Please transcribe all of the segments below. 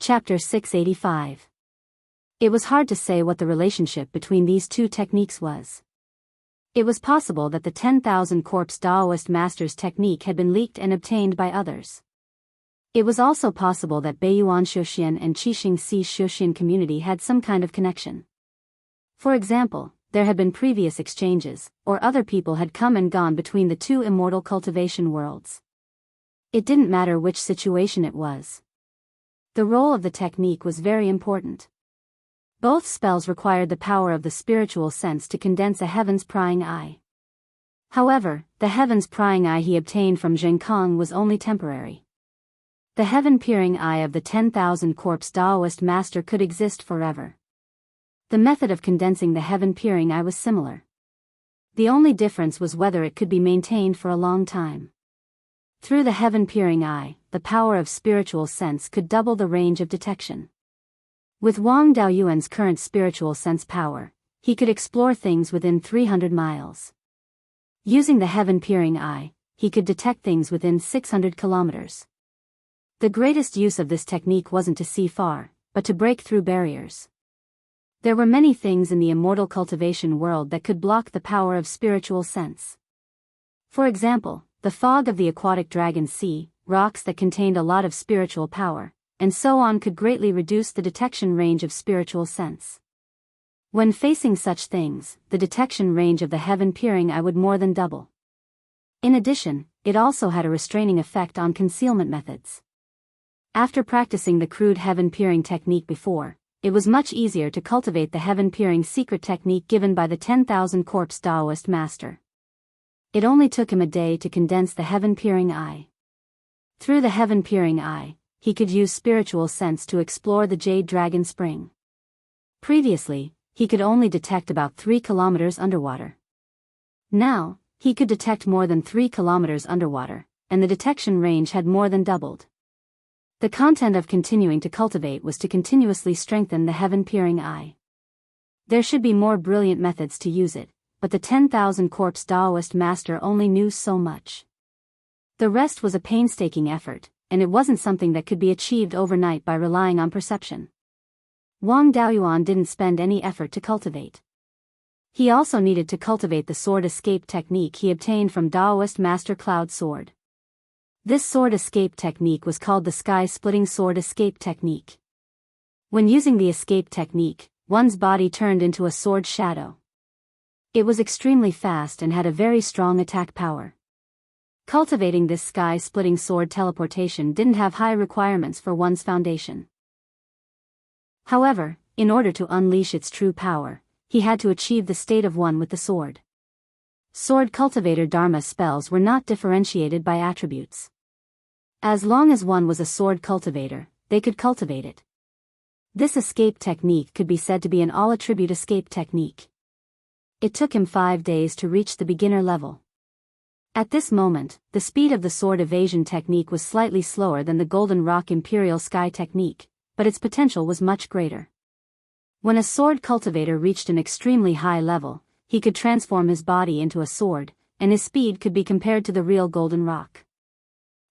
Chapter 685. It was hard to say what the relationship between these two techniques was. It was possible that the 10,000 Corpse Daoist master's technique had been leaked and obtained by others. It was also possible that Beiyuan Shoxian and Qixing Si Shoxian community had some kind of connection. For example, there had been previous exchanges, or other people had come and gone between the two immortal cultivation worlds. It didn't matter which situation it was. The role of the technique was very important. Both spells required the power of the spiritual sense to condense a heaven's prying eye. However, the heaven's prying eye he obtained from Jianghu was only temporary. The heaven-peering eye of the 10,000 Corpse Daoist master could exist forever. The method of condensing the heaven-peering eye was similar. The only difference was whether it could be maintained for a long time. Through the heaven-peering eye, the power of spiritual sense could double the range of detection. With Wang Daoyuan's current spiritual sense power, he could explore things within 300 miles. Using the heaven-peering eye, he could detect things within 600 kilometers. The greatest use of this technique wasn't to see far, but to break through barriers. There were many things in the immortal cultivation world that could block the power of spiritual sense. For example, the fog of the aquatic dragon sea, rocks that contained a lot of spiritual power, and so on could greatly reduce the detection range of spiritual sense. When facing such things, the detection range of the heaven-peering eye would more than double. In addition, it also had a restraining effect on concealment methods. After practicing the crude heaven-peering technique before, it was much easier to cultivate the heaven-peering secret technique given by the 10,000 Corpse Daoist master. It only took him a day to condense the heaven-peering eye. Through the heaven-peering eye, he could use spiritual sense to explore the Jade Dragon Spring. Previously, he could only detect about 3 kilometers underwater. Now, he could detect more than 3 kilometers underwater, and the detection range had more than doubled. The content of continuing to cultivate was to continuously strengthen the heaven-peering eye. There should be more brilliant methods to use it, but the 10,000 Corpse Daoist master only knew so much. The rest was a painstaking effort, and it wasn't something that could be achieved overnight by relying on perception. Wang Daoyuan didn't spend any effort to cultivate. He also needed to cultivate the sword escape technique he obtained from Daoist Master Cloud Sword. This sword escape technique was called the sky-splitting sword escape technique. When using the escape technique, one's body turned into a sword shadow. It was extremely fast and had a very strong attack power. Cultivating this sky-splitting sword teleportation didn't have high requirements for one's foundation. However, in order to unleash its true power, he had to achieve the state of one with the sword. Sword cultivator Dharma spells were not differentiated by attributes. As long as one was a sword cultivator, they could cultivate it. This escape technique could be said to be an all-attribute escape technique. It took him 5 days to reach the beginner level. At this moment, the speed of the sword evasion technique was slightly slower than the Golden Rock Imperial Sky technique, but its potential was much greater. When a sword cultivator reached an extremely high level, he could transform his body into a sword, and his speed could be compared to the real Golden Rock.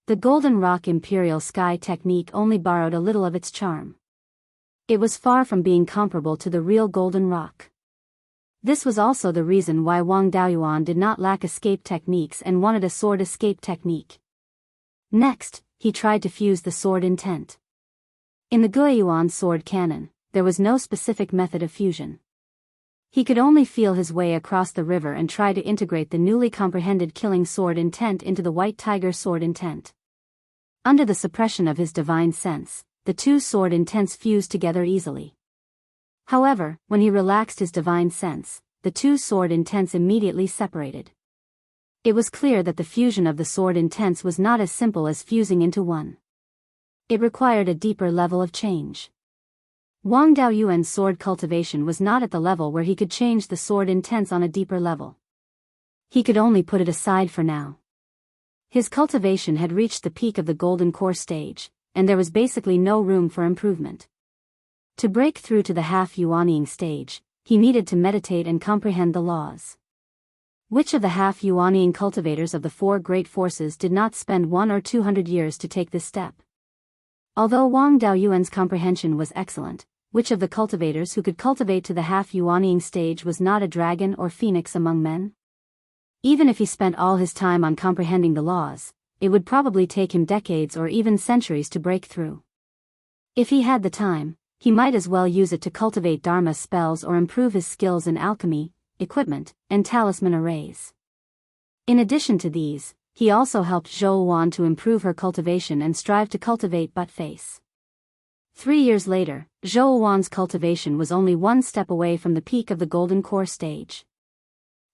The Golden Rock Imperial Sky technique only borrowed a little of its charm. It was far from being comparable to the real Golden Rock. This was also the reason why Wang Daoyuan did not lack escape techniques and wanted a sword escape technique. Next, he tried to fuse the sword intent. In the Guiyuan sword canon, there was no specific method of fusion. He could only feel his way across the river and try to integrate the newly comprehended killing sword intent into the White Tiger sword intent. Under the suppression of his divine sense, the two sword intents fused together easily. However, when he relaxed his divine sense, the two sword intents immediately separated. It was clear that the fusion of the sword intents was not as simple as fusing into one. It required a deeper level of change. Wang Daoyuan's sword cultivation was not at the level where he could change the sword intents on a deeper level. He could only put it aside for now. His cultivation had reached the peak of the Golden Core stage, and there was basically no room for improvement. To break through to the half-Yuanying stage, he needed to meditate and comprehend the laws. Which of the half-Yuanying cultivators of the four great forces did not spend 100 or 200 years to take this step? Although Wang Daoyuan's comprehension was excellent, which of the cultivators who could cultivate to the half-yuanying stage was not a dragon or phoenix among men? Even if he spent all his time on comprehending the laws, it would probably take him decades or even centuries to break through. If he had the time, he might as well use it to cultivate Dharma spells or improve his skills in alchemy, equipment, and talisman arrays. In addition to these, he also helped Zhou Wan to improve her cultivation and strive to cultivate Butt Face. 3 years later, Zhou Wan's cultivation was only one step away from the peak of the Golden Core stage.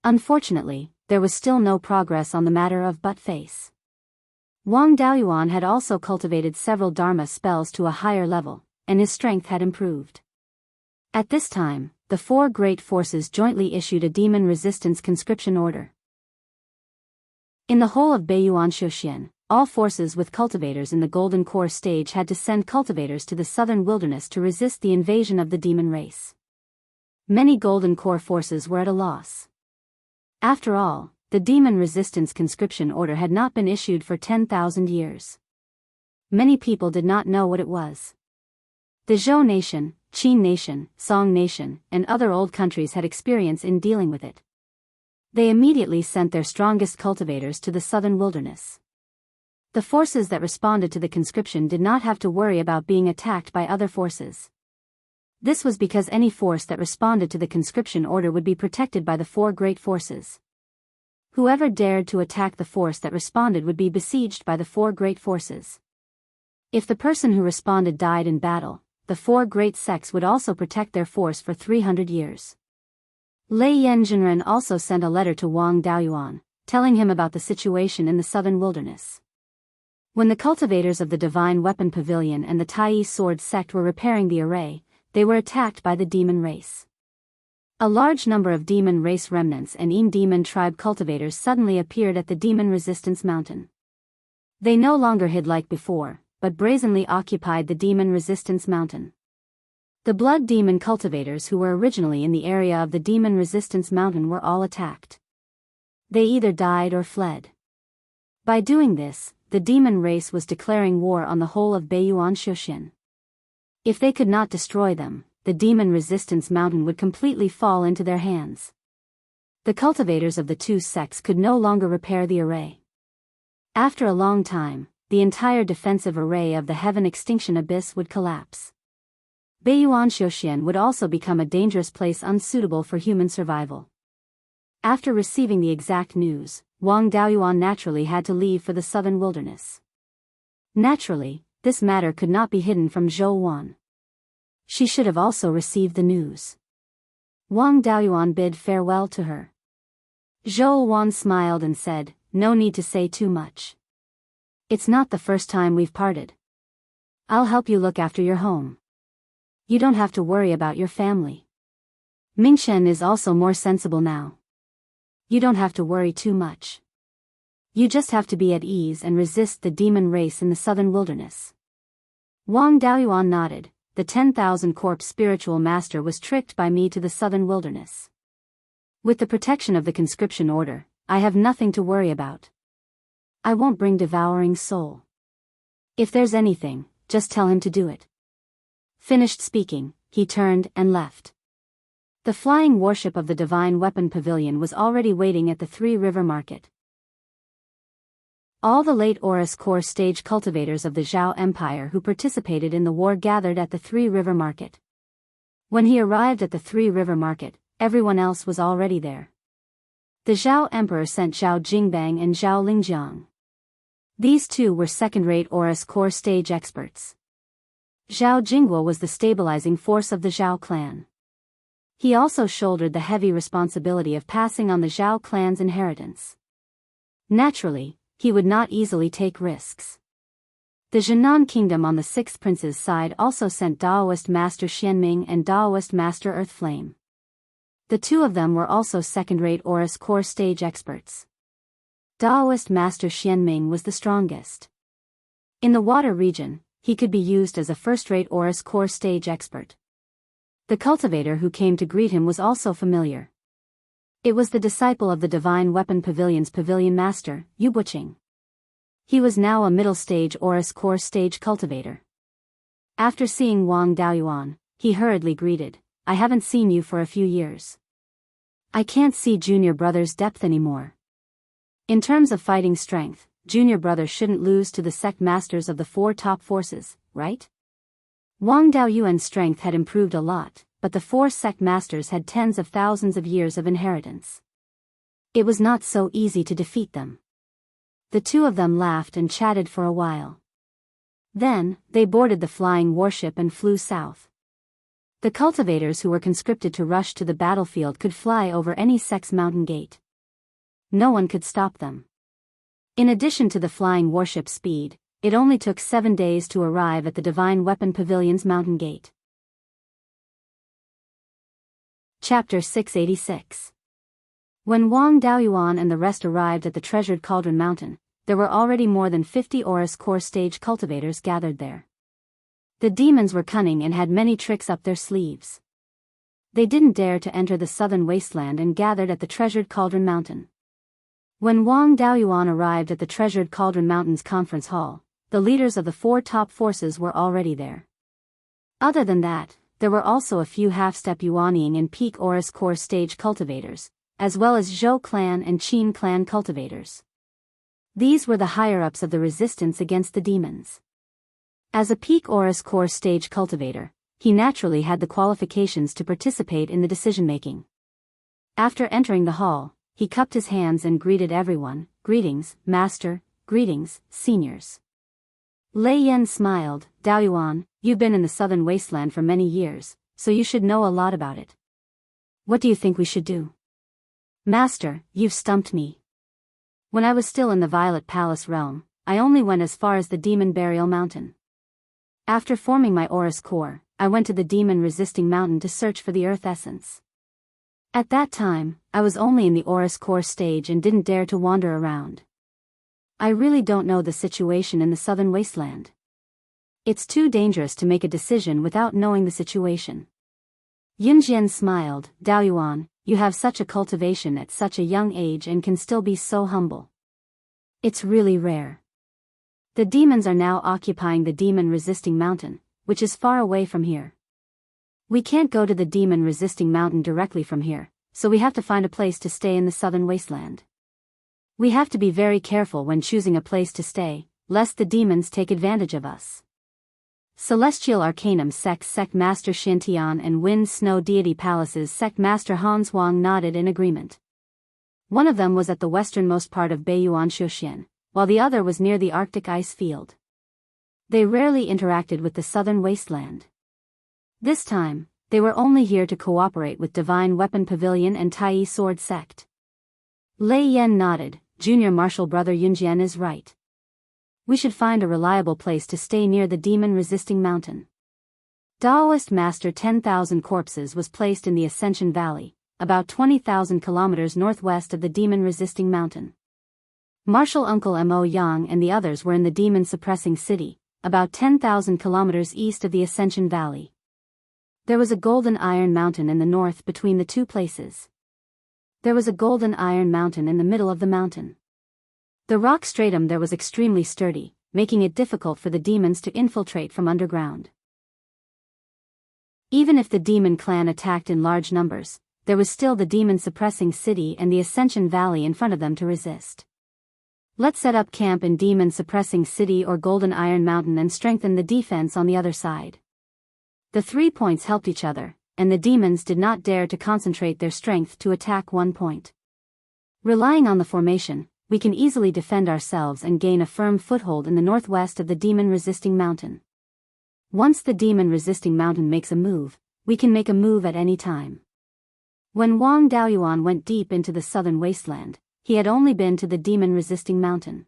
Unfortunately, there was still no progress on the matter of Butt Face. Wang Daoyuan had also cultivated several Dharma spells to a higher level, and his strength had improved. At this time, the four great forces jointly issued a demon resistance conscription order. In the whole of Beiyuan Shouxian, all forces with cultivators in the Golden Core stage had to send cultivators to the southern wilderness to resist the invasion of the demon race. Many Golden Core forces were at a loss. After all, the demon resistance conscription order had not been issued for 10,000 years. Many people did not know what it was. The Zhou nation, Qin nation, Song nation, and other old countries had experience in dealing with it. They immediately sent their strongest cultivators to the southern wilderness. The forces that responded to the conscription did not have to worry about being attacked by other forces. This was because any force that responded to the conscription order would be protected by the four great forces. Whoever dared to attack the force that responded would be besieged by the four great forces. If the person who responded died in battle, the four great sects would also protect their force for 300 years. Lei Yanzhenren also sent a letter to Wang Daoyuan, telling him about the situation in the southern wilderness. When the cultivators of the Divine Weapon Pavilion and the Tai Sword sect were repairing the array, they were attacked by the demon race. A large number of demon race remnants and demon tribe cultivators suddenly appeared at the demon resistance mountain. They no longer hid like before, but brazenly occupied the demon resistance mountain. The blood demon cultivators who were originally in the area of the demon resistance mountain were all attacked. They either died or fled. By doing this, the demon race was declaring war on the whole of Beiyuan Shouxian. If they could not destroy them, the demon resistance mountain would completely fall into their hands. The cultivators of the two sects could no longer repair the array. After a long time, the entire defensive array of the Heaven Extinction Abyss would collapse. Beiyuan Shouxian would also become a dangerous place unsuitable for human survival. After receiving the exact news, Wang Daoyuan naturally had to leave for the southern wilderness. Naturally, this matter could not be hidden from Zhou Wan. She should have also received the news. Wang Daoyuan bid farewell to her. Zhou Wan smiled and said, "No need to say too much. It's not the first time we've parted. I'll help you look after your home. You don't have to worry about your family. Mingshen is also more sensible now. You don't have to worry too much. You just have to be at ease and resist the demon race in the southern wilderness." Wang Daoyuan nodded. The 10,000 corpse spiritual master was tricked by me to the southern wilderness. With the protection of the conscription order, I have nothing to worry about. I won't bring devouring soul. If there's anything, just tell him to do it. Finished speaking, he turned and left. The flying warship of the Divine Weapon Pavilion was already waiting at the Three River Market. All the late Aurus Core stage cultivators of the Zhao Empire who participated in the war gathered at the Three River Market. When he arrived at the Three River Market, everyone else was already there. The Zhao Emperor sent Zhao Jingbang and Zhao Lingjiang. These two were second-rate Aurus Core stage experts. Zhao Jingguo was the stabilizing force of the Zhao clan. He also shouldered the heavy responsibility of passing on the Zhao clan's inheritance. Naturally, he would not easily take risks. The Zhenan kingdom on the Sixth Prince's side also sent Daoist Master Xianming and Daoist Master Earthflame. The two of them were also second-rate Aurus Core stage experts. Daoist Master Xianming was the strongest. In the water region, he could be used as a first-rate Aurus Core stage expert. The cultivator who came to greet him was also familiar. It was the disciple of the Divine Weapon Pavilion's pavilion master, Yu Buqing. He was now a middle-stage Aurus Core stage cultivator. After seeing Wang Daoyuan, he hurriedly greeted, "I haven't seen you for a few years. I can't see Junior Brother's depth anymore." In terms of fighting strength, Junior Brother shouldn't lose to the sect masters of the four top forces, right? Wang Daoyuan's strength had improved a lot, but the four sect masters had tens of thousands of years of inheritance. It was not so easy to defeat them. The two of them laughed and chatted for a while. Then, they boarded the flying warship and flew south. The cultivators who were conscripted to rush to the battlefield could fly over any sect's mountain gate. No one could stop them. In addition to the flying warship speed, it only took 7 days to arrive at the Divine Weapon Pavilion's mountain gate. Chapter 686. When Wang Daoyuan and the rest arrived at the treasured Cauldron Mountain, there were already more than 50 Aurus Core stage cultivators gathered there. The demons were cunning and had many tricks up their sleeves. They didn't dare to enter the southern wasteland and gathered at the treasured Cauldron Mountain. When Wang Daoyuan arrived at the treasured Cauldron Mountain's conference hall, the leaders of the four top forces were already there. Other than that, there were also a few half-step Yuanying and peak Aurus Core stage cultivators, as well as Zhou clan and Qin clan cultivators. These were the higher-ups of the resistance against the demons. As a peak Aurus Core stage cultivator, he naturally had the qualifications to participate in the decision-making. After entering the hall, he cupped his hands and greeted everyone, "Greetings, Master, greetings, seniors." Lei Yan smiled, "Daoyuan, you've been in the southern wasteland for many years, so you should know a lot about it. What do you think we should do?" "Master, you've stumped me. When I was still in the Violet Palace realm, I only went as far as the Demon Burial Mountain. After forming my Aurus Core, I went to the demon-resisting mountain to search for the Earth Essence. At that time, I was only in the Aurus Core stage and didn't dare to wander around. I really don't know the situation in the southern wasteland. It's too dangerous to make a decision without knowing the situation." Yunjian smiled, "Daoyuan, you have such a cultivation at such a young age and can still be so humble. It's really rare. The demons are now occupying the demon-resisting mountain, which is far away from here. We can't go to the demon-resisting mountain directly from here, so we have to find a place to stay in the southern wasteland. We have to be very careful when choosing a place to stay, lest the demons take advantage of us." Celestial Arcanum Sect Master Shintian and Wind Snow Deity Palace's Sect Master Hans Huang nodded in agreement. One of them was at the westernmost part of Beiyuan Shuxian, while the other was near the Arctic ice field. They rarely interacted with the southern wasteland. This time, they were only here to cooperate with Divine Weapon Pavilion and Tai Sword Sect. Lei Yan nodded, "Junior Martial Brother Yunjian is right. We should find a reliable place to stay near the demon-resisting mountain." Daoist Master 10,000 Corpses was placed in the Ascension Valley, about 20,000 kilometers northwest of the demon-resisting mountain. Martial Uncle Mo Yang and the others were in the demon-suppressing city, about 10,000 kilometers east of the Ascension Valley. There was a golden iron mountain in the north between the two places. There was a golden iron mountain in the middle of the mountain. The rock stratum there was extremely sturdy, making it difficult for the demons to infiltrate from underground. Even if the demon clan attacked in large numbers, there was still the demon-suppressing city and the Ascension Valley in front of them to resist. "Let's set up camp in demon-suppressing city or golden iron mountain and strengthen the defense on the other side." The 3 points helped each other, and the demons did not dare to concentrate their strength to attack one point. Relying on the formation, we can easily defend ourselves and gain a firm foothold in the northwest of the demon-resisting mountain. Once the demon-resisting mountain makes a move, we can make a move at any time. When Wang Daoyuan went deep into the southern wasteland, he had only been to the demon-resisting mountain.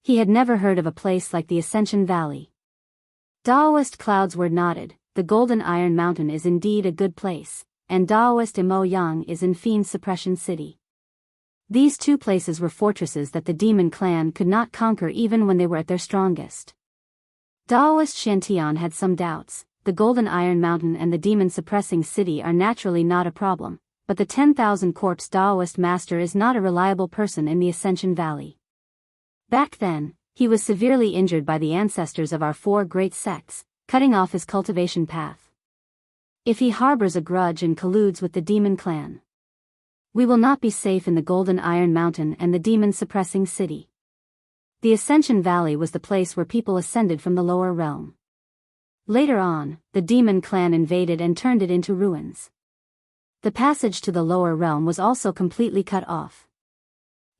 He had never heard of a place like the Ascension Valley. Daoist Cloudsword nodded, "The Golden Iron Mountain is indeed a good place, and Daoist Mo Yang is in Fiend Suppression City." These two places were fortresses that the demon clan could not conquer even when they were at their strongest. Daoist Shantian had some doubts. The Golden Iron Mountain and the demon-suppressing city are naturally not a problem, but the 10,000 Corpse Daoist Master is not a reliable person in the Ascension Valley. Back then, he was severely injured by the ancestors of our 4 great sects, cutting off his cultivation path. If he harbors a grudge and colludes with the demon clan, we will not be safe in the Golden Iron Mountain and the demon-suppressing city. The Ascension Valley was the place where people ascended from the lower realm. Later on, the demon clan invaded and turned it into ruins. The passage to the lower realm was also completely cut off.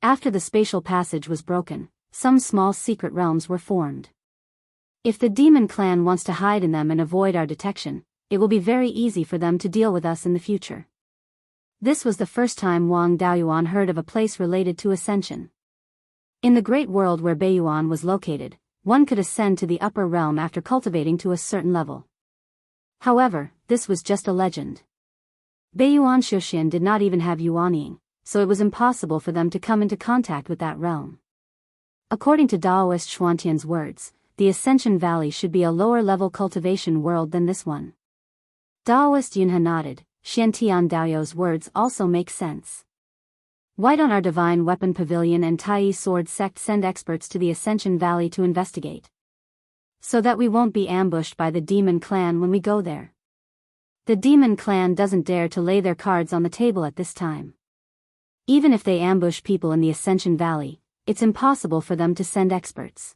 After the spatial passage was broken, some small secret realms were formed. If the demon clan wants to hide in them and avoid our detection, it will be very easy for them to deal with us in the future. This was the first time Wang Daoyuan heard of a place related to ascension. In the great world where Beiyuan was located, one could ascend to the upper realm after cultivating to a certain level. However, this was just a legend. Beiyuan Shuxian did not even have Yuanying, so it was impossible for them to come into contact with that realm. According to Daoist Xuantian's words, the Ascension Valley should be a lower-level cultivation world than this one. Daoist Yunhe nodded. Xiantian Daoyou's words also make sense. Why don't our Divine Weapon Pavilion and Tai Sword Sect send experts to the Ascension Valley to investigate? So that we won't be ambushed by the demon clan when we go there. The demon clan doesn't dare to lay their cards on the table at this time. Even if they ambush people in the Ascension Valley, it's impossible for them to send experts.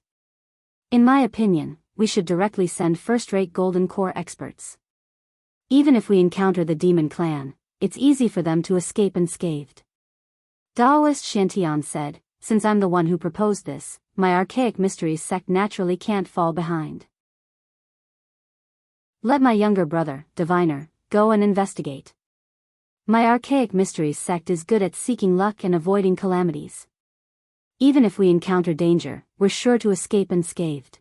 In my opinion, we should directly send first-rate Golden Core experts. Even if we encounter the demon clan, it's easy for them to escape unscathed. Daoist Xiantian said, since I'm the one who proposed this, my Archaic Mysteries sect naturally can't fall behind. Let my younger brother, Diviner, go and investigate. My Archaic Mysteries sect is good at seeking luck and avoiding calamities. Even if we encounter danger, we're sure to escape unscathed.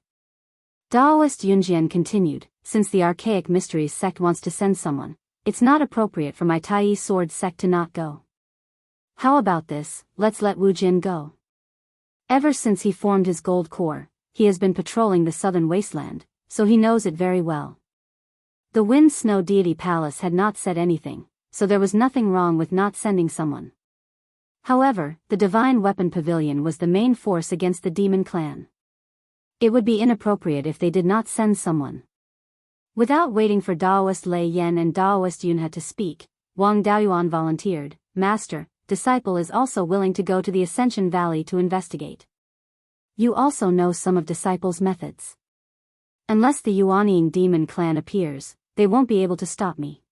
Daoist Yunjian continued, since the Archaic Mysteries sect wants to send someone, it's not appropriate for my Tai Sword sect to not go. How about this, let's let Wu Jin go. Ever since he formed his gold core, he has been patrolling the southern wasteland, so he knows it very well. The Wind Snow Deity Palace had not said anything, so there was nothing wrong with not sending someone. However, the Divine Weapon Pavilion was the main force against the demon clan. It would be inappropriate if they did not send someone. Without waiting for Daoist Lei Yan and Daoist Yunhe to speak, Wang Daoyuan volunteered, Master, Disciple is also willing to go to the Ascension Valley to investigate. You also know some of Disciple's methods. Unless the Yuanying demon clan appears, they won't be able to stop me.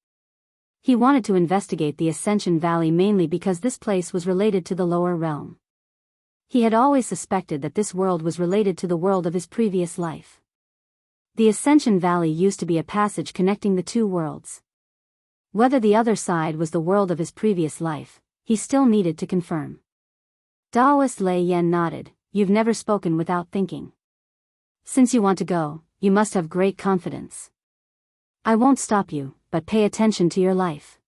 He wanted to investigate the Ascension Valley mainly because this place was related to the lower realm. He had always suspected that this world was related to the world of his previous life. The Ascension Valley used to be a passage connecting the two worlds. Whether the other side was the world of his previous life, he still needed to confirm. Daoist Lei Yan nodded, you've never spoken without thinking. Since you want to go, you must have great confidence. I won't stop you, but pay attention to your life.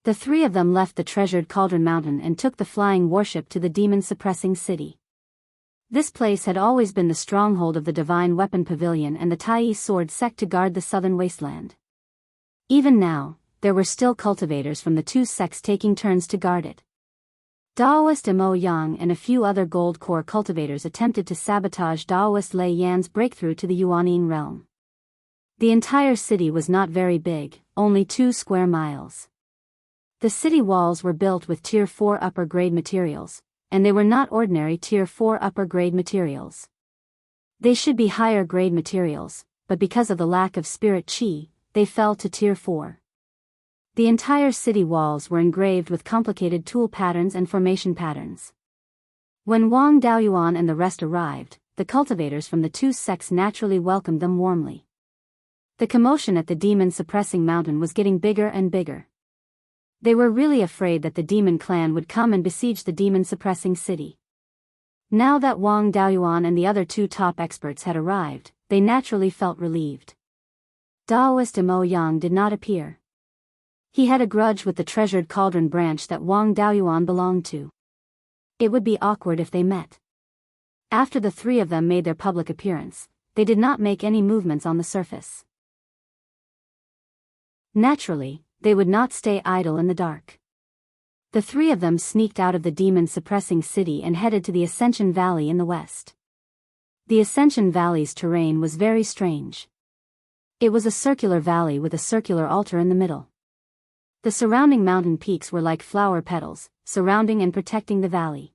The three of them left the treasured Cauldron Mountain and took the flying warship to the demon-suppressing city. This place had always been the stronghold of the Divine Weapon Pavilion and the Tai Sword sect to guard the southern wasteland. Even now, there were still cultivators from the two sects taking turns to guard it. Daoist Imo Yang and a few other gold core cultivators attempted to sabotage Daoist Lei Yan's breakthrough to the Yuanying realm. The entire city was not very big, only 2 square miles. The city walls were built with Tier 4 upper-grade materials, and they were not ordinary Tier 4 upper-grade materials. They should be higher-grade materials, but because of the lack of spirit chi, they fell to Tier 4. The entire city walls were engraved with complicated tool patterns and formation patterns. When Wang Daoyuan and the rest arrived, the cultivators from the two sects naturally welcomed them warmly. The commotion at the demon-suppressing mountain was getting bigger and bigger. They were really afraid that the demon clan would come and besiege the demon-suppressing city. Now that Wang Daoyuan and the other 2 top experts had arrived, they naturally felt relieved. Daoist Imo Yang did not appear. He had a grudge with the treasured cauldron branch that Wang Daoyuan belonged to. It would be awkward if they met. After the 3 of them made their public appearance, they did not make any movements on the surface. Naturally, they would not stay idle in the dark. The 3 of them sneaked out of the demon-suppressing city and headed to the Ascension Valley in the west. The Ascension Valley's terrain was very strange. It was a circular valley with a circular altar in the middle. The surrounding mountain peaks were like flower petals, surrounding and protecting the valley.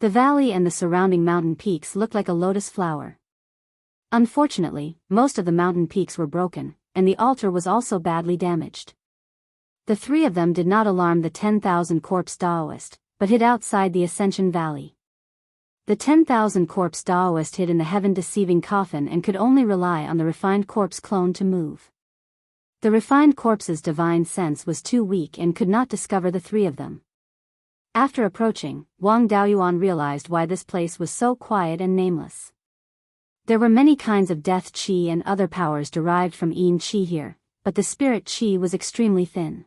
The valley and the surrounding mountain peaks looked like a lotus flower. Unfortunately, most of the mountain peaks were broken, and the altar was also badly damaged. The three of them did not alarm the 10,000 corpse Daoist, but hid outside the Ascension Valley. The 10,000 corpse Daoist hid in the heaven-deceiving coffin and could only rely on the refined corpse clone to move. The refined corpse's divine sense was too weak and could not discover the three of them. After approaching, Wang Daoyuan realized why this place was so quiet and nameless. There were many kinds of death qi and other powers derived from yin qi here, but the spirit qi was extremely thin.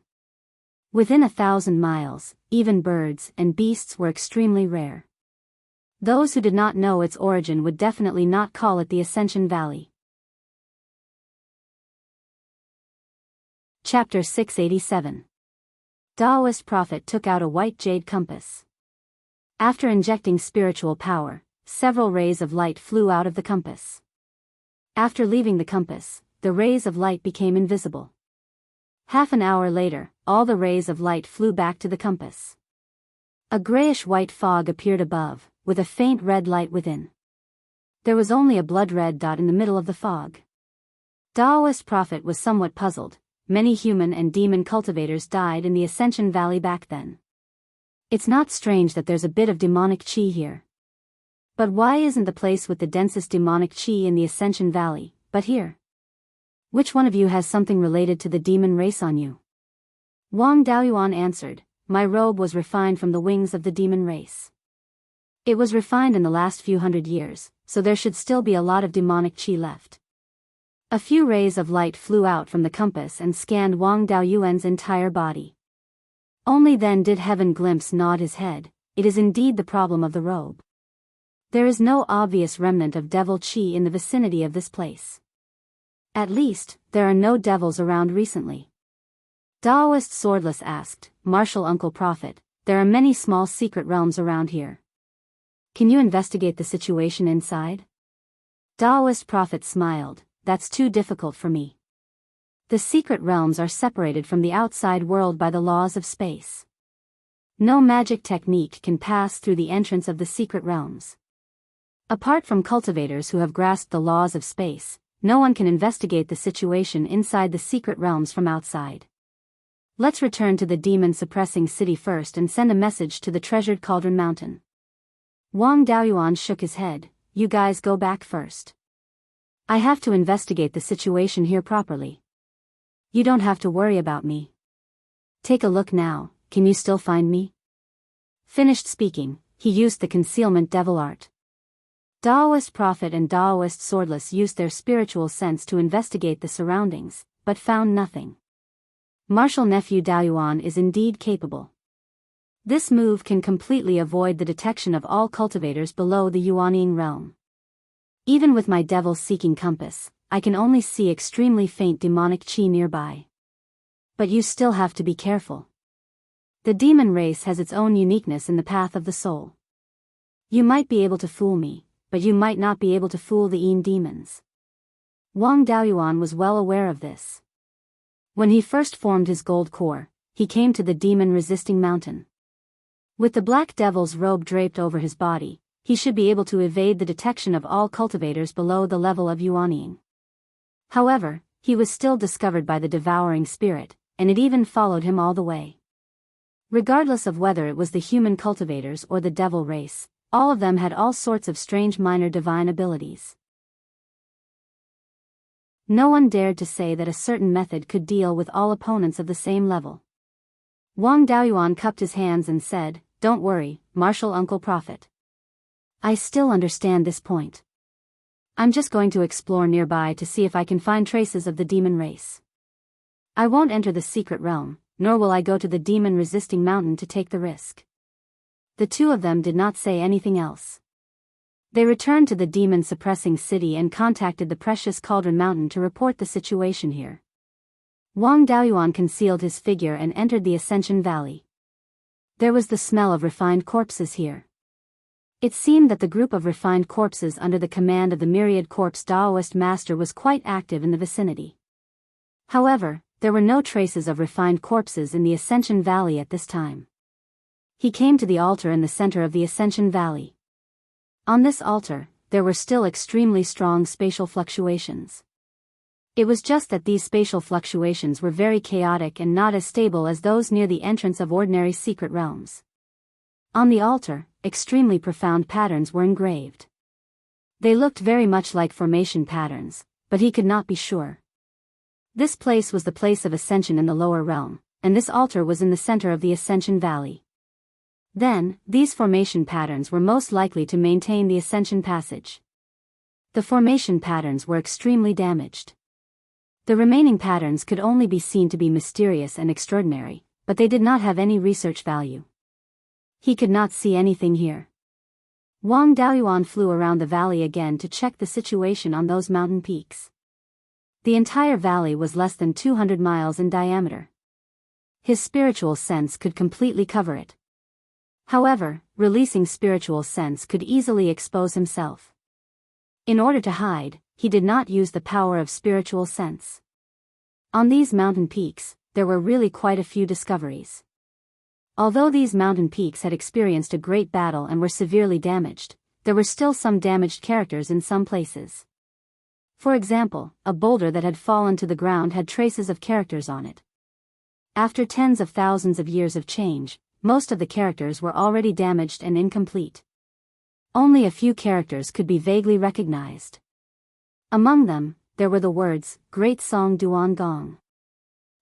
Within 1,000 miles, even birds and beasts were extremely rare. Those who did not know its origin would definitely not call it the Ascension Valley. Chapter 687. Daoist prophet took out a white jade compass. After injecting spiritual power, several rays of light flew out of the compass. After leaving the compass, the rays of light became invisible. Half an hour later, all the rays of light flew back to the compass. A grayish-white fog appeared above, with a faint red light within. There was only a blood-red dot in the middle of the fog. Daoist prophet was somewhat puzzled. Many human and demon cultivators died in the Ascension Valley back then. It's not strange that there's a bit of demonic qi here. But why isn't the place with the densest demonic qi in the Ascension Valley, but here? Which one of you has something related to the demon race on you? Wang Daoyuan answered, my robe was refined from the wings of the demon race. It was refined in the last few hundred years, so there should still be a lot of demonic qi left. A few rays of light flew out from the compass and scanned Wang Daoyuan's entire body. Only then did Heaven Glimpse nod his head. It is indeed the problem of the robe. There is no obvious remnant of devil qi in the vicinity of this place. At least, there are no devils around recently. Daoist Swordless asked, Martial Uncle Prophet, there are many small secret realms around here. Can you investigate the situation inside? Daoist Prophet smiled, that's too difficult for me. The secret realms are separated from the outside world by the laws of space. No magic technique can pass through the entrance of the secret realms. Apart from cultivators who have grasped the laws of space, no one can investigate the situation inside the secret realms from outside. Let's return to the demon-suppressing city first and send a message to the treasured Cauldron Mountain. Wang Daoyuan shook his head, you guys go back first. I have to investigate the situation here properly. You don't have to worry about me. Take a look now, can you still find me? Finished speaking, he used the concealment devil art. Daoist Prophet and Daoist Swordless used their spiritual sense to investigate the surroundings, but found nothing. Martial Nephew Daoyuan is indeed capable. This move can completely avoid the detection of all cultivators below the Yuanying realm. Even with my devil-seeking compass, I can only see extremely faint demonic qi nearby. But you still have to be careful. The demon race has its own uniqueness in the path of the soul. You might be able to fool me, but you might not be able to fool the Yin demons. Wang Daoyuan was well aware of this. When he first formed his gold core, he came to the demon-resisting mountain. With the black devil's robe draped over his body, he should be able to evade the detection of all cultivators below the level of Yuanying. However, he was still discovered by the devouring spirit, and it even followed him all the way. Regardless of whether it was the human cultivators or the devil race, all of them had all sorts of strange minor divine abilities. No one dared to say that a certain method could deal with all opponents of the same level. Wang Daoyuan cupped his hands and said, don't worry, Martial Uncle Prophet. I still understand this point. I'm just going to explore nearby to see if I can find traces of the demon race. I won't enter the secret realm, nor will I go to the demon-resisting mountain to take the risk. The two of them did not say anything else. They returned to the demon-suppressing city and contacted the precious Cauldron Mountain to report the situation here. Wang Daoyuan concealed his figure and entered the Ascension Valley. There was the smell of refined corpses here. It seemed that the group of refined corpses under the command of the myriad corpse Taoist master was quite active in the vicinity. However, there were no traces of refined corpses in the Ascension Valley at this time. He came to the altar in the center of the Ascension Valley. On this altar, there were still extremely strong spatial fluctuations. It was just that these spatial fluctuations were very chaotic and not as stable as those near the entrance of ordinary secret realms. On the altar, extremely profound patterns were engraved. They looked very much like formation patterns, but he could not be sure. This place was the place of ascension in the lower realm, and this altar was in the center of the Ascension Valley. Then, these formation patterns were most likely to maintain the Ascension Passage. The formation patterns were extremely damaged. The remaining patterns could only be seen to be mysterious and extraordinary, but they did not have any research value. He could not see anything here. Wang Daoyuan flew around the valley again to check the situation on those mountain peaks. The entire valley was less than 200 miles in diameter. His spiritual sense could completely cover it. However, releasing spiritual sense could easily expose himself. In order to hide, he did not use the power of spiritual sense. On these mountain peaks, there were really quite a few discoveries. Although these mountain peaks had experienced a great battle and were severely damaged, there were still some damaged characters in some places. For example, a boulder that had fallen to the ground had traces of characters on it. After tens of thousands of years of change, most of the characters were already damaged and incomplete. Only a few characters could be vaguely recognized. Among them, there were the words, Great Song Duan Gong.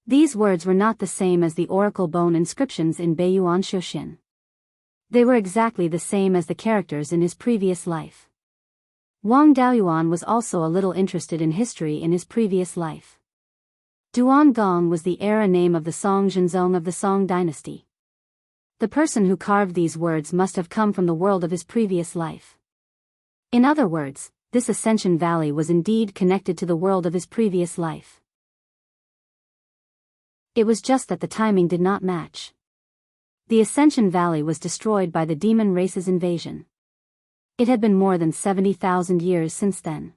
These words were not the same as the oracle bone inscriptions in Beiyuan Shoshin. They were exactly the same as the characters in his previous life. Wang Daoyuan was also a little interested in history in his previous life. Duan Gong was the era name of the Song Zhenzong of the Song dynasty. The person who carved these words must have come from the world of his previous life. In other words, this Ascension Valley was indeed connected to the world of his previous life. It was just that the timing did not match. The Ascension Valley was destroyed by the demon race's invasion. It had been more than 70,000 years since then.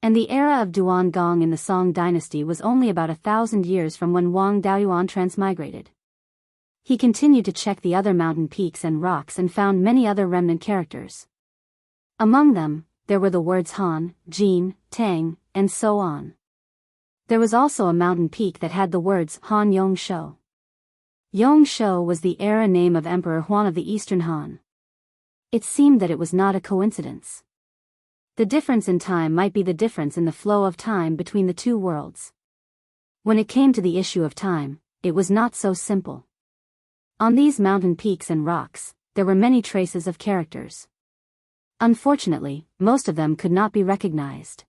And the era of Duan Gong in the Song dynasty was only about 1,000 years from when Wang Daoyuan transmigrated. He continued to check the other mountain peaks and rocks and found many other remnant characters. Among them, there were the words Han, Jin, Tang, and so on. There was also a mountain peak that had the words Han Yong Shou. Yong Shou was the era name of Emperor Huan of the Eastern Han. It seemed that it was not a coincidence. The difference in time might be the difference in the flow of time between the two worlds. When it came to the issue of time, it was not so simple. On these mountain peaks and rocks, there were many traces of characters. Unfortunately, most of them could not be recognized.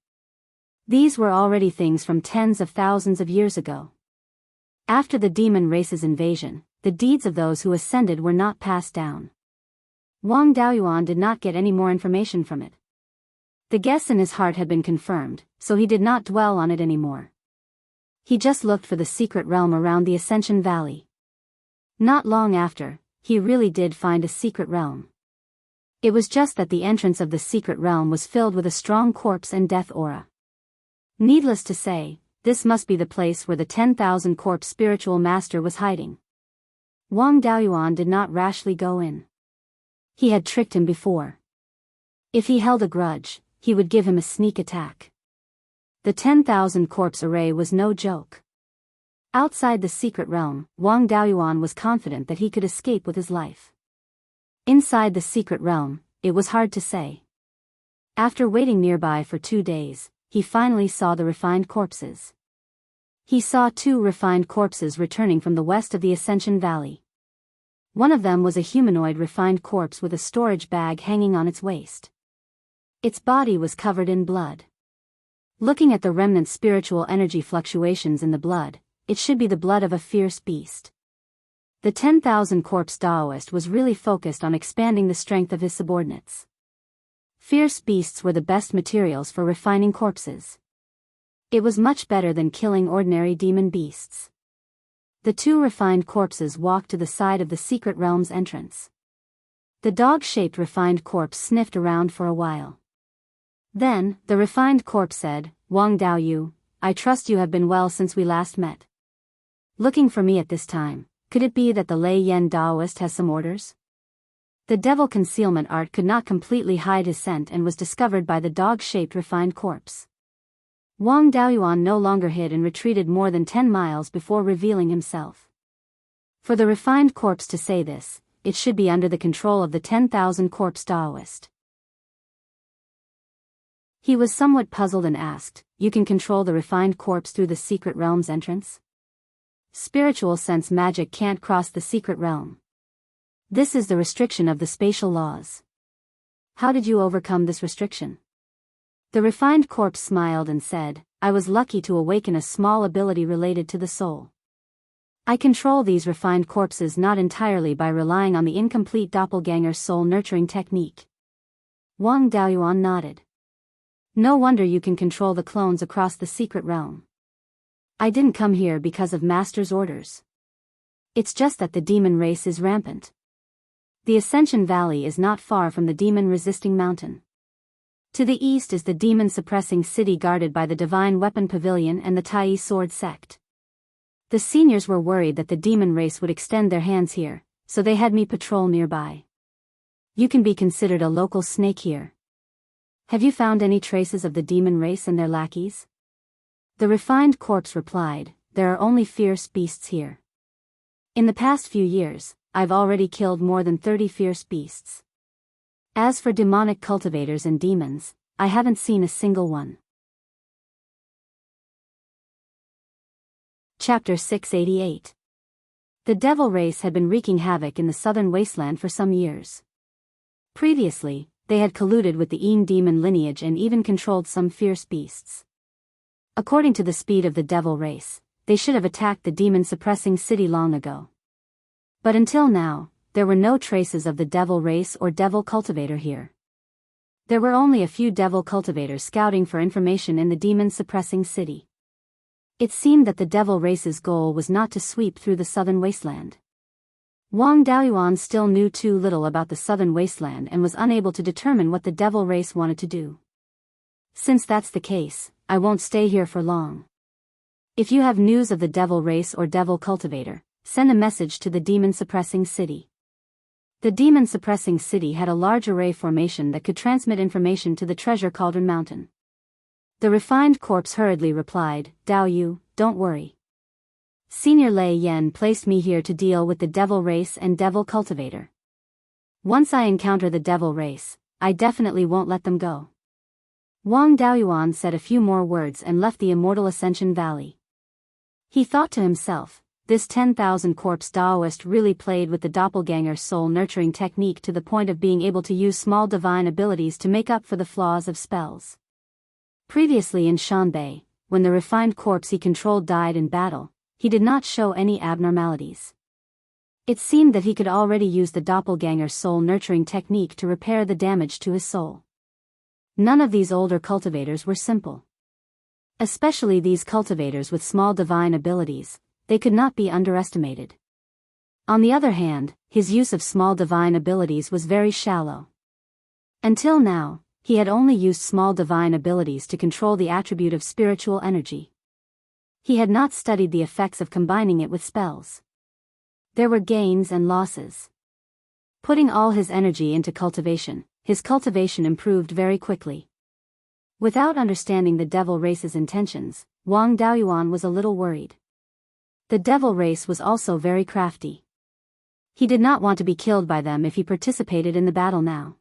These were already things from tens of thousands of years ago. After the demon race's invasion, the deeds of those who ascended were not passed down. Wang Daoyuan did not get any more information from it. The guess in his heart had been confirmed, so he did not dwell on it anymore. He just looked for the secret realm around the Ascension Valley. Not long after, he really did find a secret realm. It was just that the entrance of the secret realm was filled with a strong corpse and death aura. Needless to say, this must be the place where the 10,000 corpse spiritual master was hiding. Wang Daoyuan did not rashly go in. He had tricked him before. If he held a grudge, he would give him a sneak attack. The 10,000 corpse array was no joke. Outside the secret realm, Wang Daoyuan was confident that he could escape with his life. Inside the secret realm, it was hard to say. After waiting nearby for 2 days, he finally saw the refined corpses. He saw 2 refined corpses returning from the west of the Ascension Valley. One of them was a humanoid refined corpse with a storage bag hanging on its waist. Its body was covered in blood. Looking at the remnant spiritual energy fluctuations in the blood, it should be the blood of a fierce beast. The 10,000 corpse Taoist was really focused on expanding the strength of his subordinates. Fierce beasts were the best materials for refining corpses. It was much better than killing ordinary demon beasts. The 2 refined corpses walked to the side of the secret realm's entrance. The dog-shaped refined corpse sniffed around for a while. Then, the refined corpse said, "Wang Daoyu, I trust you have been well since we last met. Looking for me at this time, could it be that the Lei Yen Daoist has some orders?" The devil concealment art could not completely hide his scent and was discovered by the dog-shaped refined corpse. Wang Daoyuan no longer hid and retreated more than 10 miles before revealing himself. For the refined corpse to say this, it should be under the control of the 10,000 corpse Daoist. He was somewhat puzzled and asked, "You can control the refined corpse through the secret realm's entrance? Spiritual sense magic can't cross the secret realm. This is the restriction of the spatial laws. How did you overcome this restriction?" The refined corpse smiled and said, "I was lucky to awaken a small ability related to the soul. I control these refined corpses not entirely by relying on the incomplete doppelganger soul nurturing technique." Wang Daoyuan nodded. "No wonder you can control the clones across the secret realm. I didn't come here because of Master's orders. It's just that the demon race is rampant. The Ascension Valley is not far from the demon-resisting mountain. To the east is the demon-suppressing city guarded by the Divine Weapon Pavilion and the Tai Sword Sect. The seniors were worried that the demon race would extend their hands here, so they had me patrol nearby. You can be considered a local snake here. Have you found any traces of the demon race and their lackeys?" The refined corpse replied, "There are only fierce beasts here. In the past few years, I've already killed more than 30 fierce beasts. As for demonic cultivators and demons, I haven't seen a single one." Chapter 688. The devil race had been wreaking havoc in the southern wasteland for some years. Previously, they had colluded with the Een demon lineage and even controlled some fierce beasts. According to the speed of the devil race, they should have attacked the demon-suppressing city long ago. But until now, there were no traces of the devil race or devil cultivator here. There were only a few devil cultivators scouting for information in the demon-suppressing city. It seemed that the devil race's goal was not to sweep through the southern wasteland. Wang Daoyuan still knew too little about the southern wasteland and was unable to determine what the devil race wanted to do. "Since that's the case, I won't stay here for long. If you have news of the devil race or devil cultivator, send a message to the demon-suppressing city." The demon-suppressing city had a large array formation that could transmit information to the treasure cauldron mountain. The refined corpse hurriedly replied, "Dao Yu, don't worry. Senior Lei Yen placed me here to deal with the devil race and devil cultivator. Once I encounter the devil race, I definitely won't let them go." Wang Daoyuan said a few more words and left the Immortal Ascension Valley. He thought to himself, this 10,000 corpse Daoist really played with the doppelganger soul nurturing technique to the point of being able to use small divine abilities to make up for the flaws of spells. Previously in Shanbei, when the refined corpse he controlled died in battle, he did not show any abnormalities. It seemed that he could already use the doppelganger soul nurturing technique to repair the damage to his soul. None of these older cultivators were simple. Especially these cultivators with small divine abilities, they could not be underestimated. On the other hand, his use of small divine abilities was very shallow. Until now, he had only used small divine abilities to control the attribute of spiritual energy. He had not studied the effects of combining it with spells. There were gains and losses. Putting all his energy into cultivation, his cultivation improved very quickly. Without understanding the devil race's intentions, Wang Daoyuan was a little worried. The devil race was also very crafty. He did not want to be killed by them if he participated in the battle now.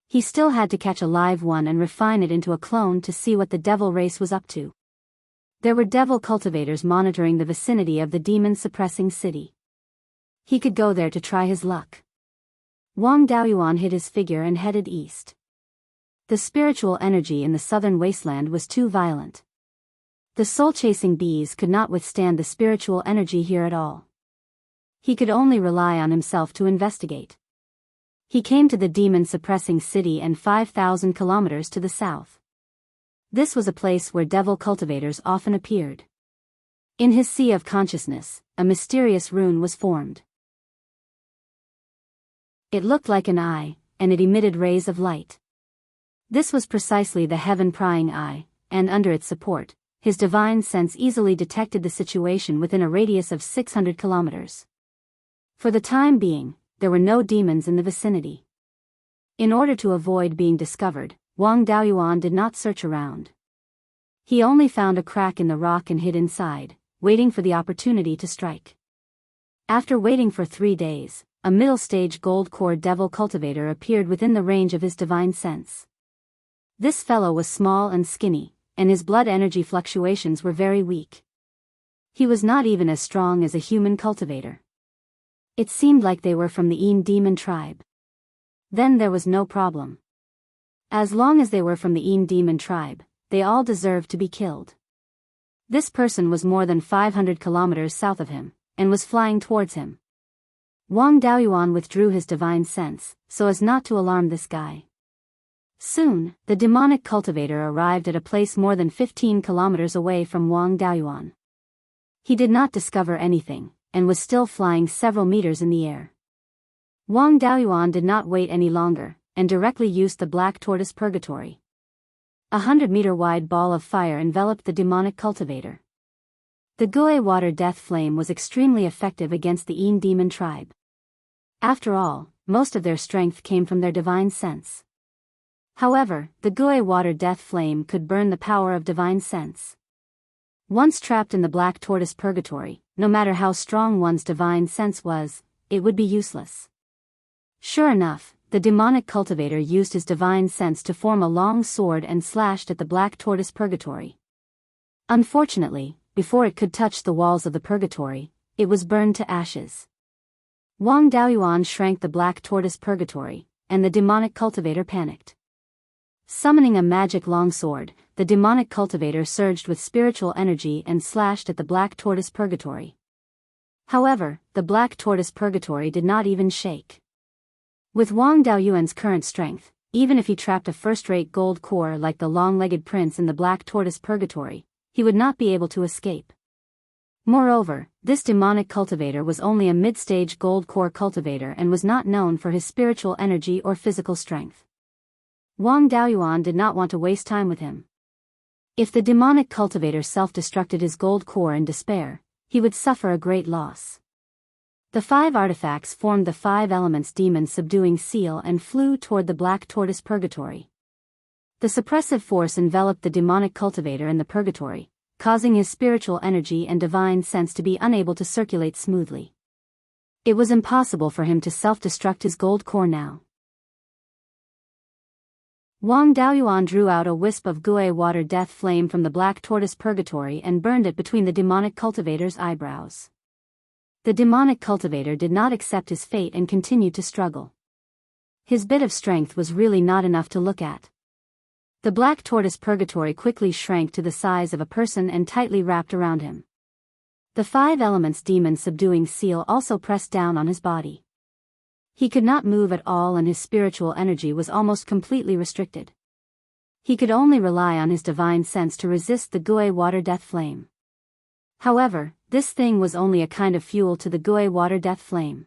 He still had to catch a live one and refine it into a clone to see what the devil race was up to. There were devil cultivators monitoring the vicinity of the demon-suppressing city. He could go there to try his luck. Wang Daoyuan hid his figure and headed east. The spiritual energy in the southern wasteland was too violent. The soul-chasing bees could not withstand the spiritual energy here at all. He could only rely on himself to investigate. He came to the demon-suppressing city and 5,000 kilometers to the south. This was a place where devil cultivators often appeared. In his sea of consciousness, a mysterious rune was formed. It looked like an eye, and it emitted rays of light. This was precisely the heaven-prying eye, and under its support, his divine sense easily detected the situation within a radius of 600 kilometers. For the time being, there were no demons in the vicinity. In order to avoid being discovered, Wang Daoyuan did not search around. He only found a crack in the rock and hid inside, waiting for the opportunity to strike. After waiting for 3 days, a middle-stage gold core devil cultivator appeared within the range of his divine sense. This fellow was small and skinny, and his blood energy fluctuations were very weak. He was not even as strong as a human cultivator. It seemed like they were from the Yin demon tribe. Then there was no problem. As long as they were from the Yin demon tribe, they all deserved to be killed. This person was more than 500 kilometers south of him, and was flying towards him. Wang Daoyuan withdrew his divine sense, so as not to alarm this guy. Soon, the demonic cultivator arrived at a place more than 15 kilometers away from Wang Daoyuan. He did not discover anything, and was still flying several meters in the air. Wang Daoyuan did not wait any longer, and directly used the black tortoise purgatory. 100-meter-wide ball of fire enveloped the demonic cultivator. The Gui water death flame was extremely effective against the Yin demon tribe. After all, most of their strength came from their divine sense. However, the Gui water death flame could burn the power of divine sense. Once trapped in the black tortoise purgatory, no matter how strong one's divine sense was, it would be useless. Sure enough, the demonic cultivator used his divine sense to form a long sword and slashed at the black tortoise purgatory. Unfortunately, before it could touch the walls of the purgatory, it was burned to ashes. Wang Daoyuan shrank the black tortoise purgatory, and the demonic cultivator panicked. Summoning a magic longsword, the demonic cultivator surged with spiritual energy and slashed at the black tortoise purgatory. However, the black tortoise purgatory did not even shake. With Wang Daoyuan's current strength, even if he trapped a first-rate gold core like the long-legged prince in the black tortoise purgatory, he would not be able to escape. Moreover, this demonic cultivator was only a mid-stage gold core cultivator and was not known for his spiritual energy or physical strength. Wang Daoyuan did not want to waste time with him. If the demonic cultivator self-destructed his gold core in despair, he would suffer a great loss. The 5 artifacts formed the 5 elements demon subduing seal and flew toward the black tortoise purgatory. The suppressive force enveloped the demonic cultivator in the purgatory, causing his spiritual energy and divine sense to be unable to circulate smoothly. It was impossible for him to self-destruct his gold core now. Wang Daoyuan drew out a wisp of Gui water death flame from the black tortoise purgatory and burned it between the demonic cultivator's eyebrows. The demonic cultivator did not accept his fate and continued to struggle. His bit of strength was really not enough to look at. The black tortoise purgatory quickly shrank to the size of a person and tightly wrapped around him. The 5 elements demon subduing seal also pressed down on his body. He could not move at all and his spiritual energy was almost completely restricted. He could only rely on his divine sense to resist the Gui water death flame. However, this thing was only a kind of fuel to the Gui water death flame.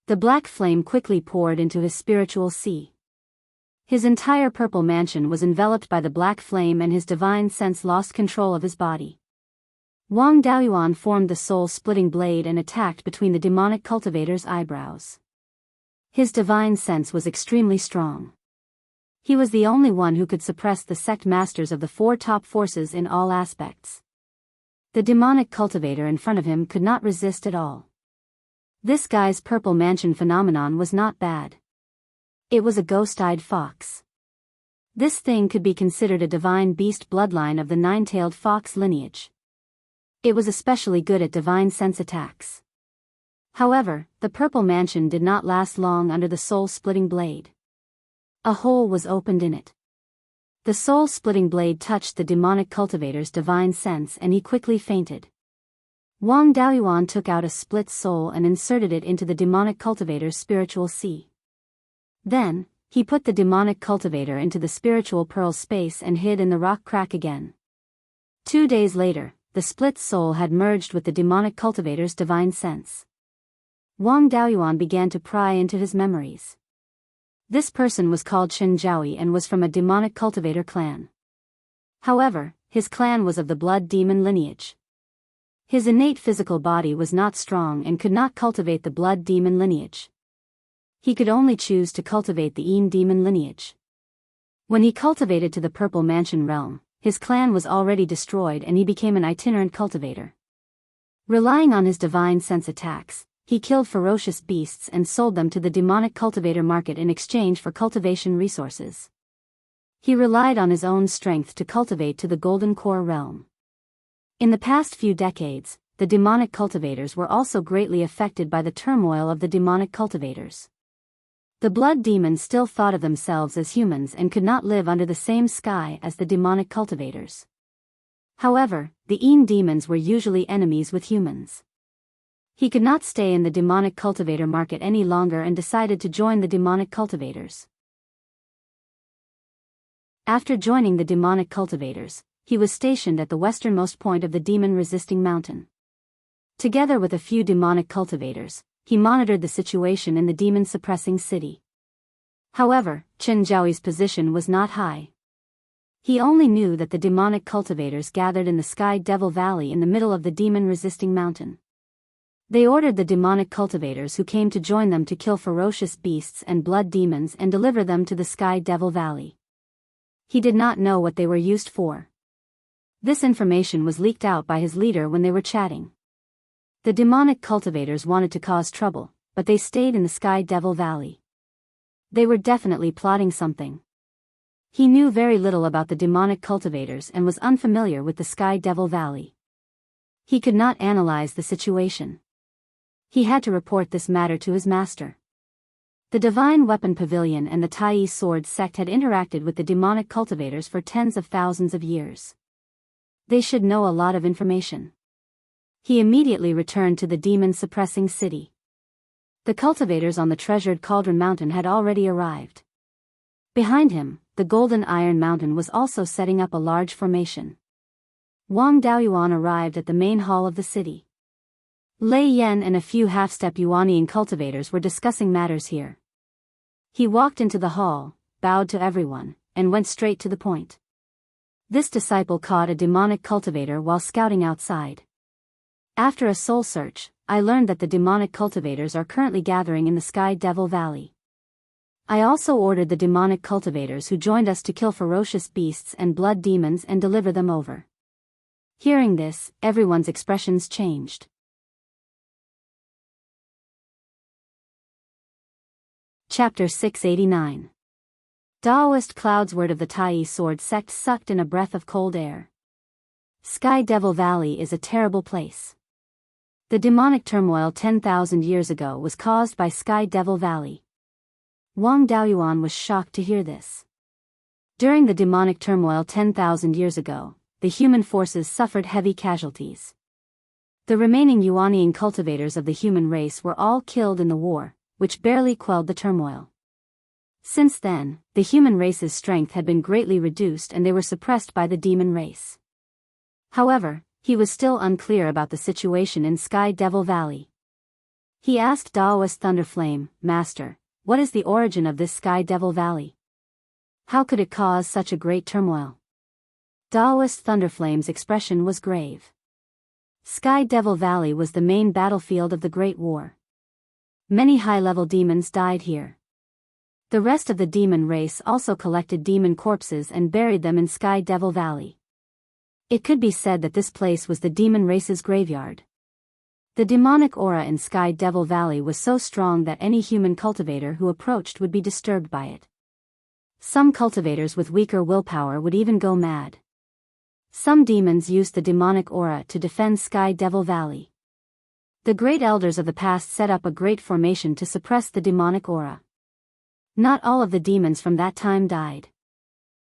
The black flame quickly poured into his spiritual sea. His entire purple mansion was enveloped by the black flame and his divine sense lost control of his body. Wang Daoyuan formed the soul-splitting blade and attacked between the demonic cultivator's eyebrows. His divine sense was extremely strong. He was the only one who could suppress the sect masters of the 4 top forces in all aspects. The demonic cultivator in front of him could not resist at all. This guy's purple mansion phenomenon was not bad. It was a ghost-eyed fox. This thing could be considered a divine beast bloodline of the 9-tailed fox lineage. It was especially good at divine sense attacks. However, the purple mansion did not last long under the soul-splitting blade. A hole was opened in it. The soul-splitting blade touched the demonic cultivator's divine sense and he quickly fainted. Wang Daoyuan took out a split soul and inserted it into the demonic cultivator's spiritual sea. Then, he put the demonic cultivator into the spiritual pearl space and hid in the rock crack again. 2 days later, the split soul had merged with the demonic cultivator's divine sense. Wang Daoyuan began to pry into his memories. This person was called Chen Jiaoyi and was from a demonic cultivator clan. However, his clan was of the blood demon lineage. His innate physical body was not strong and could not cultivate the blood demon lineage. He could only choose to cultivate the Yin demon lineage. When he cultivated to the Purple Mansion realm, his clan was already destroyed and he became an itinerant cultivator. Relying on his divine sense attacks, he killed ferocious beasts and sold them to the demonic cultivator market in exchange for cultivation resources. He relied on his own strength to cultivate to the Golden Core realm. In the past few decades, the demonic cultivators were also greatly affected by the turmoil of the demonic cultivators. The blood demons still thought of themselves as humans and could not live under the same sky as the demonic cultivators. However, the Yin demons were usually enemies with humans. He could not stay in the demonic cultivator market any longer and decided to join the demonic cultivators. After joining the demonic cultivators, he was stationed at the westernmost point of the demon-resisting mountain. Together with a few demonic cultivators, he monitored the situation in the demon-suppressing city. However, Chen Jiaoyi's position was not high. He only knew that the demonic cultivators gathered in the Sky Devil Valley in the middle of the demon-resisting mountain. They ordered the demonic cultivators who came to join them to kill ferocious beasts and blood demons and deliver them to the Sky Devil Valley. He did not know what they were used for. This information was leaked out by his leader when they were chatting. The demonic cultivators wanted to cause trouble, but they stayed in the Sky Devil Valley. They were definitely plotting something. He knew very little about the demonic cultivators and was unfamiliar with the Sky Devil Valley. He could not analyze the situation. He had to report this matter to his master. The Divine Weapon Pavilion and the Tai Sword sect had interacted with the demonic cultivators for tens of thousands of years. They should know a lot of information. He immediately returned to the demon-suppressing city. The cultivators on the treasured Cauldron Mountain had already arrived. Behind him, the Golden Iron Mountain was also setting up a large formation. Wang Daoyuan arrived at the main hall of the city. Lei Yan and a few half-step Yuanian cultivators were discussing matters here. He walked into the hall, bowed to everyone, and went straight to the point. This disciple caught a demonic cultivator while scouting outside. After a soul search, I learned that the demonic cultivators are currently gathering in the Sky Devil Valley. I also ordered the demonic cultivators who joined us to kill ferocious beasts and blood demons and deliver them over. Hearing this, everyone's expressions changed. Chapter 689. Daoist clouds. Word of the Tai Sword sect sucked in a breath of cold air. Sky Devil Valley is a terrible place. The demonic turmoil 10,000 years ago was caused by Sky Devil Valley. Wang Daoyuan was shocked to hear this. During the demonic turmoil 10,000 years ago, the human forces suffered heavy casualties. The remaining Yuanian cultivators of the human race were all killed in the war, which barely quelled the turmoil. Since then, the human race's strength had been greatly reduced and they were suppressed by the demon race. However, he was still unclear about the situation in Sky Devil Valley. He asked Daoist Thunderflame, Master, what is the origin of this Sky Devil Valley? How could it cause such a great turmoil? Daoist Thunderflame's expression was grave. Sky Devil Valley was the main battlefield of the Great War. Many high-level demons died here. The rest of the demon race also collected demon corpses and buried them in Sky Devil Valley. It could be said that this place was the demon race's graveyard. The demonic aura in Sky Devil Valley was so strong that any human cultivator who approached would be disturbed by it. Some cultivators with weaker willpower would even go mad. Some demons used the demonic aura to defend Sky Devil Valley. The great elders of the past set up a great formation to suppress the demonic aura. Not all of the demons from that time died.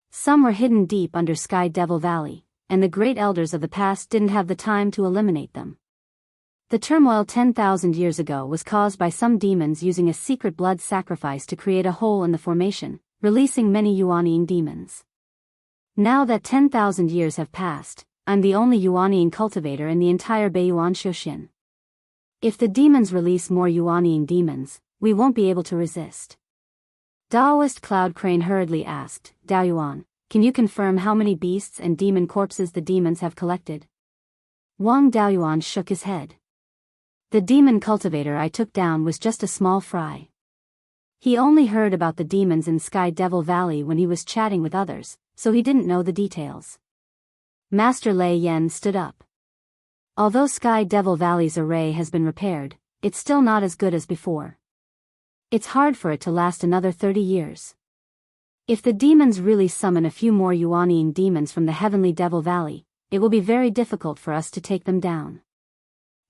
Some were hidden deep under Sky Devil Valley, and the great elders of the past didn't have the time to eliminate them. The turmoil 10,000 years ago was caused by some demons using a secret blood sacrifice to create a hole in the formation, releasing many Yuanian demons. Now that 10,000 years have passed, I'm the only Yuanian cultivator in the entire Beiyuan Shoshin. If the demons release more Yuaniing demons, we won't be able to resist. Daoist Cloud Crane hurriedly asked, Daoyuan, can you confirm how many beasts and demon corpses the demons have collected? Wang Daoyuan shook his head. The demon cultivator I took down was just a small fry. He only heard about the demons in Sky Devil Valley when he was chatting with others, so he didn't know the details. Master Lei Yen stood up. Although Sky Devil Valley's array has been repaired, it's still not as good as before. It's hard for it to last another 30 years. If the demons really summon a few more Yuaniing demons from the Heavenly Devil Valley, it will be very difficult for us to take them down.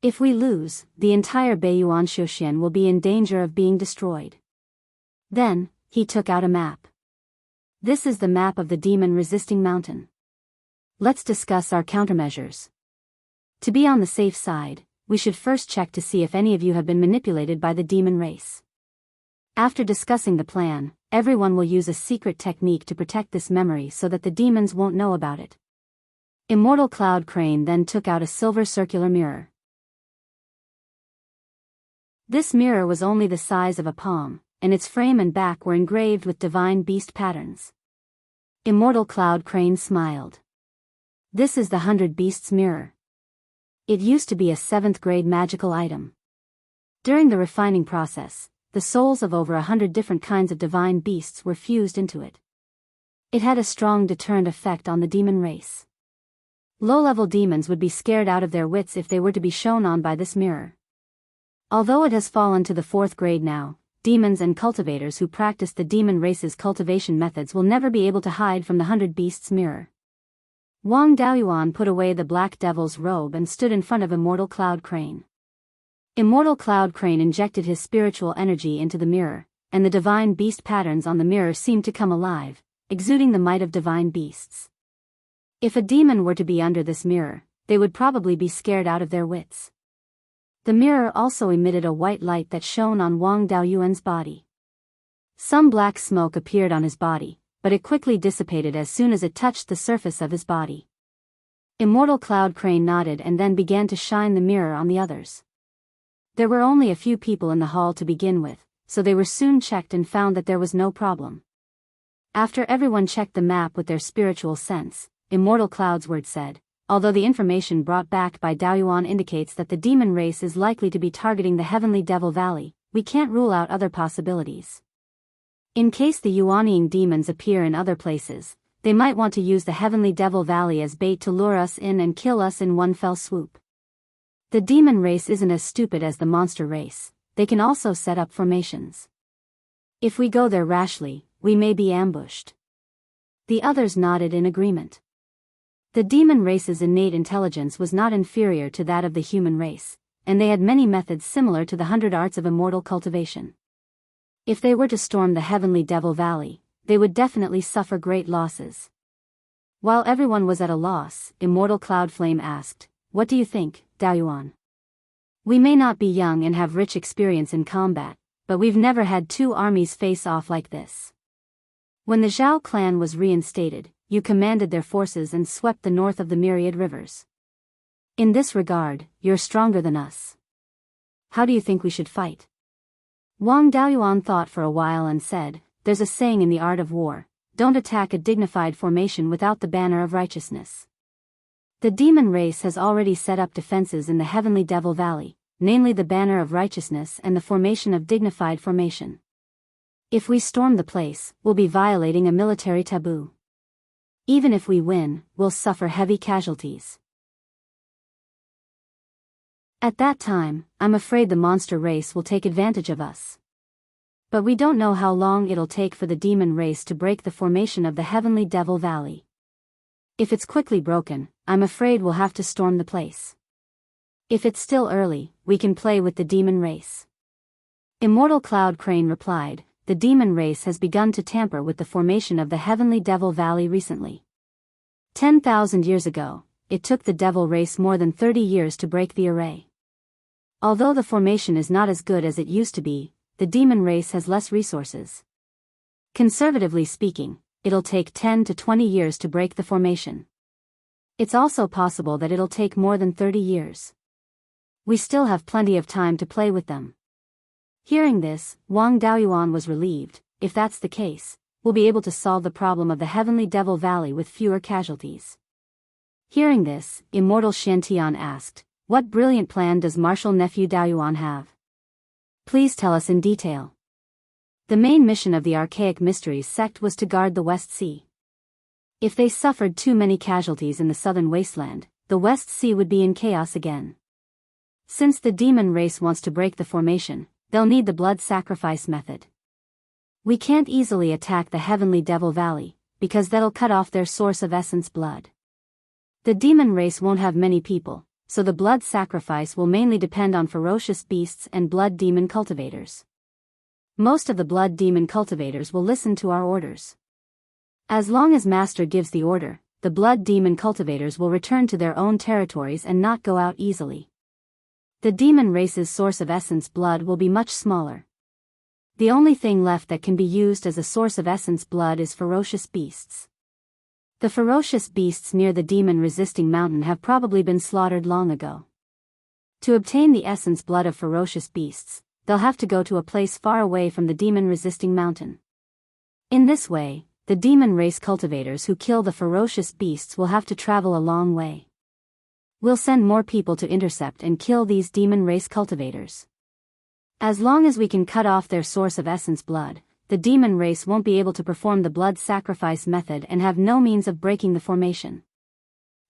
If we lose, the entire Beiyuan Shouxian will be in danger of being destroyed. Then, he took out a map. This is the map of the demon-resisting mountain. Let's discuss our countermeasures. To be on the safe side, we should first check to see if any of you have been manipulated by the demon race. After discussing the plan, everyone will use a secret technique to protect this memory so that the demons won't know about it. Immortal Cloud Crane then took out a silver circular mirror. This mirror was only the size of a palm, and its frame and back were engraved with divine beast patterns. Immortal Cloud Crane smiled. This is the 100 Beasts mirror. It used to be a 7th grade magical item. During the refining process, the souls of over 100 different kinds of divine beasts were fused into it. It had a strong deterrent effect on the demon race. Low-level demons would be scared out of their wits if they were to be shown on by this mirror. Although it has fallen to the 4th grade now, demons and cultivators who practice the demon race's cultivation methods will never be able to hide from the 100 Beasts mirror. Wang Daoyuan put away the Black Devil's robe and stood in front of Immortal Cloud Crane. Immortal Cloud Crane injected his spiritual energy into the mirror, and the divine beast patterns on the mirror seemed to come alive, exuding the might of divine beasts. If a demon were to be under this mirror, they would probably be scared out of their wits. The mirror also emitted a white light that shone on Wang Daoyuan's body. Some black smoke appeared on his body, but it quickly dissipated as soon as it touched the surface of his body. Immortal Cloud Crane nodded and then began to shine the mirror on the others. There were only a few people in the hall to begin with, so they were soon checked and found that there was no problem. After everyone checked the map with their spiritual sense, Immortal Cloudsword said, although the information brought back by Daoyuan indicates that the demon race is likely to be targeting the Heavenly Devil Valley, we can't rule out other possibilities. In case the Yuaniing demons appear in other places, they might want to use the Heavenly Devil Valley as bait to lure us in and kill us in one fell swoop. The demon race isn't as stupid as the monster race, they can also set up formations. If we go there rashly, we may be ambushed. The others nodded in agreement. The demon race's innate intelligence was not inferior to that of the human race, and they had many methods similar to the 100 arts of immortal cultivation. If they were to storm the Heavenly Devil Valley, they would definitely suffer great losses. While everyone was at a loss, Immortal Cloudflame asked, "What do you think, Daoyuan? We may not be young and have rich experience in combat, but we've never had two armies face off like this. When the Zhao clan was reinstated, you commanded their forces and swept the north of the myriad rivers. In this regard, you're stronger than us. How do you think we should fight?" Wang Daoyuan thought for a while and said, "There's a saying in the art of war, don't attack a dignified formation without the banner of righteousness. The demon race has already set up defenses in the Heavenly Devil Valley, namely the banner of righteousness and the formation of dignified formation. If we storm the place, we'll be violating a military taboo. Even if we win, we'll suffer heavy casualties. At that time, I'm afraid the monster race will take advantage of us. But we don't know how long it'll take for the demon race to break the formation of the Heavenly Devil Valley. If it's quickly broken, I'm afraid we'll have to storm the place. If it's still early, we can play with the demon race." Immortal Cloud Crane replied, "The demon race has begun to tamper with the formation of the Heavenly Devil Valley recently. 10,000 years ago, it took the devil race more than 30 years to break the array. Although the formation is not as good as it used to be, the demon race has less resources. Conservatively speaking, it'll take 10 to 20 years to break the formation. It's also possible that it'll take more than 30 years. We still have plenty of time to play with them. Hearing this, Wang Daoyuan was relieved. If that's the case, we'll be able to solve the problem of the Heavenly Devil Valley with fewer casualties. Hearing this, Immortal Shantian asked, "What brilliant plan does Martial Nephew Daoyuan have? Please tell us in detail." The main mission of the Archaic Mysteries sect was to guard the West Sea. If they suffered too many casualties in the southern wasteland, the West Sea would be in chaos again. Since the demon race wants to break the formation, they'll need the blood sacrifice method. We can't easily attack the Heavenly Devil Valley, because that'll cut off their source of essence blood. The demon race won't have many people, so the blood sacrifice will mainly depend on ferocious beasts and blood demon cultivators. Most of the blood demon cultivators will listen to our orders. As long as Master gives the order, the blood demon cultivators will return to their own territories and not go out easily. The demon race's source of essence blood will be much smaller. The only thing left that can be used as a source of essence blood is ferocious beasts. The ferocious beasts near the demon-resisting mountain have probably been slaughtered long ago. To obtain the essence blood of ferocious beasts, they'll have to go to a place far away from the demon-resisting mountain. In this way, the demon race cultivators who kill the ferocious beasts will have to travel a long way. We'll send more people to intercept and kill these demon race cultivators. As long as we can cut off their source of essence blood, the demon race won't be able to perform the blood sacrifice method and have no means of breaking the formation.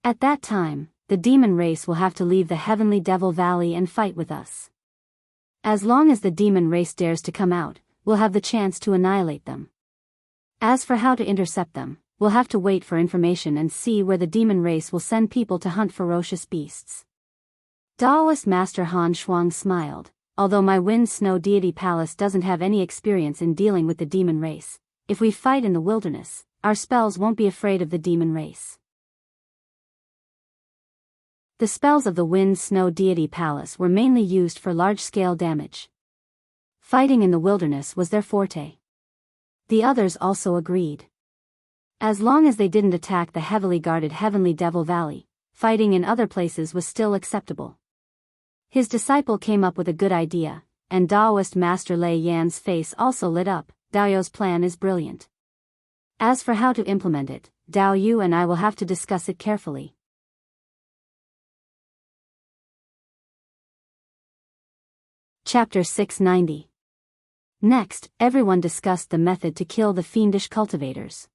At that time, the demon race will have to leave the Heavenly Devil Valley and fight with us. As long as the demon race dares to come out, we'll have the chance to annihilate them. As for how to intercept them, we'll have to wait for information and see where the demon race will send people to hunt ferocious beasts. Daoist Master Han Shuang smiled. Although my Wind Snow Deity Palace doesn't have any experience in dealing with the demon race, if we fight in the wilderness, our spells won't be afraid of the demon race. The spells of the Wind Snow Deity Palace were mainly used for large-scale damage. Fighting in the wilderness was their forte. The others also agreed. As long as they didn't attack the heavily guarded Heavenly Devil Valley, fighting in other places was still acceptable. His disciple came up with a good idea, and Daoist Master Lei Yan's face also lit up. Daoyu's plan is brilliant. As for how to implement it, Dao Yu and I will have to discuss it carefully. Chapter 690. Next, everyone discussed the method to kill the fiendish cultivators.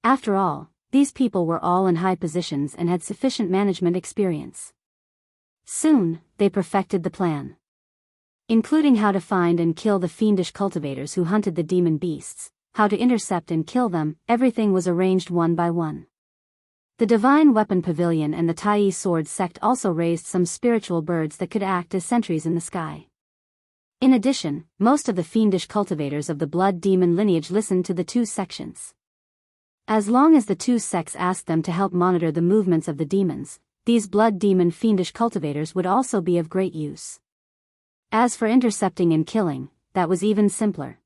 After all, these people were all in high positions and had sufficient management experience. Soon, they perfected the plan. Including how to find and kill the fiendish cultivators who hunted the demon beasts, how to intercept and kill them, everything was arranged one by one. The Divine Weapon Pavilion and the Tai Sword sect also raised some spiritual birds that could act as sentries in the sky. In addition, most of the fiendish cultivators of the blood demon lineage listened to the two sections. As long as the two sects asked them to help monitor the movements of the demons, these blood demon fiendish cultivators would also be of great use. As for intercepting and killing, that was even simpler.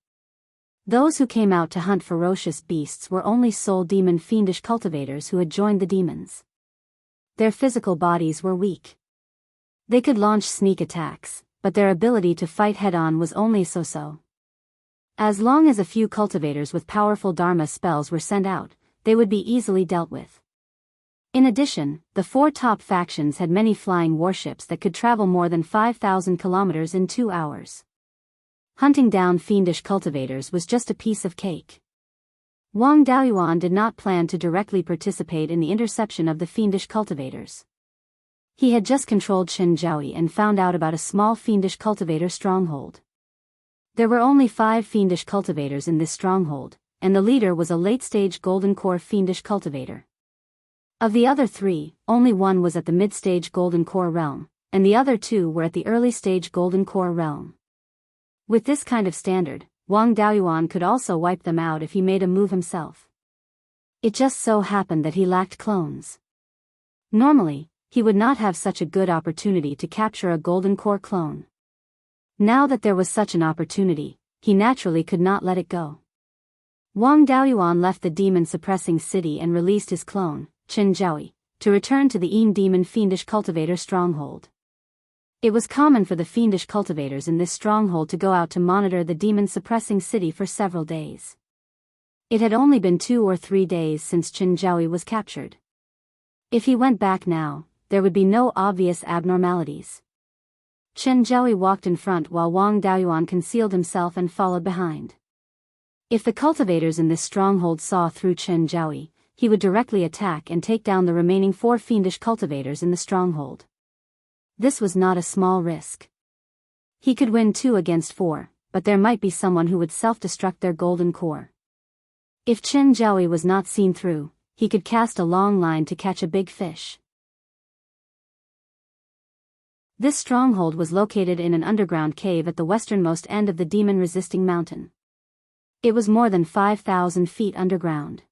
Those who came out to hunt ferocious beasts were only soul demon fiendish cultivators who had joined the demons. Their physical bodies were weak. They could launch sneak attacks, but their ability to fight head-on was only so-so. As long as a few cultivators with powerful Dharma spells were sent out, they would be easily dealt with. In addition, the four top factions had many flying warships that could travel more than 5,000 kilometers in 2 hours. Hunting down fiendish cultivators was just a piece of cake. Wang Daoyuan did not plan to directly participate in the interception of the fiendish cultivators. He had just controlled Zhenjiaoyi and found out about a small fiendish cultivator stronghold. There were only 5 fiendish cultivators in this stronghold, and the leader was a late-stage golden core fiendish cultivator. Of the other 3, only one was at the mid-stage golden core realm, and the other 2 were at the early-stage golden core realm. With this kind of standard, Wang Daoyuan could also wipe them out if he made a move himself. It just so happened that he lacked clones. Normally, he would not have such a good opportunity to capture a golden core clone. Now that there was such an opportunity, he naturally could not let it go. Wang Daoyuan left the demon-suppressing city and released his clone, Zhenjiaoyi, to return to the demon fiendish cultivator stronghold. It was common for the fiendish cultivators in this stronghold to go out to monitor the demon-suppressing city for several days. It had only been 2 or 3 days since Qin Zhaoyi was captured. If he went back now, there would be no obvious abnormalities. Qin Zhaoyi walked in front while Wang Daoyuan concealed himself and followed behind. If the cultivators in this stronghold saw through Qin Zhaoyi, he would directly attack and take down the remaining 4 fiendish cultivators in the stronghold. This was not a small risk. He could win 2 against 4, but there might be someone who would self-destruct their golden core. If Qin Zhaoyi was not seen through, he could cast a long line to catch a big fish. This stronghold was located in an underground cave at the westernmost end of the demon-resisting mountain. It was more than 5,000 feet underground.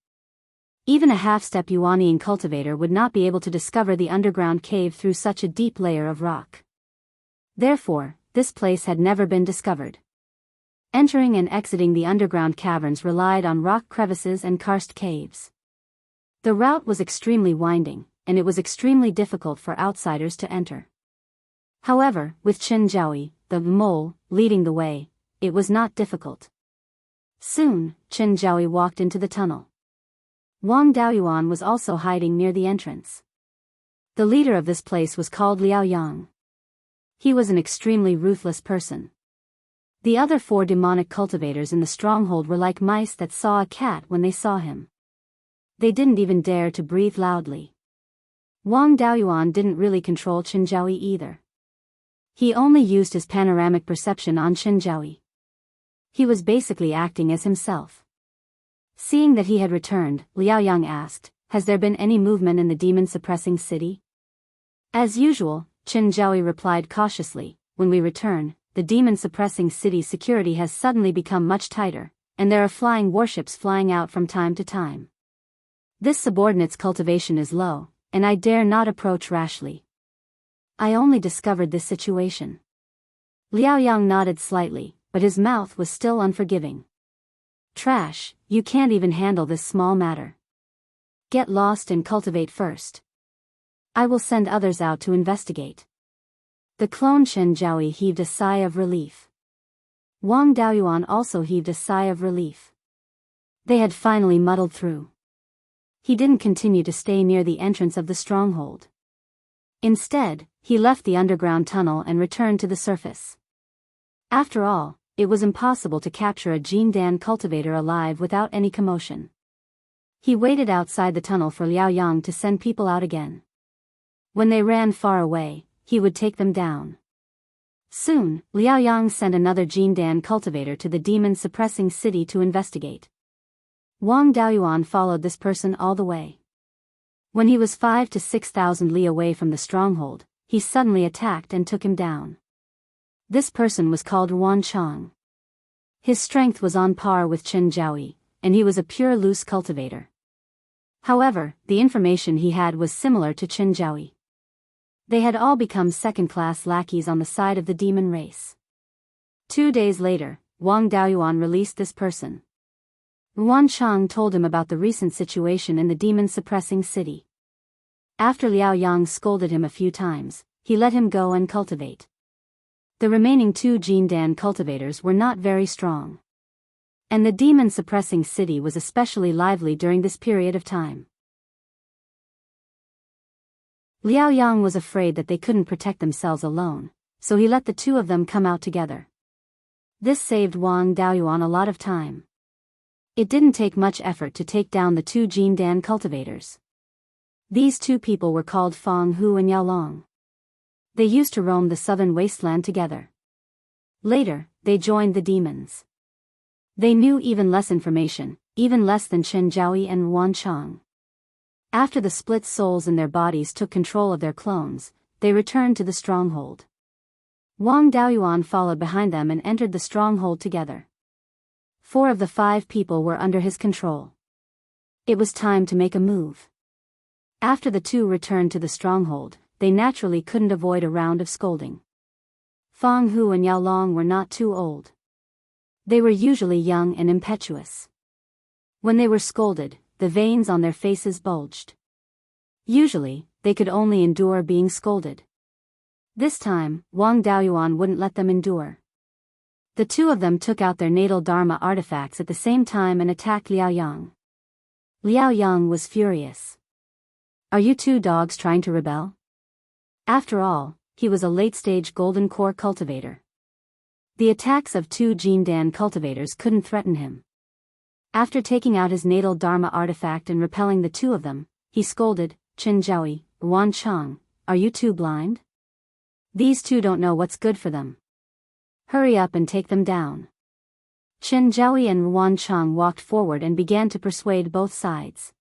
Even a half-step Yuanian cultivator would not be able to discover the underground cave through such a deep layer of rock. Therefore, this place had never been discovered. Entering and exiting the underground caverns relied on rock crevices and karst caves. The route was extremely winding, and it was extremely difficult for outsiders to enter. However, with Qin Zhaoyi, the mole, leading the way, it was not difficult. Soon, Qin Zhaoyi walked into the tunnel. Wang Daoyuan was also hiding near the entrance. The leader of this place was called Liao Yang. He was an extremely ruthless person. The other 4 demonic cultivators in the stronghold were like mice that saw a cat when they saw him. They didn't even dare to breathe loudly. Wang Daoyuan didn't really control Qin Zhaoyi either. He only used his panoramic perception on Qin Zhaoyi. He was basically acting as himself. Seeing that he had returned, Liao Yang asked, "Has there been any movement in the demon-suppressing city?" As usual, Qin Zhaoyi replied cautiously, "When we return, the demon-suppressing city's security has suddenly become much tighter, and there are flying warships flying out from time to time. This subordinate's cultivation is low, and I dare not approach rashly. I only discovered this situation." Liao Yang nodded slightly, but his mouth was still unforgiving. "Trash, you can't even handle this small matter. Get lost and cultivate first. I will send others out to investigate." The clone Qin Zhaoyi heaved a sigh of relief. Wang Daoyuan also heaved a sigh of relief. They had finally muddled through. He didn't continue to stay near the entrance of the stronghold. Instead, he left the underground tunnel and returned to the surface. After all, it was impossible to capture a Jindan cultivator alive without any commotion. He waited outside the tunnel for Liao Yang to send people out again. When they ran far away, he would take them down. Soon, Liao Yang sent another Jindan cultivator to the demon-suppressing city to investigate. Wang Daoyuan followed this person all the way. When he was 5,000 to 6,000 li away from the stronghold, he suddenly attacked and took him down. This person was called Ruan Chang. His strength was on par with Qin Zhaoyi, and he was a pure loose cultivator. However, the information he had was similar to Qin Zhaoyi. They had all become second-class lackeys on the side of the demon race. 2 days later, Wang Daoyuan released this person. Ruan Chang told him about the recent situation in the demon-suppressing city. After Liao Yang scolded him a few times, he let him go and cultivate. The remaining 2 Jindan cultivators were not very strong. And the demon-suppressing city was especially lively during this period of time. Liao Yang was afraid that they couldn't protect themselves alone, so he let the 2 of them come out together. This saved Wang Daoyuan a lot of time. It didn't take much effort to take down the 2 Jindan cultivators. These 2 people were called Fang Hu and Yao Long. They used to roam the southern wasteland together. Later, they joined the demons. They knew even less information, even less than Qin Zhaoyi and Ruan Chang. After the split souls in their bodies took control of their clones, they returned to the stronghold. Wang Daoyuan followed behind them and entered the stronghold together. 4 of the 5 people were under his control. It was time to make a move. After the 2 returned to the stronghold, they naturally couldn't avoid a round of scolding. Fang Hu and Yao Long were not too old. They were usually young and impetuous. When they were scolded, the veins on their faces bulged. Usually, they could only endure being scolded. This time, Wang Daoyuan wouldn't let them endure. The two of them took out their natal Dharma artifacts at the same time and attacked Liao Yang. Liao Yang was furious. Are you two dogs trying to rebel? After all, he was a late-stage golden core cultivator. The attacks of two Jindan cultivators couldn't threaten him. After taking out his natal Dharma artifact and repelling the two of them, he scolded, Chen Zhaoyi, Wan Cheng, are you two blind? These two don't know what's good for them. Hurry up and take them down. Chen Zhaoyi and Wan Cheng walked forward and began to persuade both sides.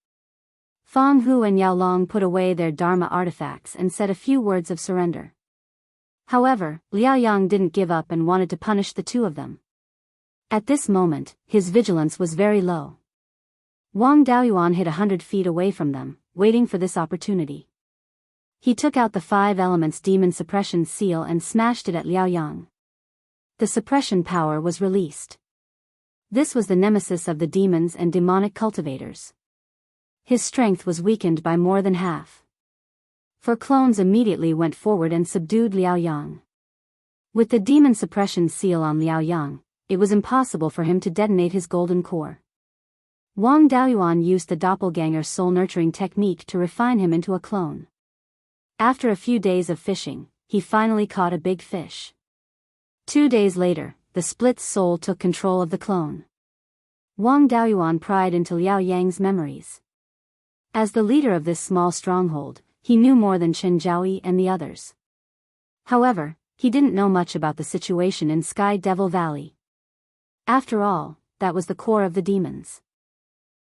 Fang Hu and Yao Long put away their Dharma artifacts and said a few words of surrender. However, Liao Yang didn't give up and wanted to punish the two of them. At this moment, his vigilance was very low. Wang Daoyuan hid 100 feet away from them, waiting for this opportunity. He took out the 5 elements demon suppression seal and smashed it at Liao Yang. The suppression power was released. This was the nemesis of the demons and demonic cultivators. His strength was weakened by more than half. Four clones immediately went forward and subdued Liao Yang. With the demon suppression seal on Liao Yang, it was impossible for him to detonate his golden core. Wang Daoyuan used the doppelganger soul nurturing technique to refine him into a clone. After a few days of fishing, he finally caught a big fish. 2 days later, the split soul took control of the clone. Wang Daoyuan pried into Liao Yang's memories. As the leader of this small stronghold, he knew more than Chen Zhaoyi and the others. However, he didn't know much about the situation in Sky Devil Valley. After all, that was the core of the demons.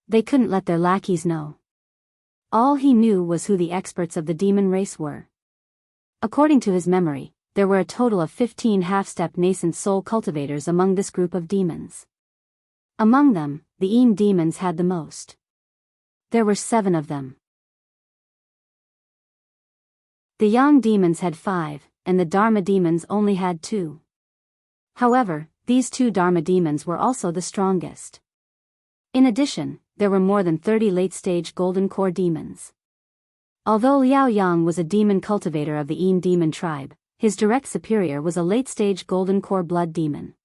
They couldn't let their lackeys know. All he knew was who the experts of the demon race were. According to his memory, there were a total of 15 half-step nascent soul cultivators among this group of demons. Among them, the Yin demons had the most. There were 7 of them. The Yang demons had 5, and the Dharma demons only had 2. However, these 2 Dharma demons were also the strongest. In addition, there were more than 30 late-stage golden core demons. Although Liao Yang was a demon cultivator of the Yin demon tribe, his direct superior was a late-stage golden core blood demon.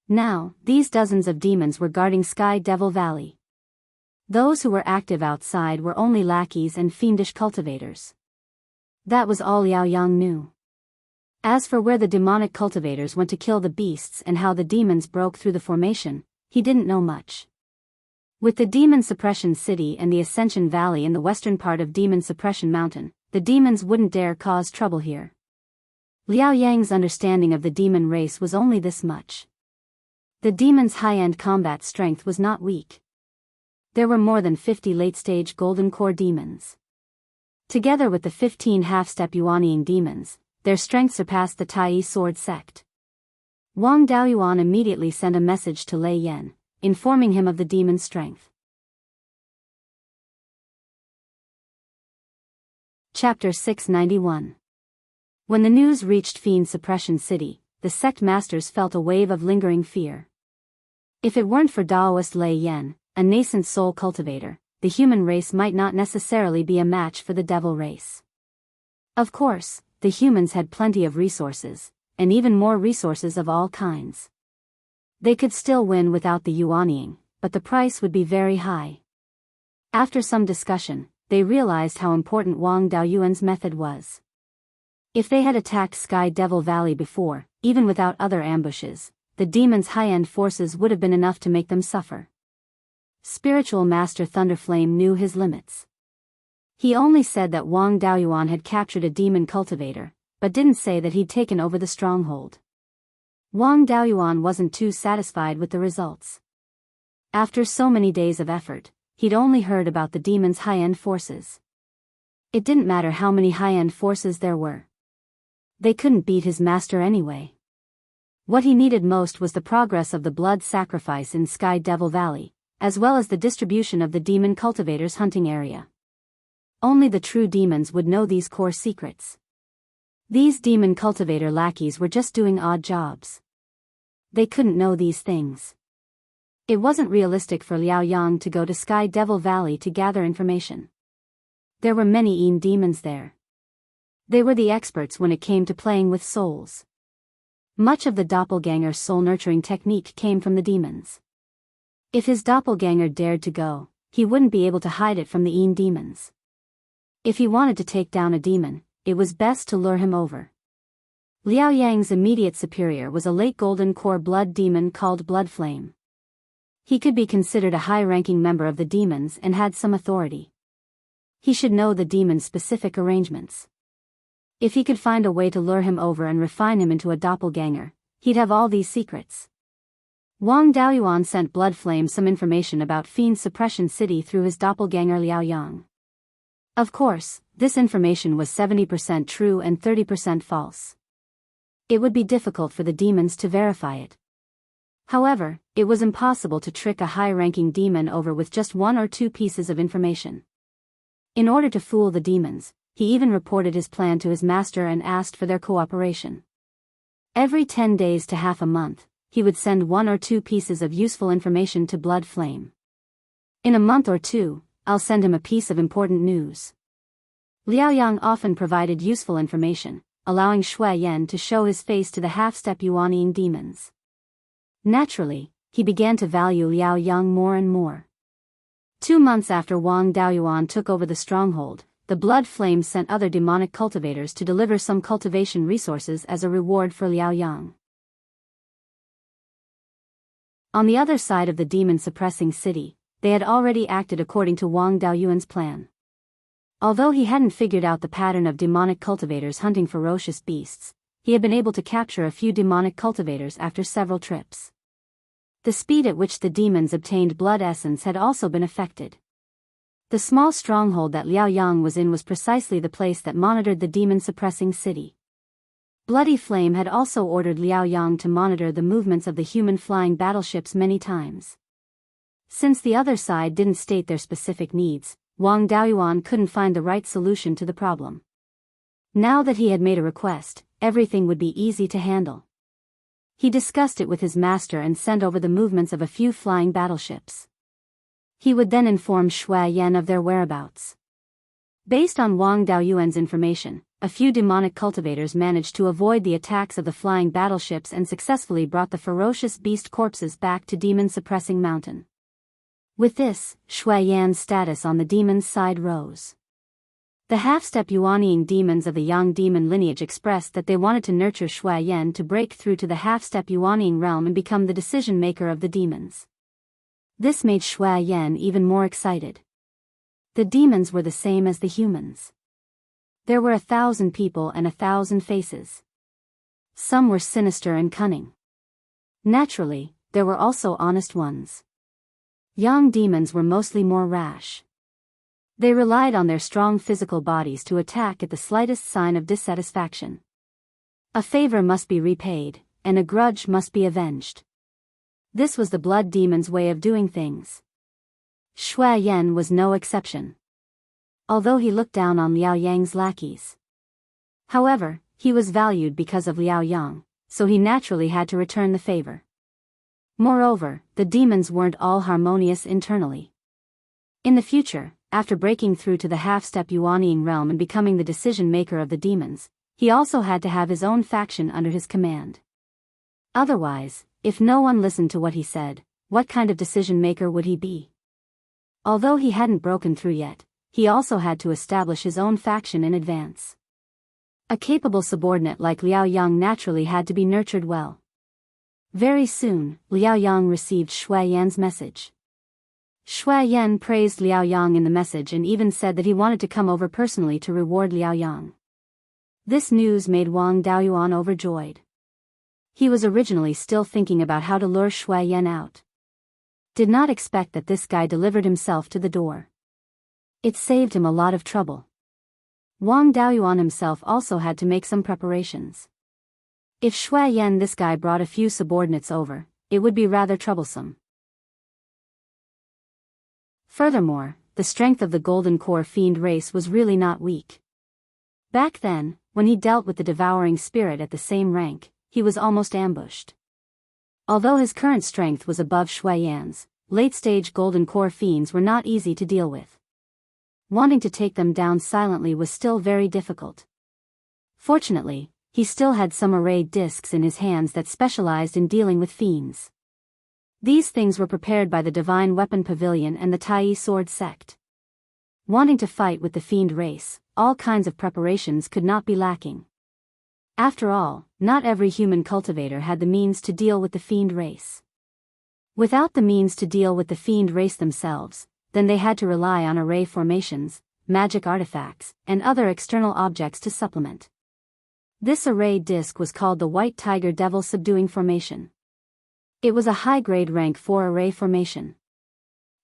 Now, these dozens of demons were guarding Sky Devil Valley. Those who were active outside were only lackeys and fiendish cultivators. That was all Liao Yang knew. As for where the demonic cultivators went to kill the beasts and how the demons broke through the formation, he didn't know much. With the Demon Suppression City and the Ascension Valley in the western part of Demon Suppression Mountain, the demons wouldn't dare cause trouble here. Liao Yang's understanding of the demon race was only this much. The demons' high-end combat strength was not weak. There were more than 50 late-stage golden core demons. Together with the 15 half-step Yuanying demons, their strength surpassed the Tai sword sect. Wang Daoyuan immediately sent a message to Lei Yan, informing him of the demon's strength. Chapter 691. When the news reached Fiend Suppression City, the sect masters felt a wave of lingering fear. If it weren't for Daoist Lei Yan, a nascent soul cultivator, the human race might not necessarily be a match for the devil race. Of course, the humans had plenty of resources, and even more resources of all kinds. They could still win without the Yuanying, but the price would be very high. After some discussion, they realized how important Wang Daoyuan's method was. If they had attacked Sky Devil Valley before, even without other ambushes, the demons' high-end forces would have been enough to make them suffer. Spiritual Master Thunderflame knew his limits. He only said that Wang Daoyuan had captured a demon cultivator, but didn't say that he'd taken over the stronghold. Wang Daoyuan wasn't too satisfied with the results. After so many days of effort, he'd only heard about the demons' high-end forces. It didn't matter how many high-end forces there were. They couldn't beat his master anyway. What he needed most was the progress of the blood sacrifice in Sky Devil Valley, as well as the distribution of the demon cultivators' hunting area. Only the true demons would know these core secrets. These demon cultivator lackeys were just doing odd jobs. They couldn't know these things. It wasn't realistic for Liao Yang to go to Sky Devil Valley to gather information. There were many Yin demons there. They were the experts when it came to playing with souls. Much of the doppelganger soul-nurturing technique came from the demons. If his doppelganger dared to go, he wouldn't be able to hide it from the demons. If he wanted to take down a demon, it was best to lure him over. Liao Yang's immediate superior was a late golden core blood demon called Blood Flame. He could be considered a high-ranking member of the demons and had some authority. He should know the demon's specific arrangements. If he could find a way to lure him over and refine him into a doppelganger, he'd have all these secrets. Wang Daoyuan sent Blood Flame some information about Fiend Suppression City through his doppelganger Liao Yang. Of course, this information was 70% true and 30% false. It would be difficult for the demons to verify it. However, it was impossible to trick a high-ranking demon over with just one or two pieces of information. In order to fool the demons, he even reported his plan to his master and asked for their cooperation. Every 10 days to half a month, he would send one or two pieces of useful information to Blood Flame. In a month or two, I'll send him a piece of important news. Liao Yang often provided useful information, allowing Shui Yan to show his face to the half-step Yuanying demons. Naturally, he began to value Liao Yang more and more. 2 months after Wang Daoyuan took over the stronghold, the Blood Flame sent other demonic cultivators to deliver some cultivation resources as a reward for Liao Yang. On the other side of the demon-suppressing city, they had already acted according to Wang Daoyuan's plan. Although he hadn't figured out the pattern of demonic cultivators hunting ferocious beasts, he had been able to capture a few demonic cultivators after several trips. The speed at which the demons obtained blood essence had also been affected. The small stronghold that Liao Yang was in was precisely the place that monitored the demon-suppressing city. Bloody Flame had also ordered Liao Yang to monitor the movements of the human flying battleships many times. Since the other side didn't state their specific needs, Wang Daoyuan couldn't find the right solution to the problem. Now that he had made a request, everything would be easy to handle. He discussed it with his master and sent over the movements of a few flying battleships. He would then inform Shui Yan of their whereabouts. Based on Wang Daoyuan's information, a few demonic cultivators managed to avoid the attacks of the flying battleships and successfully brought the ferocious beast corpses back to demon-suppressing mountain. With this, Shui Yan's status on the demons' side rose. The half-step Yuanying demons of the Yang demon lineage expressed that they wanted to nurture Shui Yan to break through to the half-step Yuanying realm and become the decision-maker of the demons. This made Shui Yan even more excited. The demons were the same as the humans. There were 1,000 people and 1,000 faces. Some were sinister and cunning. Naturally, there were also honest ones. Yang demons were mostly more rash. They relied on their strong physical bodies to attack at the slightest sign of dissatisfaction. A favor must be repaid, and a grudge must be avenged. This was the blood demon's way of doing things. Shui Yan was no exception. Although he looked down on Liao Yang's lackeys. However, he was valued because of Liao Yang, so he naturally had to return the favor. Moreover, the demons weren't all harmonious internally. In the future, after breaking through to the half-step Yuanying realm and becoming the decision-maker of the demons, he also had to have his own faction under his command. Otherwise, if no one listened to what he said, what kind of decision-maker would he be? Although he hadn't broken through yet, he also had to establish his own faction in advance. A capable subordinate like Liao Yang naturally had to be nurtured well. Very soon, Liao Yang received Shui Yan's message. Shui Yan praised Liao Yang in the message and even said that he wanted to come over personally to reward Liao Yang. This news made Wang Daoyuan overjoyed. He was originally still thinking about how to lure Shui Yan out. Did not expect that this guy delivered himself to the door. It saved him a lot of trouble. Wang Daoyuan himself also had to make some preparations. If Shui Yan this guy brought a few subordinates over, it would be rather troublesome. Furthermore, the strength of the Golden Core Fiend race was really not weak. Back then, when he dealt with the Devouring Spirit at the same rank, he was almost ambushed. Although his current strength was above Shui Yan's, late-stage Golden Core Fiends were not easy to deal with. Wanting to take them down silently was still very difficult. Fortunately, he still had some array discs in his hands that specialized in dealing with fiends. These things were prepared by the Divine Weapon Pavilion and the Tai Sword Sect. Wanting to fight with the fiend race, all kinds of preparations could not be lacking. After all, not every human cultivator had the means to deal with the fiend race. Without the means to deal with the fiend race themselves, then they had to rely on array formations, magic artifacts, and other external objects to supplement. This array disc was called the White Tiger Devil Subduing Formation. It was a high-grade rank 4 array formation.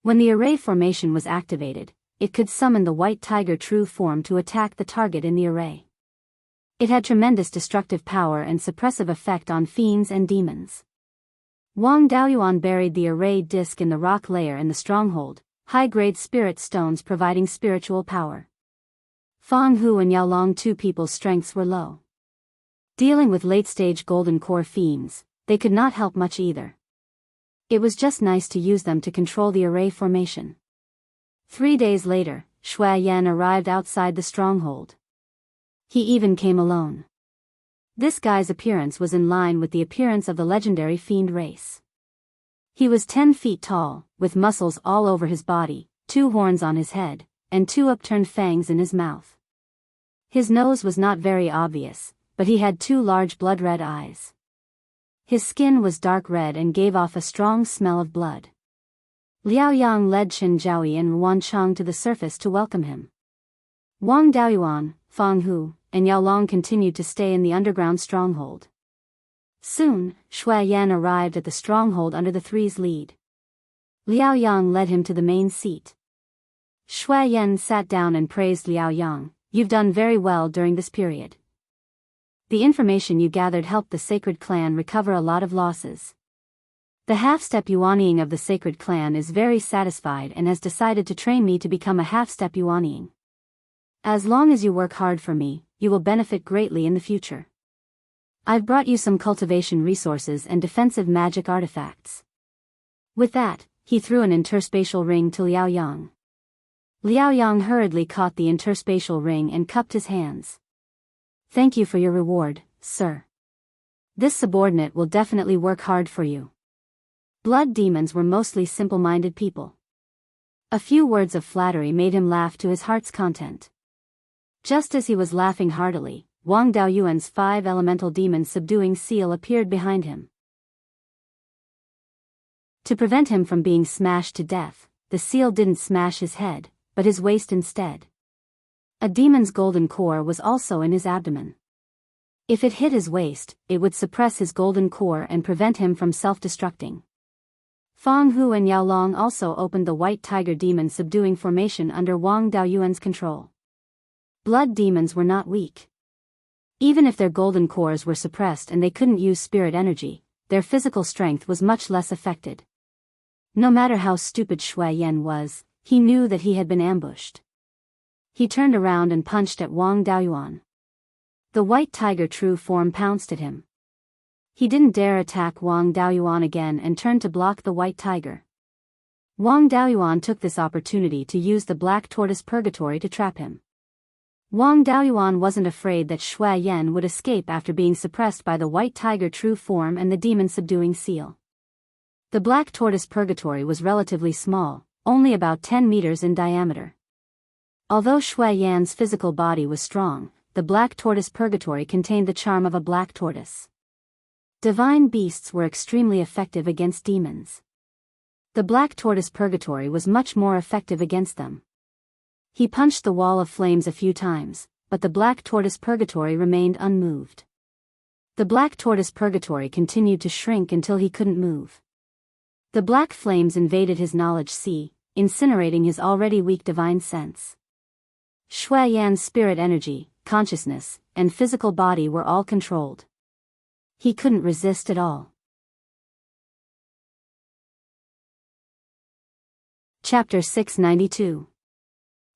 When the array formation was activated, it could summon the White Tiger True Form to attack the target in the array. It had tremendous destructive power and suppressive effect on fiends and demons. Wang Daoyuan buried the array disc in the rock layer in the stronghold, high-grade spirit stones providing spiritual power. Fang Hu and Yao Long, two people's strengths were low. Dealing with late-stage golden core fiends, they could not help much either. It was just nice to use them to control the array formation. 3 days later, Shui Yan arrived outside the stronghold. He even came alone. This guy's appearance was in line with the appearance of the legendary fiend race. He was 10 feet tall, with muscles all over his body, 2 horns on his head, and 2 upturned fangs in his mouth. His nose was not very obvious, but he had 2 large blood-red eyes. His skin was dark red and gave off a strong smell of blood. Liao Yang led Chen Zhaoyi and Ruan Chang to the surface to welcome him. Wang Daoyuan, Fang Hu, and Yao Long continued to stay in the underground stronghold. Soon, Shui Yan arrived at the stronghold under the three's lead. Liao Yang led him to the main seat. Shui Yan sat down and praised Liao Yang. "You've done very well during this period. The information you gathered helped the Sacred Clan recover a lot of losses. The half-step Yuanying of the Sacred Clan is very satisfied and has decided to train me to become a half-step Yuanying. As long as you work hard for me, you will benefit greatly in the future. I've brought you some cultivation resources and defensive magic artifacts." With that, he threw an interspatial ring to Liao Yang. Liao Yang hurriedly caught the interspatial ring and cupped his hands. "Thank you for your reward, sir. This subordinate will definitely work hard for you." Blood demons were mostly simple-minded people. A few words of flattery made him laugh to his heart's content. Just as he was laughing heartily, Wang Daoyuan's 5 elemental demons subduing seal appeared behind him. To prevent him from being smashed to death, the seal didn't smash his head, but his waist instead. A demon's golden core was also in his abdomen. If it hit his waist, it would suppress his golden core and prevent him from self-destructing. Fang Hu and Yao Long also opened the White Tiger Demon Subduing Formation under Wang Daoyuan's control. Blood demons were not weak. Even if their golden cores were suppressed and they couldn't use spirit energy, their physical strength was much less affected. No matter how stupid Shui Yan was, he knew that he had been ambushed. He turned around and punched at Wang Daoyuan. The White Tiger True Form pounced at him. He didn't dare attack Wang Daoyuan again and turned to block the White Tiger. Wang Daoyuan took this opportunity to use the Black Tortoise Purgatory to trap him. Wang Daoyuan wasn't afraid that Shui Yan would escape after being suppressed by the White Tiger True Form and the Demon Subduing Seal. The Black Tortoise Purgatory was relatively small, only about 10 meters in diameter. Although Shui Yan's physical body was strong, the Black Tortoise Purgatory contained the charm of a black tortoise. Divine beasts were extremely effective against demons. The Black Tortoise Purgatory was much more effective against them. He punched the wall of flames a few times, but the Black Tortoise Purgatory remained unmoved. The Black Tortoise Purgatory continued to shrink until he couldn't move. The black flames invaded his knowledge sea, incinerating his already weak divine sense. Shui Yan's spirit energy, consciousness, and physical body were all controlled. He couldn't resist at all. Chapter 692.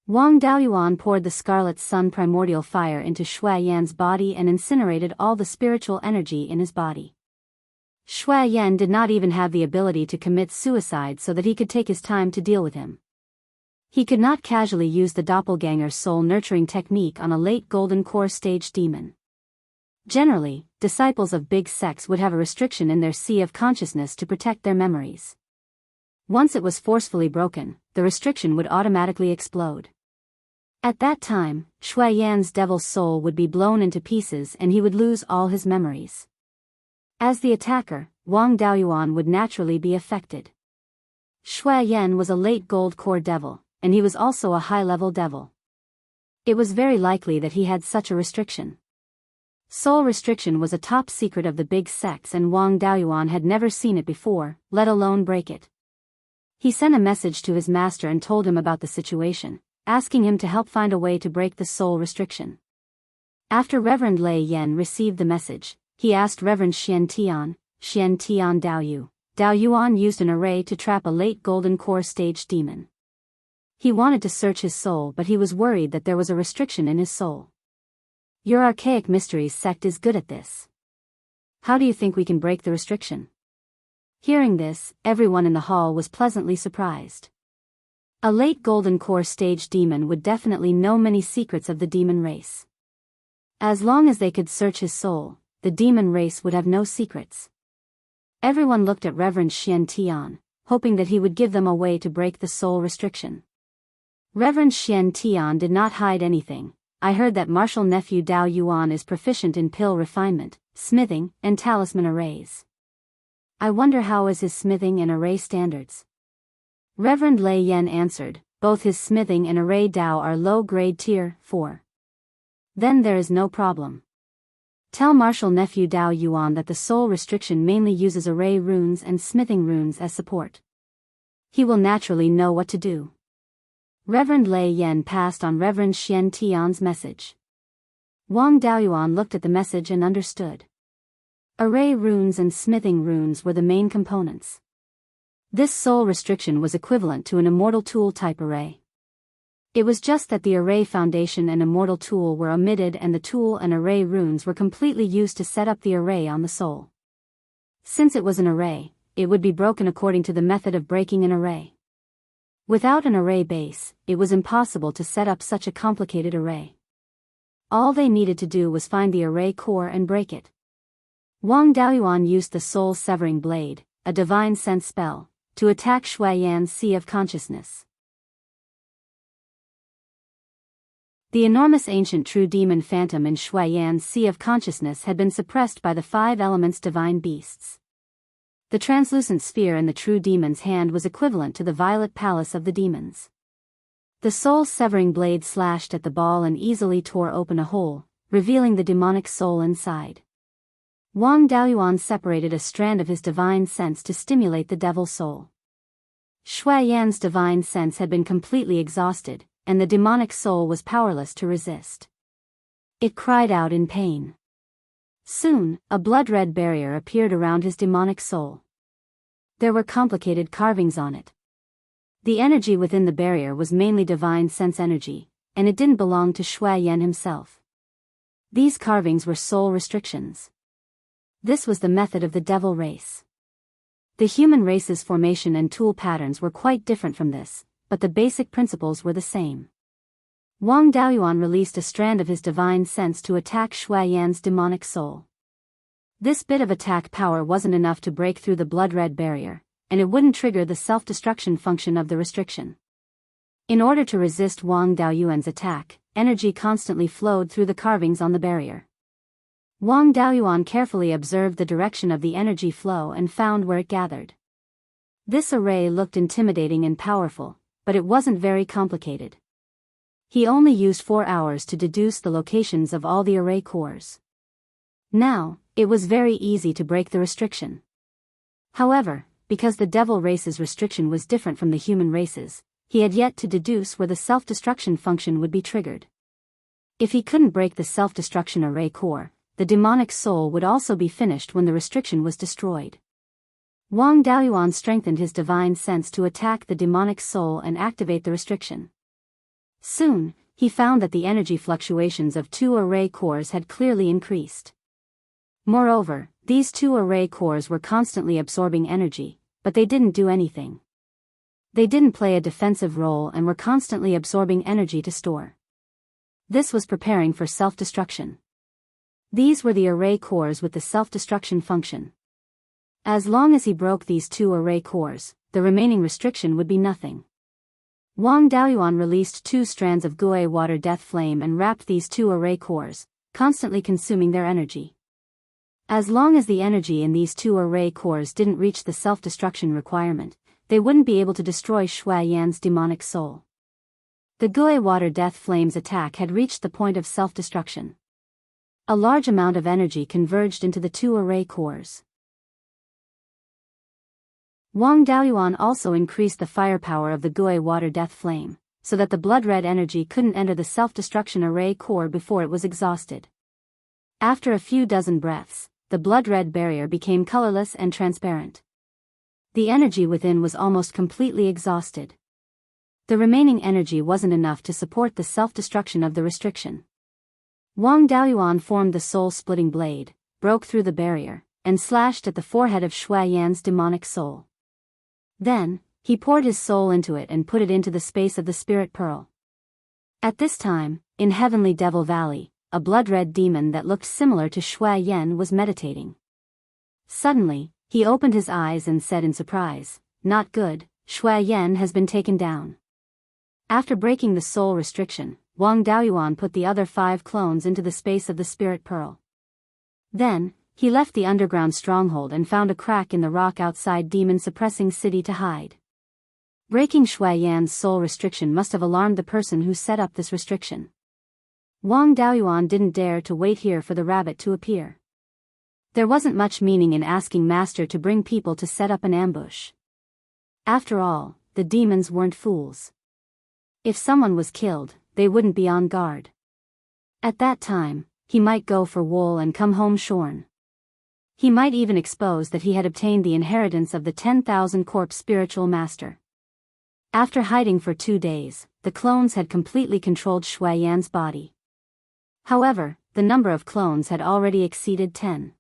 Wang Daoyuan poured the Scarlet Sun primordial fire into Shui Yan's body and incinerated all the spiritual energy in his body. Shui Yan did not even have the ability to commit suicide so that he could take his time to deal with him. He could not casually use the doppelganger soul nurturing technique on a late golden core stage demon. Generally, disciples of big sects would have a restriction in their sea of consciousness to protect their memories. Once it was forcefully broken, the restriction would automatically explode. At that time, Shui Yan's devil's soul would be blown into pieces and he would lose all his memories. As the attacker, Wang Daoyuan would naturally be affected. Shui Yan was a late gold core devil, and he was also a high-level devil. It was very likely that he had such a restriction. Soul restriction was a top secret of the big sects and Wang Daoyuan had never seen it before, let alone break it. He sent a message to his master and told him about the situation, asking him to help find a way to break the soul restriction. After Reverend Lei Yan received the message, he asked Reverend Xian Tian Daoyu. Daoyuan used an array to trap a late golden core stage demon. He wanted to search his soul but he was worried that there was a restriction in his soul. Your Archaic Mysteries sect is good at this. How do you think we can break the restriction? Hearing this, everyone in the hall was pleasantly surprised. A late golden core stage demon would definitely know many secrets of the demon race. As long as they could search his soul, the demon race would have no secrets. Everyone looked at Reverend Xian Tian, hoping that he would give them a way to break the soul restriction. Reverend Xian Tian did not hide anything. I heard that martial nephew Dao Yuan is proficient in pill refinement, smithing, and talisman arrays. I wonder how is his smithing and array standards? Reverend Lei Yan answered, both his smithing and array Dao are low-grade tier 4. Then there is no problem. Tell martial nephew Dao Yuan that the soul restriction mainly uses array runes and smithing runes as support. He will naturally know what to do. Reverend Lei Yan passed on Reverend Xian Tian's message. Wang Daoyuan looked at the message and understood. Array runes and smithing runes were the main components. This soul restriction was equivalent to an immortal tool type array. It was just that the array foundation and immortal tool were omitted and the tool and array runes were completely used to set up the array on the soul. Since it was an array, it would be broken according to the method of breaking an array. Without an array base, it was impossible to set up such a complicated array. All they needed to do was find the array core and break it. Wang Daoyuan used the soul severing blade, a divine sense spell, to attack Shui Yan's sea of consciousness. The enormous ancient true demon phantom in Shui Yan's sea of consciousness had been suppressed by the 5 elements divine beasts. The translucent sphere in the true demon's hand was equivalent to the violet palace of the demons. The soul-severing blade slashed at the ball and easily tore open a hole, revealing the demonic soul inside. Wang Daoyuan separated a strand of his divine sense to stimulate the devil soul. Shui Yan's divine sense had been completely exhausted, and the demonic soul was powerless to resist. It cried out in pain. Soon, a blood-red barrier appeared around his demonic soul. There were complicated carvings on it. The energy within the barrier was mainly divine sense energy, and it didn't belong to Shui Yan himself. These carvings were soul restrictions. This was the method of the devil race. The human race's formation and tool patterns were quite different from this, but the basic principles were the same. Wang Daoyuan released a strand of his divine sense to attack Shui Yan's demonic soul. This bit of attack power wasn't enough to break through the blood-red barrier, and it wouldn't trigger the self-destruction function of the restriction. In order to resist Wang Daoyuan's attack, energy constantly flowed through the carvings on the barrier. Wang Daoyuan carefully observed the direction of the energy flow and found where it gathered. This array looked intimidating and powerful, but it wasn't very complicated. He only used 4 hours to deduce the locations of all the array cores. Now, it was very easy to break the restriction. However, because the devil race's restriction was different from the human race's, he had yet to deduce where the self-destruction function would be triggered. If he couldn't break the self-destruction array core, the demonic soul would also be finished when the restriction was destroyed. Wang Daoyuan strengthened his divine sense to attack the demonic soul and activate the restriction. Soon, he found that the energy fluctuations of 2 array cores had clearly increased. Moreover, these 2 array cores were constantly absorbing energy, but they didn't do anything. They didn't play a defensive role and were constantly absorbing energy to store. This was preparing for self-destruction. These were the array cores with the self-destruction function. As long as he broke these two array cores, the remaining restriction would be nothing. Wang Daoyuan released 2 strands of Gui water death flame and wrapped these 2 array cores, constantly consuming their energy. As long as the energy in these 2 array cores didn't reach the self-destruction requirement, they wouldn't be able to destroy Shui Yan's demonic soul. The Gui water death flame's attack had reached the point of self-destruction. A large amount of energy converged into the 2 array cores. Wang Daoyuan also increased the firepower of the Gui water death flame, so that the blood-red energy couldn't enter the self-destruction array core before it was exhausted. After a few dozen breaths, the blood-red barrier became colorless and transparent. The energy within was almost completely exhausted. The remaining energy wasn't enough to support the self-destruction of the restriction. Wang Daoyuan formed the soul-splitting blade, broke through the barrier, and slashed at the forehead of Shui Yan's demonic soul. Then, he poured his soul into it and put it into the space of the spirit pearl. At this time, in Heavenly Devil Valley, a blood-red demon that looked similar to Shui Yan was meditating. Suddenly, he opened his eyes and said in surprise, "Not good, Shui Yan has been taken down." After breaking the soul restriction, Wang Daoyuan put the other 5 clones into the space of the spirit pearl. Then, he left the underground stronghold and found a crack in the rock outside demon-suppressing city to hide. Breaking Shui Yan's soul restriction must have alarmed the person who set up this restriction. Wang Daoyuan didn't dare to wait here for the rabbit to appear. There wasn't much meaning in asking Master to bring people to set up an ambush. After all, the demons weren't fools. If someone was killed, they wouldn't be on guard. At that time, he might go for wool and come home shorn. He might even expose that he had obtained the inheritance of the 10,000 corpse spiritual master. After hiding for 2 days, the clones had completely controlled Shui Yan's body. However, the number of clones had already exceeded 10.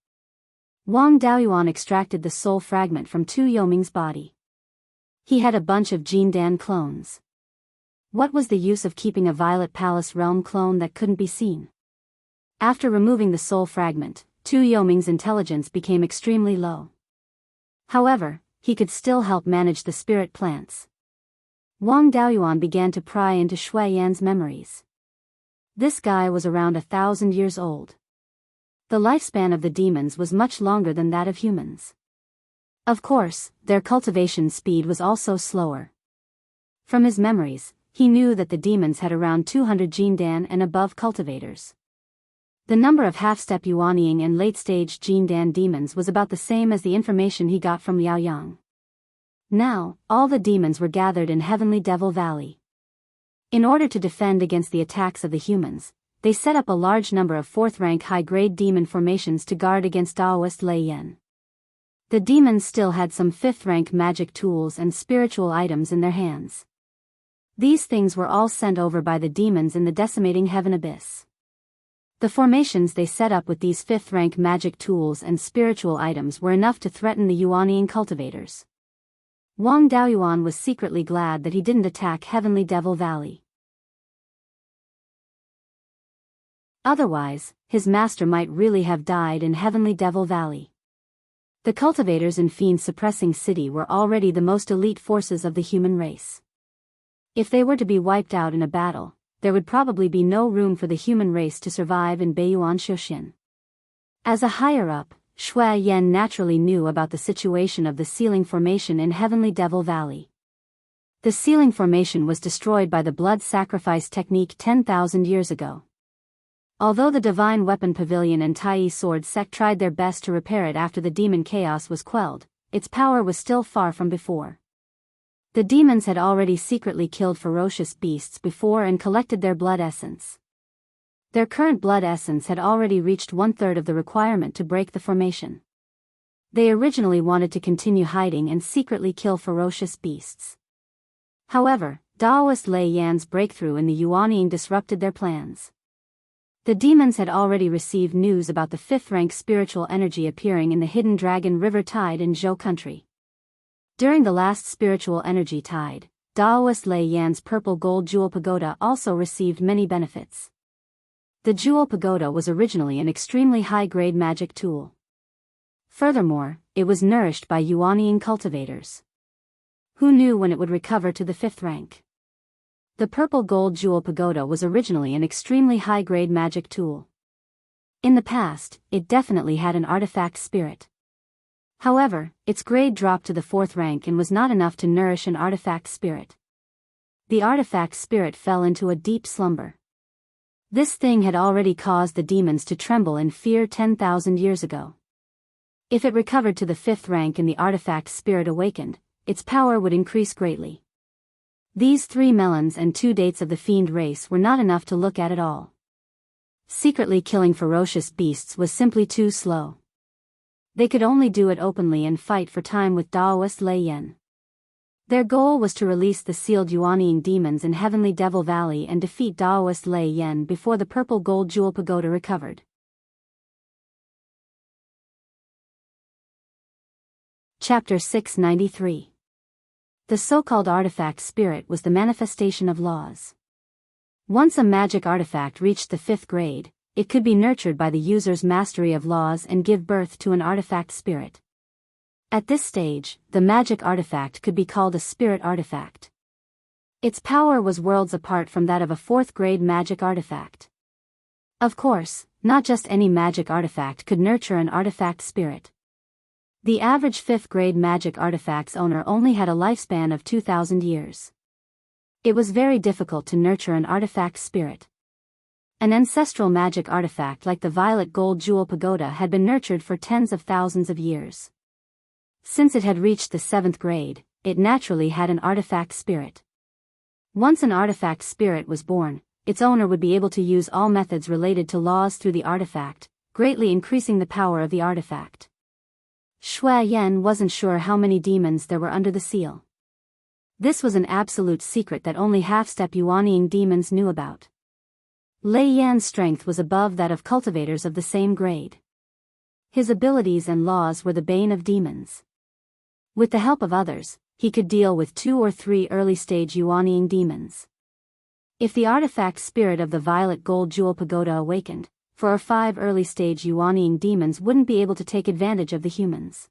Wang Daoyuan extracted the soul fragment from Tu Yoming's body. He had a bunch of Jindan clones. What was the use of keeping a Violet Palace realm clone that couldn't be seen? After removing the soul fragment, Tu Yoming's intelligence became extremely low. However, he could still help manage the spirit plants. Wang Daoyuan began to pry into Shui Yan's memories. This guy was around 1,000 years old. The lifespan of the demons was much longer than that of humans. Of course, their cultivation speed was also slower. From his memories, he knew that the demons had around 200 Jindan and above cultivators. The number of half-step Yuanying and late-stage Jindan demons was about the same as the information he got from Liaoyang. Now, all the demons were gathered in Heavenly Devil Valley. In order to defend against the attacks of the humans, they set up a large number of 4th-rank high-grade demon formations to guard against Daoist Lei Yan. The demons still had some 5th-rank magic tools and spiritual items in their hands. These things were all sent over by the demons in the decimating heaven abyss. The formations they set up with these 5th-rank magic tools and spiritual items were enough to threaten the Yuanying cultivators. Wang Daoyuan was secretly glad that he didn't attack Heavenly Devil Valley. Otherwise, his master might really have died in Heavenly Devil Valley. The cultivators in Fiend-suppressing city were already the most elite forces of the human race. If they were to be wiped out in a battle, there would probably be no room for the human race to survive in Beiyuan Shoshin. As a higher-up, Shui Yan naturally knew about the situation of the sealing formation in Heavenly Devil Valley. The sealing formation was destroyed by the blood sacrifice technique 10,000 years ago. Although the Divine Weapon Pavilion and Tai Sword sect tried their best to repair it after the demon chaos was quelled, its power was still far from before. The demons had already secretly killed ferocious beasts before and collected their blood essence. Their current blood essence had already reached 1/3 of the requirement to break the formation. They originally wanted to continue hiding and secretly kill ferocious beasts. However, Daoist Lei Yan's breakthrough in the Yuanying disrupted their plans. The demons had already received news about the 5th-rank spiritual energy appearing in the hidden dragon river tide in Zhou country. During the last spiritual energy tide, Daoist Lei Yan's purple gold jewel pagoda also received many benefits. The Jewel Pagoda was originally an extremely high-grade magic tool. Furthermore, it was nourished by Yuanying cultivators. Who knew when it would recover to the 5th rank? The Purple Gold Jewel Pagoda was originally an extremely high-grade magic tool. In the past, it definitely had an artifact spirit. However, its grade dropped to the 4th rank and was not enough to nourish an artifact spirit. The artifact spirit fell into a deep slumber. This thing had already caused the demons to tremble in fear 10,000 years ago. If it recovered to the 5th rank and the artifact spirit awakened, its power would increase greatly. These 3 melons and 2 dates of the fiend race were not enough to look at all. Secretly killing ferocious beasts was simply too slow. They could only do it openly and fight for time with Daoist Lei Yan. Their goal was to release the sealed Yuanying demons in Heavenly Devil Valley and defeat Daoist Lei Yan before the Purple Gold Jewel Pagoda recovered. Chapter 693. The so-called artifact spirit was the manifestation of laws. Once a magic artifact reached the 5th grade, it could be nurtured by the user's mastery of laws and give birth to an artifact spirit. At this stage, the magic artifact could be called a spirit artifact. Its power was worlds apart from that of a 4th grade magic artifact. Of course, not just any magic artifact could nurture an artifact spirit. The average 5th grade magic artifact's owner only had a lifespan of 2,000 years. It was very difficult to nurture an artifact spirit. An ancestral magic artifact like the Violet Gold Jewel Pagoda had been nurtured for tens of thousands of years. Since it had reached the 7th grade, it naturally had an artifact spirit. Once an artifact spirit was born, its owner would be able to use all methods related to laws through the artifact, greatly increasing the power of the artifact. Shui Yan wasn't sure how many demons there were under the seal. This was an absolute secret that only half-step Yuanying demons knew about. Lei Yan's strength was above that of cultivators of the same grade. His abilities and laws were the bane of demons. With the help of others, he could deal with 2 or 3 early-stage Yuanying demons. If the artifact spirit of the Violet Gold Jewel Pagoda awakened, 4 or 5 early-stage Yuanying demons wouldn't be able to take advantage of the humans.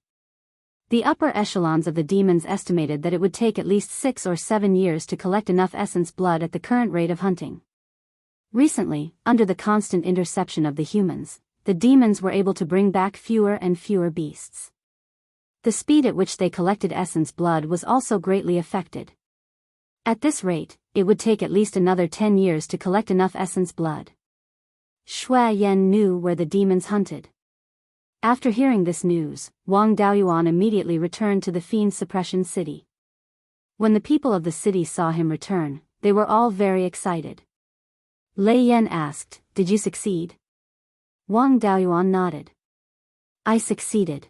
The upper echelons of the demons estimated that it would take at least 6 or 7 years to collect enough essence blood at the current rate of hunting. Recently, under the constant interception of the humans, the demons were able to bring back fewer and fewer beasts. The speed at which they collected essence blood was also greatly affected. At this rate, it would take at least another 10 years to collect enough essence blood. Shui Yan knew where the demons hunted. After hearing this news, Wang Daoyuan immediately returned to the Fiend Suppression City. When the people of the city saw him return, they were all very excited. Lei Yan asked, "Did you succeed?" Wang Daoyuan nodded. "I succeeded.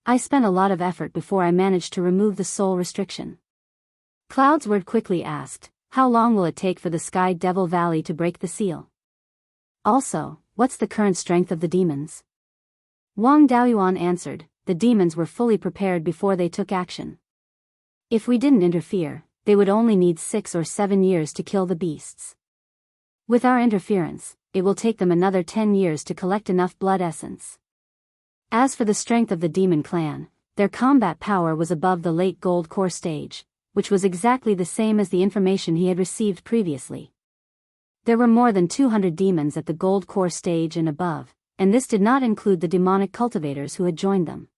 I spent a lot of effort before I managed to remove the soul restriction." Cloudsword quickly asked, "How long will it take for the Sky Devil Valley to break the seal? Also, what's the current strength of the demons?" Wang Daoyuan answered, "The demons were fully prepared before they took action. If we didn't interfere, they would only need 6 or 7 years to kill the beasts. With our interference, it will take them another 10 years to collect enough blood essence." As for the strength of the demon clan, their combat power was above the late Gold Core stage, which was exactly the same as the information he had received previously. There were more than 200 demons at the Gold Core stage and above, and this did not include the demonic cultivators who had joined them.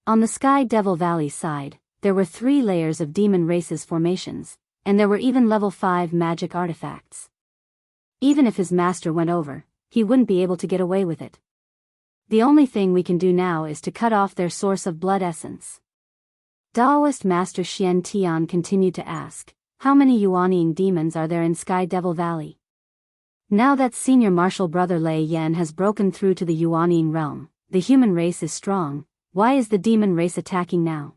On the Sky Devil Valley side, there were 3 layers of demon races formations, and there were even level 5 magic artifacts. Even if his master went over, he wouldn't be able to get away with it. The only thing we can do now is to cut off their source of blood essence. Daoist Master Xian Tian continued to ask, "How many Yuanying demons are there in Sky Devil Valley?" Now that senior martial brother Lei Yan has broken through to the Yuanying realm, the human race is strong. Why is the demon race attacking now?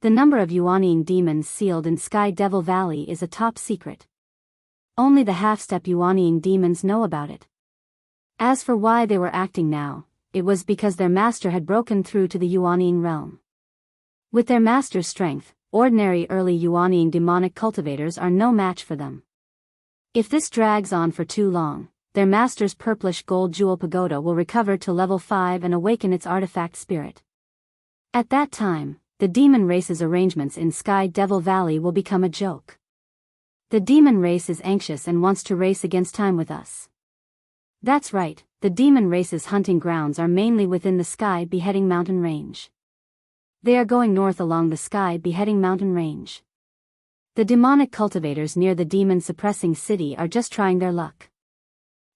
The number of Yuanying demons sealed in Sky Devil Valley is a top secret. Only the half-step Yuanying demons know about it. As for why they were acting now, it was because their master had broken through to the Yuanying realm. With their master's strength, ordinary early Yuanying demonic cultivators are no match for them. If this drags on for too long, their master's purplish gold jewel pagoda will recover to level 5 and awaken its artifact spirit. At that time, the demon race's arrangements in Sky Devil Valley will become a joke. The demon race is anxious and wants to race against time with us. That's right, the demon race's hunting grounds are mainly within the Sky Beheading Mountain Range. They are going north along the Sky Beheading Mountain Range. The demonic cultivators near the demon-suppressing city are just trying their luck.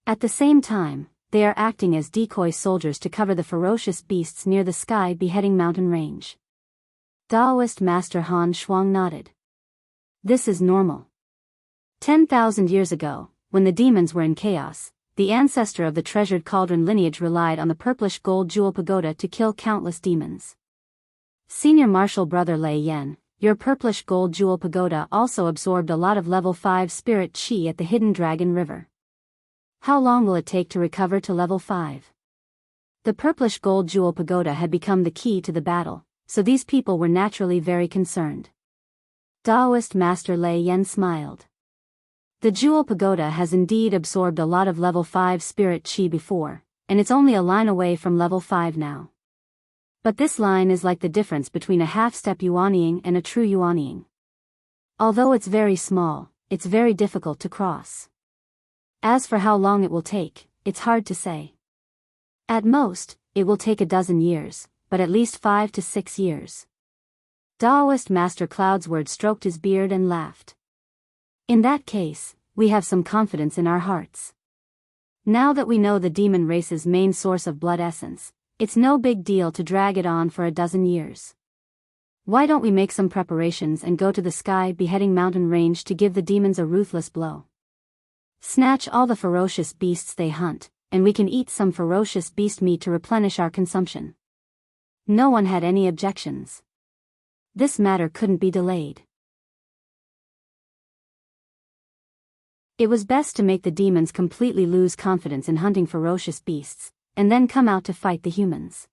At the same time, they are acting as decoy soldiers to cover the ferocious beasts near the Sky Beheading Mountain Range. Taoist Master Han Shuang nodded. This is normal. 10,000 years ago, when the demons were in chaos, the ancestor of the treasured cauldron lineage relied on the purplish gold jewel pagoda to kill countless demons. Senior Marshal Brother Lei Yen, your purplish gold jewel pagoda also absorbed a lot of level 5 spirit chi at the Hidden Dragon River. How long will it take to recover to level 5? The purplish gold jewel pagoda had become the key to the battle, so these people were naturally very concerned. Taoist Master Lei Yen smiled. The jewel pagoda has indeed absorbed a lot of level 5 spirit chi before, and it's only a line away from level 5 now. But this line is like the difference between a half-step yuanying and a true yuanying. Although it's very small, it's very difficult to cross. As for how long it will take, it's hard to say. At most, it will take a dozen years, but at least 5 to 6 years. Taoist Master Cloudsword stroked his beard and laughed. In that case, we have some confidence in our hearts. Now that we know the demon race's main source of blood essence, it's no big deal to drag it on for a dozen years. Why don't we make some preparations and go to the Sky Beheading Mountain Range to give the demons a ruthless blow? Snatch all the ferocious beasts they hunt, and we can eat some ferocious beast meat to replenish our consumption. No one had any objections. This matter couldn't be delayed. It was best to make the demons completely lose confidence in hunting ferocious beasts, and then come out to fight the humans.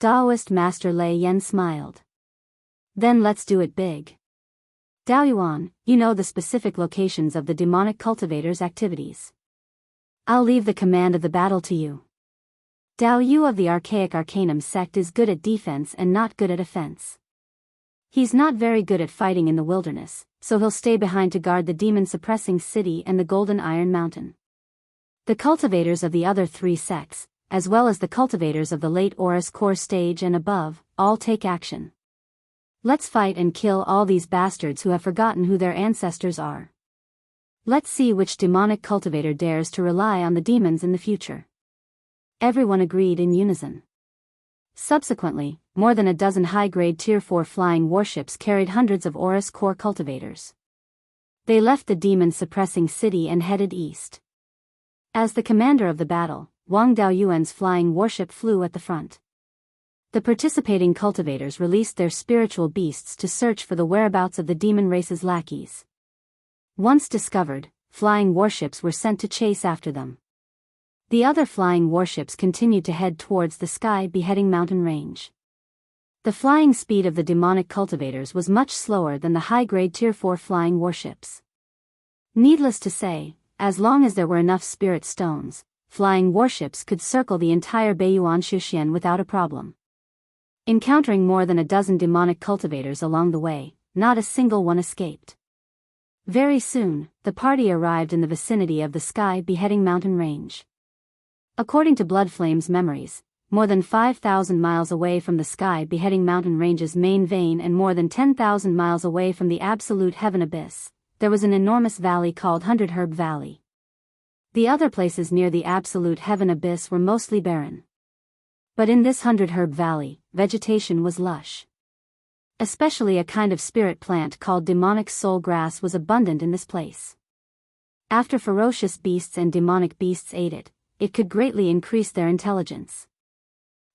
Taoist Master Lei Yen smiled. Then let's do it big. Beiyuan, you know the specific locations of the demonic cultivators' activities. I'll leave the command of the battle to you. Dao Yu of the Archaic Arcanum sect is good at defense and not good at offense. He's not very good at fighting in the wilderness, so he'll stay behind to guard the demon-suppressing city and the Golden Iron Mountain. The cultivators of the other 3 sects, as well as the cultivators of the late Horus core stage and above, all take action. Let's fight and kill all these bastards who have forgotten who their ancestors are. Let's see which demonic cultivator dares to rely on the demons in the future. Everyone agreed in unison. Subsequently, more than a dozen high-grade Tier 4 flying warships carried hundreds of Horus core cultivators. They left the demon-suppressing city and headed east. As the commander of the battle, Wang Daoyuan's flying warship flew at the front. The participating cultivators released their spiritual beasts to search for the whereabouts of the demon race's lackeys. Once discovered, flying warships were sent to chase after them. The other flying warships continued to head towards the Sky Beheading Mountain Range. The flying speed of the demonic cultivators was much slower than the high-grade Tier 4 flying warships. Needless to say, as long as there were enough spirit stones, flying warships could circle the entire Beiyuan Shuxian without a problem. Encountering more than a dozen demonic cultivators along the way, not a single one escaped. Very soon, the party arrived in the vicinity of the Sky Beheading Mountain Range. According to Bloodflame's memories, more than 5,000 miles away from the Sky Beheading Mountain Range's main vein and more than 10,000 miles away from the Absolute Heaven Abyss, there was an enormous valley called Hundred Herb Valley. The other places near the Absolute Heaven Abyss were mostly barren. But in this Hundred Herb Valley, vegetation was lush. Especially a kind of spirit plant called demonic soul grass was abundant in this place. After ferocious beasts and demonic beasts ate it, it could greatly increase their intelligence.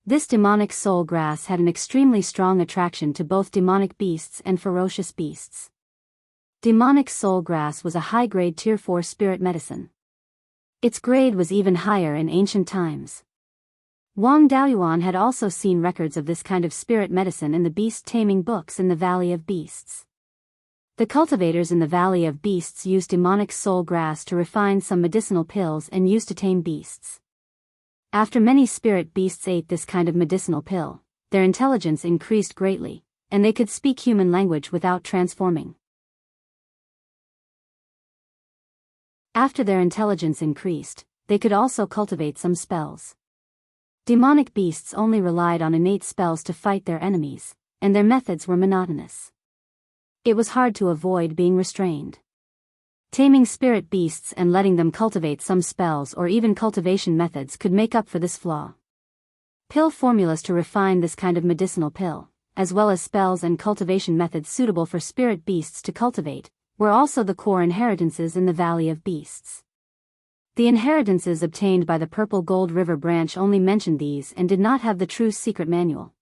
This demonic soul grass had an extremely strong attraction to both demonic beasts and ferocious beasts. Demonic soul grass was a high-grade Tier 4 spirit medicine. Its grade was even higher in ancient times. Wang Daoyuan had also seen records of this kind of spirit medicine in the beast-taming books in the Valley of Beasts. The cultivators in the Valley of Beasts used demonic soul grass to refine some medicinal pills and used to tame beasts. After many spirit beasts ate this kind of medicinal pill, their intelligence increased greatly, and they could speak human language without transforming. After their intelligence increased, they could also cultivate some spells. Demonic beasts only relied on innate spells to fight their enemies, and their methods were monotonous. It was hard to avoid being restrained. Taming spirit beasts and letting them cultivate some spells or even cultivation methods could make up for this flaw. Pill formulas to refine this kind of medicinal pill, as well as spells and cultivation methods suitable for spirit beasts to cultivate, were also the core inheritances in the Valley of Beasts. The inheritances obtained by the Purple Gold River branch only mentioned these and did not have the true secret manual.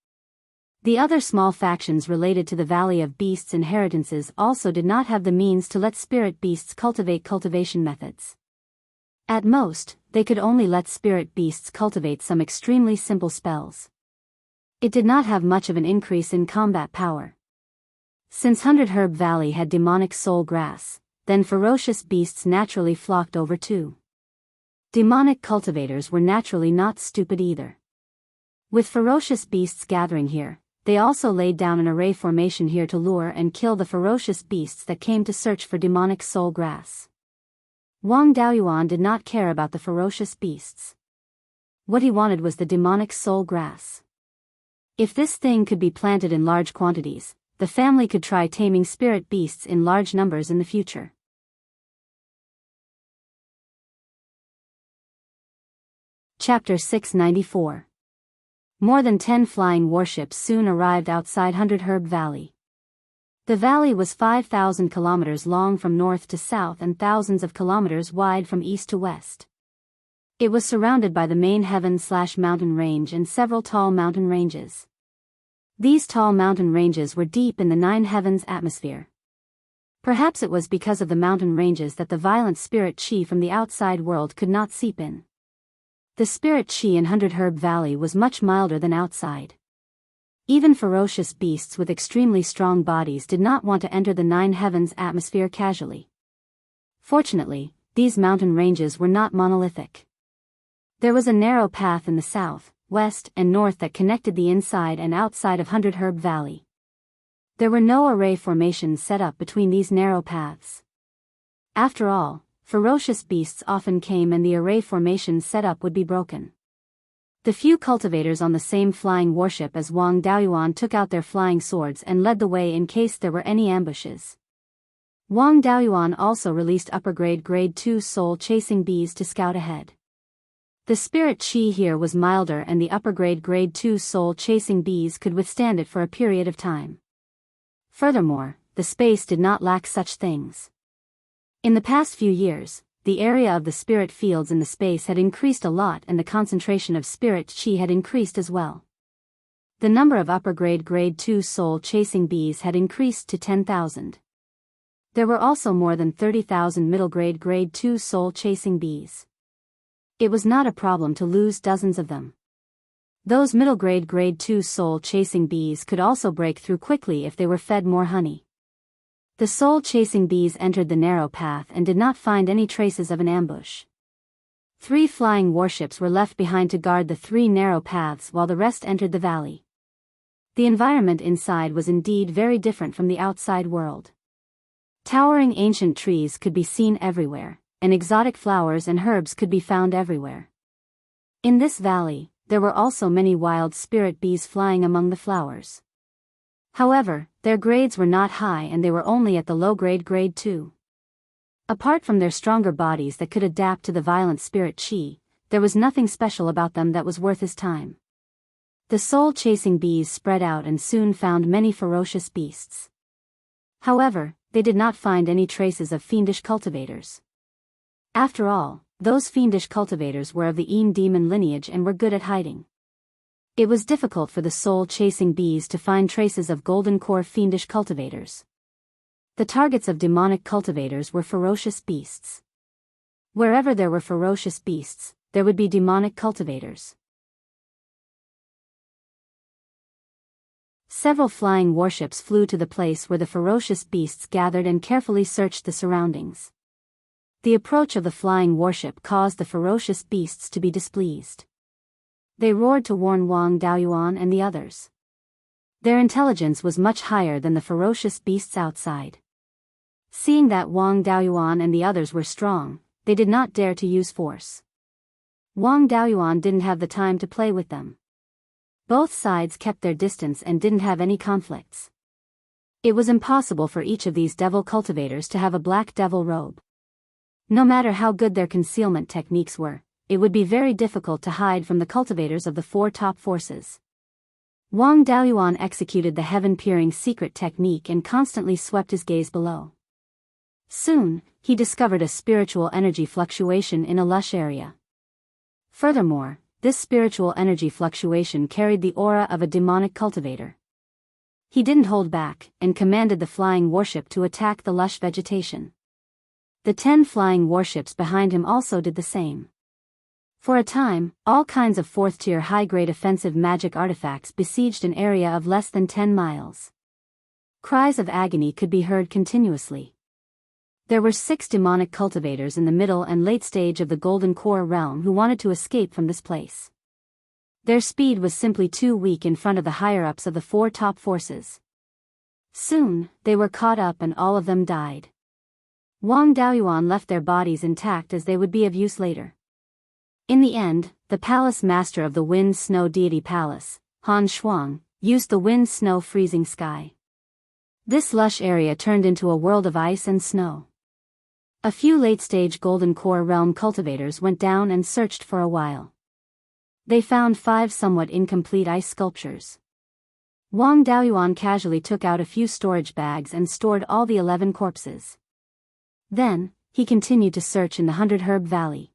The other small factions related to the Valley of Beasts inheritances also did not have the means to let spirit beasts cultivate cultivation methods. At most, they could only let spirit beasts cultivate some extremely simple spells. It did not have much of an increase in combat power. Since Hundred Herb Valley had demonic soul grass, then ferocious beasts naturally flocked over too. Demonic cultivators were naturally not stupid either. With ferocious beasts gathering here, they also laid down an array formation here to lure and kill the ferocious beasts that came to search for demonic soul grass. Wang Daoyuan did not care about the ferocious beasts. What he wanted was the demonic soul grass. If this thing could be planted in large quantities, the family could try taming spirit beasts in large numbers in the future. Chapter 694. More than 10 flying warships soon arrived outside Hundred Herb Valley. The valley was 5,000 kilometers long from north to south and thousands of kilometers wide from east to west. It was surrounded by the main heaven/mountain range and several tall mountain ranges. These tall mountain ranges were deep in the nine heavens atmosphere. Perhaps it was because of the mountain ranges that the violent spirit chi from the outside world could not seep in. The spirit chi in Hundred Herb Valley was much milder than outside. Even ferocious beasts with extremely strong bodies did not want to enter the nine heavens atmosphere casually. Fortunately, these mountain ranges were not monolithic. There was a narrow path in the south, west, and north that connected the inside and outside of Hundred Herb Valley. There were no array formations set up between these narrow paths. After all, ferocious beasts often came and the array formations set up would be broken. The few cultivators on the same flying warship as Wang Daoyuan took out their flying swords and led the way in case there were any ambushes. Wang Daoyuan also released upper-grade Grade 2 soul-chasing bees to scout ahead. The spirit chi here was milder and the upper-grade Grade 2 soul-chasing bees could withstand it for a period of time. Furthermore, the space did not lack such things. In the past few years, the area of the spirit fields in the space had increased a lot and the concentration of spirit chi had increased as well. The number of upper-grade Grade 2 soul-chasing bees had increased to 10,000. There were also more than 30,000 middle-grade Grade 2 soul-chasing bees. It was not a problem to lose dozens of them. Those middle-grade Grade 2 soul-chasing bees could also break through quickly if they were fed more honey. The soul-chasing bees entered the narrow path and did not find any traces of an ambush. 3 flying warships were left behind to guard the 3 narrow paths while the rest entered the valley. The environment inside was indeed very different from the outside world. Towering ancient trees could be seen everywhere, and exotic flowers and herbs could be found everywhere. In this valley, there were also many wild spirit bees flying among the flowers. However, their grades were not high and they were only at the low-grade Grade 2. Apart from their stronger bodies that could adapt to the violent spirit chi, there was nothing special about them that was worth his time. The soul-chasing bees spread out and soon found many ferocious beasts. However, they did not find any traces of fiendish cultivators. After all, those fiendish cultivators were of the Een demon lineage and were good at hiding. It was difficult for the soul-chasing bees to find traces of golden core fiendish cultivators. The targets of demonic cultivators were ferocious beasts. Wherever there were ferocious beasts, there would be demonic cultivators. Several flying warships flew to the place where the ferocious beasts gathered and carefully searched the surroundings. The approach of the flying warship caused the ferocious beasts to be displeased. They roared to warn Wang Daoyuan and the others. Their intelligence was much higher than the ferocious beasts outside. Seeing that Wang Daoyuan and the others were strong, they did not dare to use force. Wang Daoyuan didn't have the time to play with them. Both sides kept their distance and didn't have any conflicts. It was impossible for each of these devil cultivators to have a black devil robe. No matter how good their concealment techniques were, it would be very difficult to hide from the cultivators of the four top forces. Wang Daoyuan executed the heaven-peering secret technique and constantly swept his gaze below. Soon, he discovered a spiritual energy fluctuation in a lush area. Furthermore, this spiritual energy fluctuation carried the aura of a demonic cultivator. He didn't hold back, and commanded the flying warship to attack the lush vegetation. The 10 flying warships behind him also did the same. For a time, all kinds of 4th-tier high-grade offensive magic artifacts besieged an area of less than 10 miles. Cries of agony could be heard continuously. There were 6 demonic cultivators in the middle and late stage of the Golden Core realm who wanted to escape from this place. Their speed was simply too weak in front of the higher-ups of the 4 top forces. Soon, they were caught up and all of them died. Wang Daoyuan left their bodies intact as they would be of use later. In the end, the palace master of the Wind Snow Deity Palace, Han Shuang, used the wind snow freezing sky. This lush area turned into a world of ice and snow. A few late-stage Golden Core realm cultivators went down and searched for a while. They found 5 somewhat incomplete ice sculptures. Wang Daoyuan casually took out a few storage bags and stored all the 11 corpses. Then, he continued to search in the 100 Herb Valley.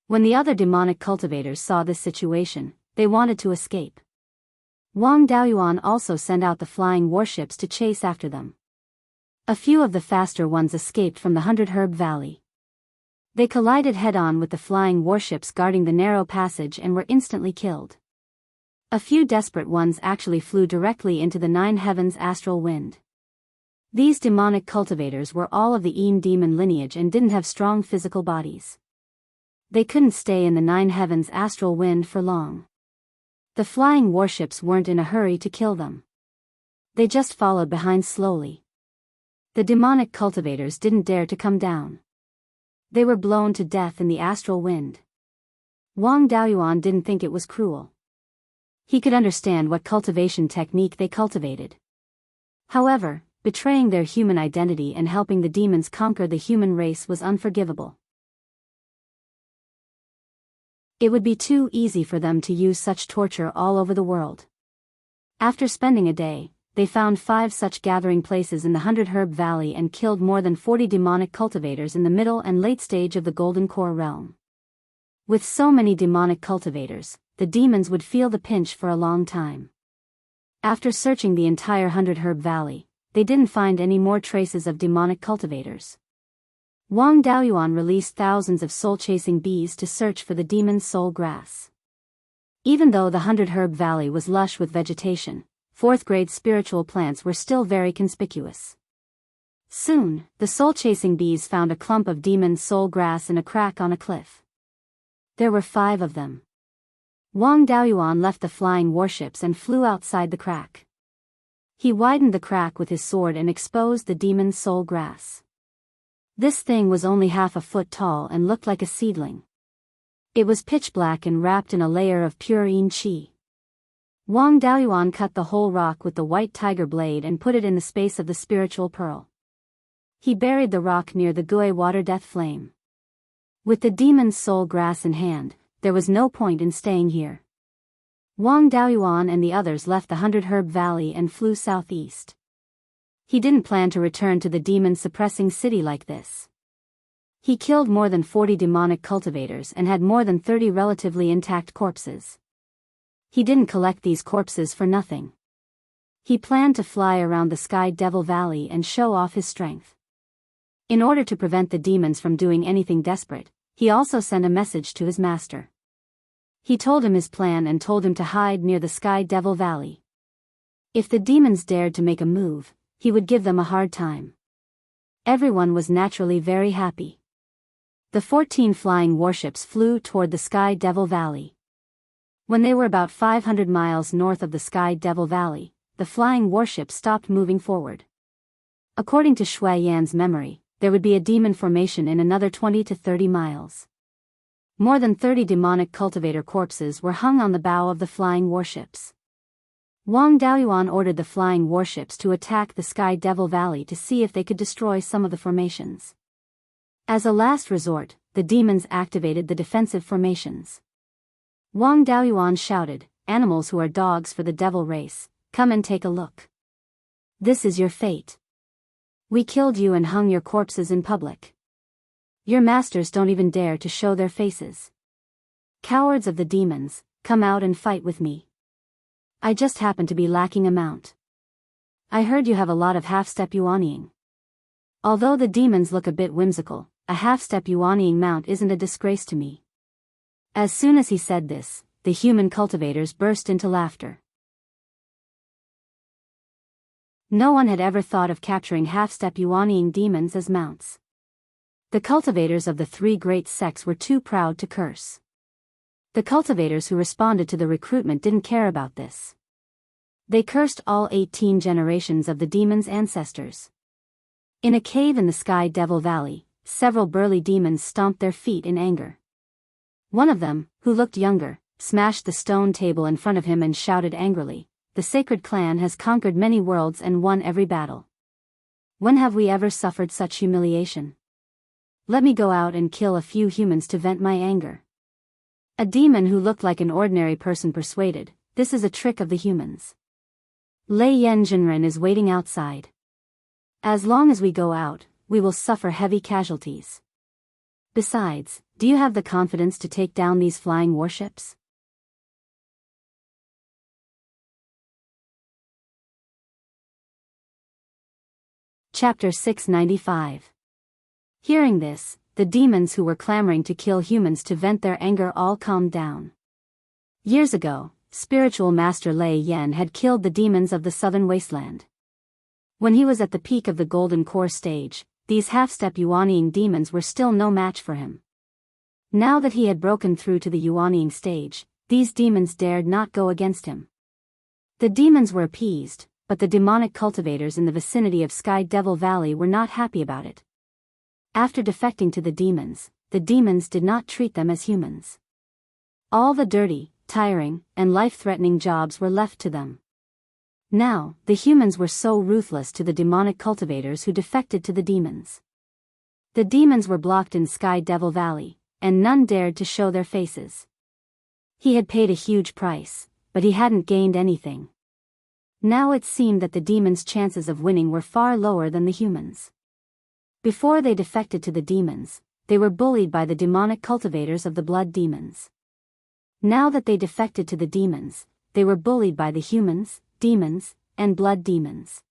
When the other demonic cultivators saw this situation, they wanted to escape. Wang Daoyuan also sent out the flying warships to chase after them. A few of the faster ones escaped from the 100 Herb Valley. They collided head-on with the flying warships guarding the narrow passage and were instantly killed. A few desperate ones actually flew directly into the 9 Heavens astral wind. These demonic cultivators were all of the Een demon lineage and didn't have strong physical bodies. They couldn't stay in the 9 Heavens astral wind for long. The flying warships weren't in a hurry to kill them. They just followed behind slowly. The demonic cultivators didn't dare to come down. They were blown to death in the astral wind. Wang Daoyuan didn't think it was cruel. He could understand what cultivation technique they cultivated. However, betraying their human identity and helping the demons conquer the human race was unforgivable. It would be too easy for them to use such torture all over the world. After spending a day, they found 5 such gathering places in the 100 Herb Valley and killed more than 40 demonic cultivators in the middle and late stage of the Golden Core realm. With so many demonic cultivators, the demons would feel the pinch for a long time. After searching the entire 100 Herb Valley, they didn't find any more traces of demonic cultivators. Wang Daoyuan released thousands of soul-chasing bees to search for the demon's soul grass. Even though the 100 Herb Valley was lush with vegetation, 4th-grade spiritual plants were still very conspicuous. Soon, the soul-chasing bees found a clump of demon's soul grass in a crack on a cliff. There were 5 of them. Wang Daoyuan left the flying warships and flew outside the crack. He widened the crack with his sword and exposed the demon's soul grass. This thing was only half a foot tall and looked like a seedling. It was pitch black and wrapped in a layer of pure Yin Qi. Wang Daoyuan cut the whole rock with the white tiger blade and put it in the space of the spiritual pearl. He buried the rock near the Gui water death flame. With the demon's soul grass in hand, there was no point in staying here. Wang Daoyuan and the others left the 100 Herb Valley and flew southeast. He didn't plan to return to the demon-suppressing city like this. He killed more than 40 demonic cultivators and had more than 30 relatively intact corpses. He didn't collect these corpses for nothing. He planned to fly around the Sky Devil Valley and show off his strength. In order to prevent the demons from doing anything desperate, he also sent a message to his master. He told him his plan and told him to hide near the Sky Devil Valley. If the demons dared to make a move, he would give them a hard time. Everyone was naturally very happy. The 14 flying warships flew toward the Sky Devil Valley. When they were about 500 miles north of the Sky Devil Valley, the flying warships stopped moving forward. According to Shui Yan's memory, there would be a demon formation in another 20 to 30 miles. More than 30 demonic cultivator corpses were hung on the bow of the flying warships. Wang Daoyuan ordered the flying warships to attack the Sky Devil Valley to see if they could destroy some of the formations. As a last resort, the demons activated the defensive formations. Wang Daoyuan shouted, "Animals who are dogs for the devil race, come and take a look. This is your fate. We killed you and hung your corpses in public. Your masters don't even dare to show their faces. Cowards of the demons, come out and fight with me. I just happen to be lacking a mount. I heard you have a lot of half-step yuanying. Although the demons look a bit whimsical, a half-step yuanying mount isn't a disgrace to me." As soon as he said this, the human cultivators burst into laughter. No one had ever thought of capturing half-step yuanying demons as mounts. The cultivators of the three great sects were too proud to curse. The cultivators who responded to the recruitment didn't care about this. They cursed all 18 generations of the demons' ancestors. In a cave in the Sky Devil Valley, several burly demons stomped their feet in anger. One of them, who looked younger, smashed the stone table in front of him and shouted angrily, "The sacred clan has conquered many worlds and won every battle. When have we ever suffered such humiliation? Let me go out and kill a few humans to vent my anger." A demon who looked like an ordinary person persuaded, "This is a trick of the humans. Lei Yen Jinren is waiting outside. As long as we go out, we will suffer heavy casualties. Besides, do you have the confidence to take down these flying warships?" Chapter 695. Hearing this, the demons who were clamoring to kill humans to vent their anger all calmed down. Years ago, spiritual master Lei Yen had killed the demons of the southern wasteland. When he was at the peak of the golden core stage, these half-step yuanying demons were still no match for him. Now that he had broken through to the yuanying stage, these demons dared not go against him. The demons were appeased, but the demonic cultivators in the vicinity of Sky Devil Valley were not happy about it. After defecting to the demons did not treat them as humans. All the dirty, tiring, and life-threatening jobs were left to them. Now, the humans were so ruthless to the demonic cultivators who defected to the demons. The demons were blocked in Sky Devil Valley, and none dared to show their faces. He had paid a huge price, but he hadn't gained anything. Now it seemed that the demons' chances of winning were far lower than the humans. Before they defected to the demons, they were bullied by the demonic cultivators of the blood demons. Now that they defected to the demons, they were bullied by the humans, demons, and blood demons.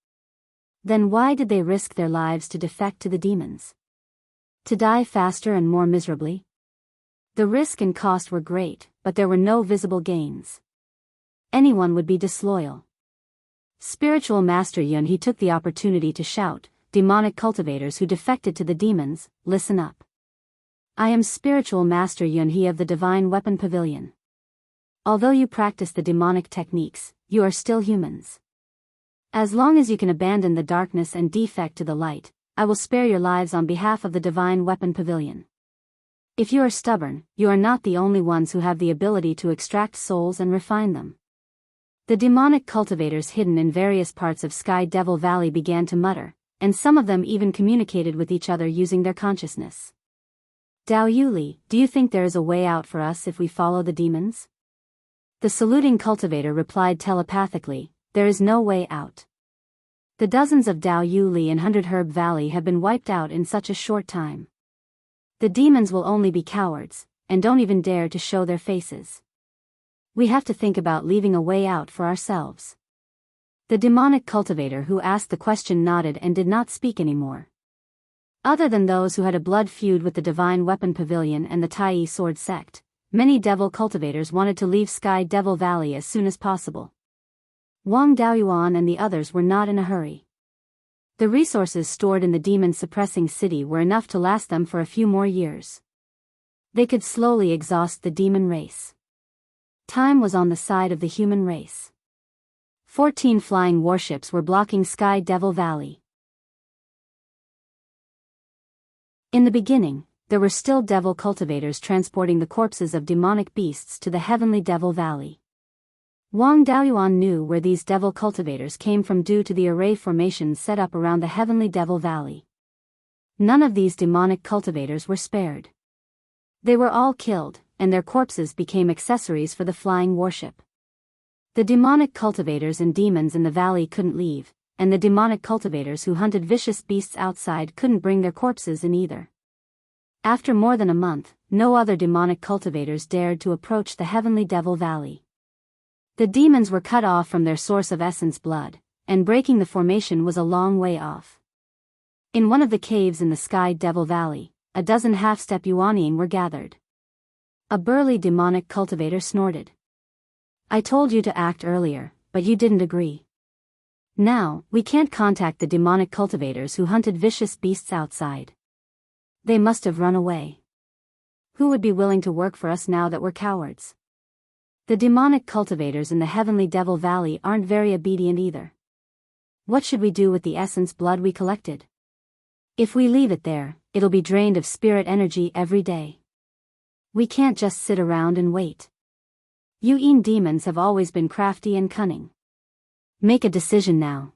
Then why did they risk their lives to defect to the demons? To die faster and more miserably? The risk and cost were great, but there were no visible gains. Anyone would be disloyal. Spiritual Master Yun He took the opportunity to shout, "Demonic cultivators who defected to the demons, listen up. I am Spiritual Master Yun He of the Divine Weapon Pavilion. Although you practice the demonic techniques, you are still humans. As long as you can abandon the darkness and defect to the light, I will spare your lives on behalf of the Divine Weapon Pavilion. If you are stubborn, you are not the only ones who have the ability to extract souls and refine them." The demonic cultivators hidden in various parts of Sky Devil Valley began to mutter, and some of them even communicated with each other using their consciousness. "Dao Yuli, do you think there is a way out for us if we follow the demons?" The saluting cultivator replied telepathically, "There is no way out. The dozens of Dao Yuli in 100 Herb Valley have been wiped out in such a short time. The demons will only be cowards, and don't even dare to show their faces. We have to think about leaving a way out for ourselves." The demonic cultivator who asked the question nodded and did not speak anymore. Other than those who had a blood feud with the Divine Weapon Pavilion and the Tai Sword Sect, many devil cultivators wanted to leave Sky Devil Valley as soon as possible. Wang Daoyuan and the others were not in a hurry. The resources stored in the demon-suppressing city were enough to last them for a few more years. They could slowly exhaust the demon race. Time was on the side of the human race. 14 flying warships were blocking Sky Devil Valley. In the beginning, there were still devil cultivators transporting the corpses of demonic beasts to the heavenly Devil Valley. Wang Daoyuan knew where these devil cultivators came from due to the array formations set up around the heavenly Devil Valley. None of these demonic cultivators were spared. They were all killed, and their corpses became accessories for the flying warship. The demonic cultivators and demons in the valley couldn't leave, and the demonic cultivators who hunted vicious beasts outside couldn't bring their corpses in either. After more than a month, no other demonic cultivators dared to approach the heavenly Devil Valley. The demons were cut off from their source of essence blood, and breaking the formation was a long way off. In one of the caves in the Sky Devil Valley, a dozen half-step Yuanian were gathered. A burly demonic cultivator snorted. "I told you to act earlier, but you didn't agree. Now, we can't contact the demonic cultivators who hunted vicious beasts outside. They must have run away. Who would be willing to work for us now that we're cowards? The demonic cultivators in the heavenly Devil Valley aren't very obedient either. What should we do with the essence blood we collected? If we leave it there, it'll be drained of spirit energy every day. We can't just sit around and wait. Yuan demons have always been crafty and cunning. Make a decision now."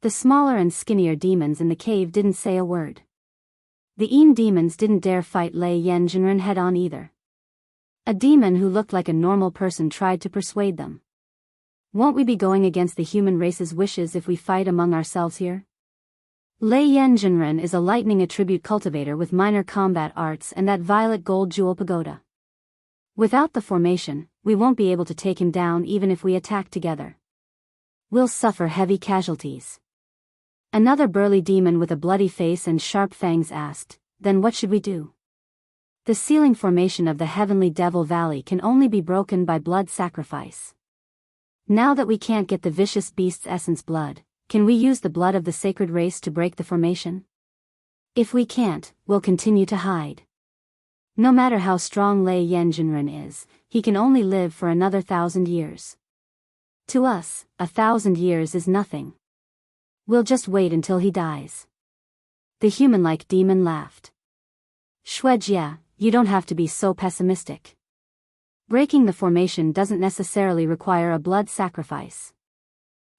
The smaller and skinnier demons in the cave didn't say a word. The Yin demons didn't dare fight Lei Yanjinren head-on either. A demon who looked like a normal person tried to persuade them. "Won't we be going against the human race's wishes if we fight among ourselves here? Lei Yanjinren is a lightning attribute cultivator with minor combat arts and that violet gold jewel pagoda. Without the formation, we won't be able to take him down even if we attack together. We'll suffer heavy casualties." Another burly demon with a bloody face and sharp fangs asked, "Then what should we do? The ceiling formation of the heavenly Devil Valley can only be broken by blood sacrifice. Now that we can't get the vicious beast's essence blood, can we use the blood of the sacred race to break the formation? If we can't, we'll continue to hide. No matter how strong Lei Yanjinren is, he can only live for another 1,000 years. To us, 1,000 years is nothing. We'll just wait until he dies." The human-like demon laughed. "Shuejia, you don't have to be so pessimistic. Breaking the formation doesn't necessarily require a blood sacrifice.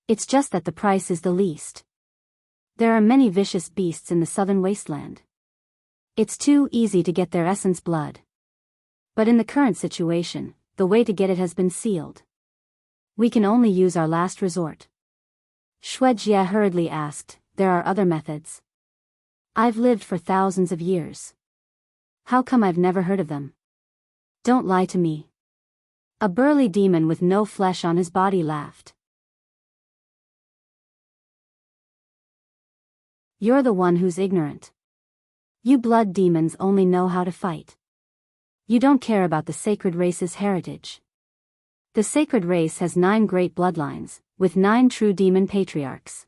It's just that the price is the least. There are many vicious beasts in the southern wasteland. It's too easy to get their essence blood. But in the current situation, the way to get it has been sealed. We can only use our last resort." Shuejia hurriedly asked, "There are other methods? I've lived for thousands of years. How come I've never heard of them?" "Don't lie to me." A burly demon with no flesh on his body laughed. "You're the one who's ignorant. You blood demons only know how to fight. You don't care about the sacred race's heritage. The sacred race has 9 great bloodlines, with 9 true demon patriarchs.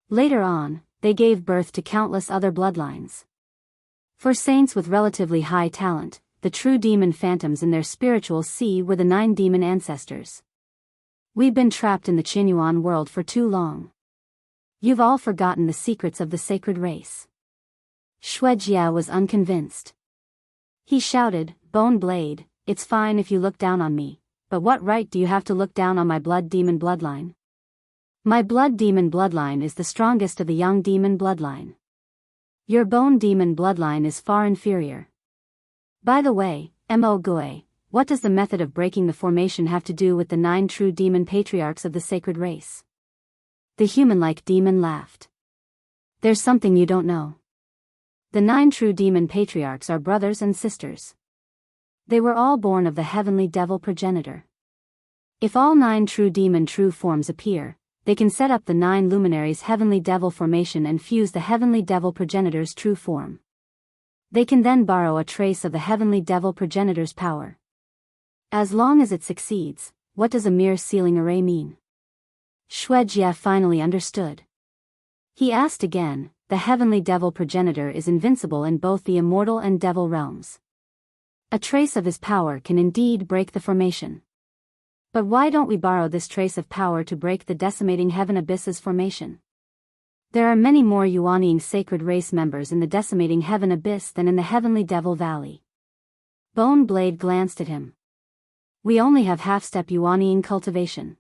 Later on, they gave birth to countless other bloodlines. For saints with relatively high talent, the true demon phantoms in their spiritual sea were the 9 demon ancestors. We've been trapped in the Qinyuan world for too long. You've all forgotten the secrets of the sacred race." Shuejia was unconvinced. He shouted, "Bone Blade, it's fine if you look down on me. But what right do you have to look down on my blood demon bloodline? My blood demon bloodline is the strongest of the young demon bloodline. Your bone demon bloodline is far inferior. By the way, Mo Gui, what does the method of breaking the formation have to do with the 9 true demon patriarchs of the sacred race?" The human-like demon laughed. "There's something you don't know. The 9 true demon patriarchs are brothers and sisters. They were all born of the heavenly devil progenitor. If all 9 true demon true forms appear, they can set up the 9 luminaries' heavenly devil formation and fuse the heavenly devil progenitor's true form. They can then borrow a trace of the heavenly devil progenitor's power. As long as it succeeds, what does a mere sealing array mean? Jie finally understood. He asked again, the heavenly devil progenitor is invincible in both the immortal and devil realms. A trace of his power can indeed break the formation. But why don't we borrow this trace of power to break the decimating heaven abyss's formation? There are many more Yuanying sacred race members in the decimating heaven abyss than in the heavenly devil valley. Bone Blade glanced at him. We only have half-step Yuanying cultivation.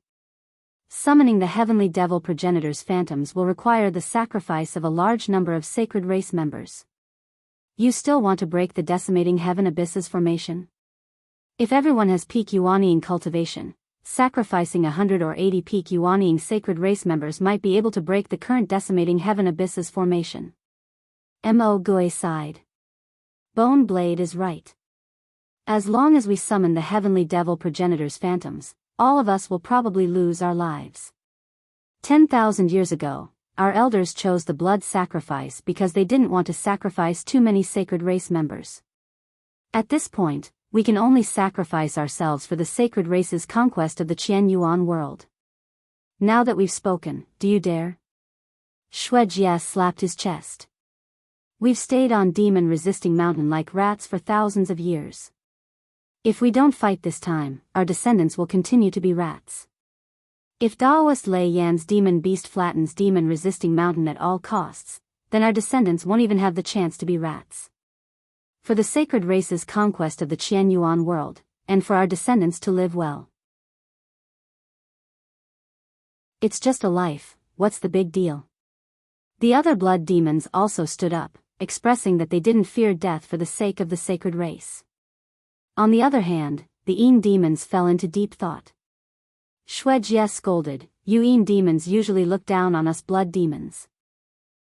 Summoning the heavenly devil progenitor's phantoms will require the sacrifice of a large number of sacred race members. You still want to break the decimating heaven abyss's formation? If everyone has peak Yuanying cultivation, sacrificing 100 or 80 peak Yuanying sacred race members might be able to break the current decimating heaven abyss's formation. Mo Gui sighed. Bone Blade is right. As long as we summon the heavenly devil progenitor's phantoms, all of us will probably lose our lives. 10,000 years ago, our elders chose the blood sacrifice because they didn't want to sacrifice too many sacred race members. At this point, we can only sacrifice ourselves for the sacred race's conquest of the Qianyuan world. Now that we've spoken, do you dare? Jie slapped his chest. We've stayed on demon-resisting mountain like rats for thousands of years. If we don't fight this time, our descendants will continue to be rats. If Daoist Lei Yan's demon beast flattens demon-resisting mountain at all costs, then our descendants won't even have the chance to be rats. For the sacred race's conquest of the Qianyuan world, and for our descendants to live well. It's just a life, what's the big deal? The other blood demons also stood up, expressing that they didn't fear death for the sake of the sacred race. On the other hand, the Yin demons fell into deep thought. Jie scolded, you Yin demons usually look down on us blood demons.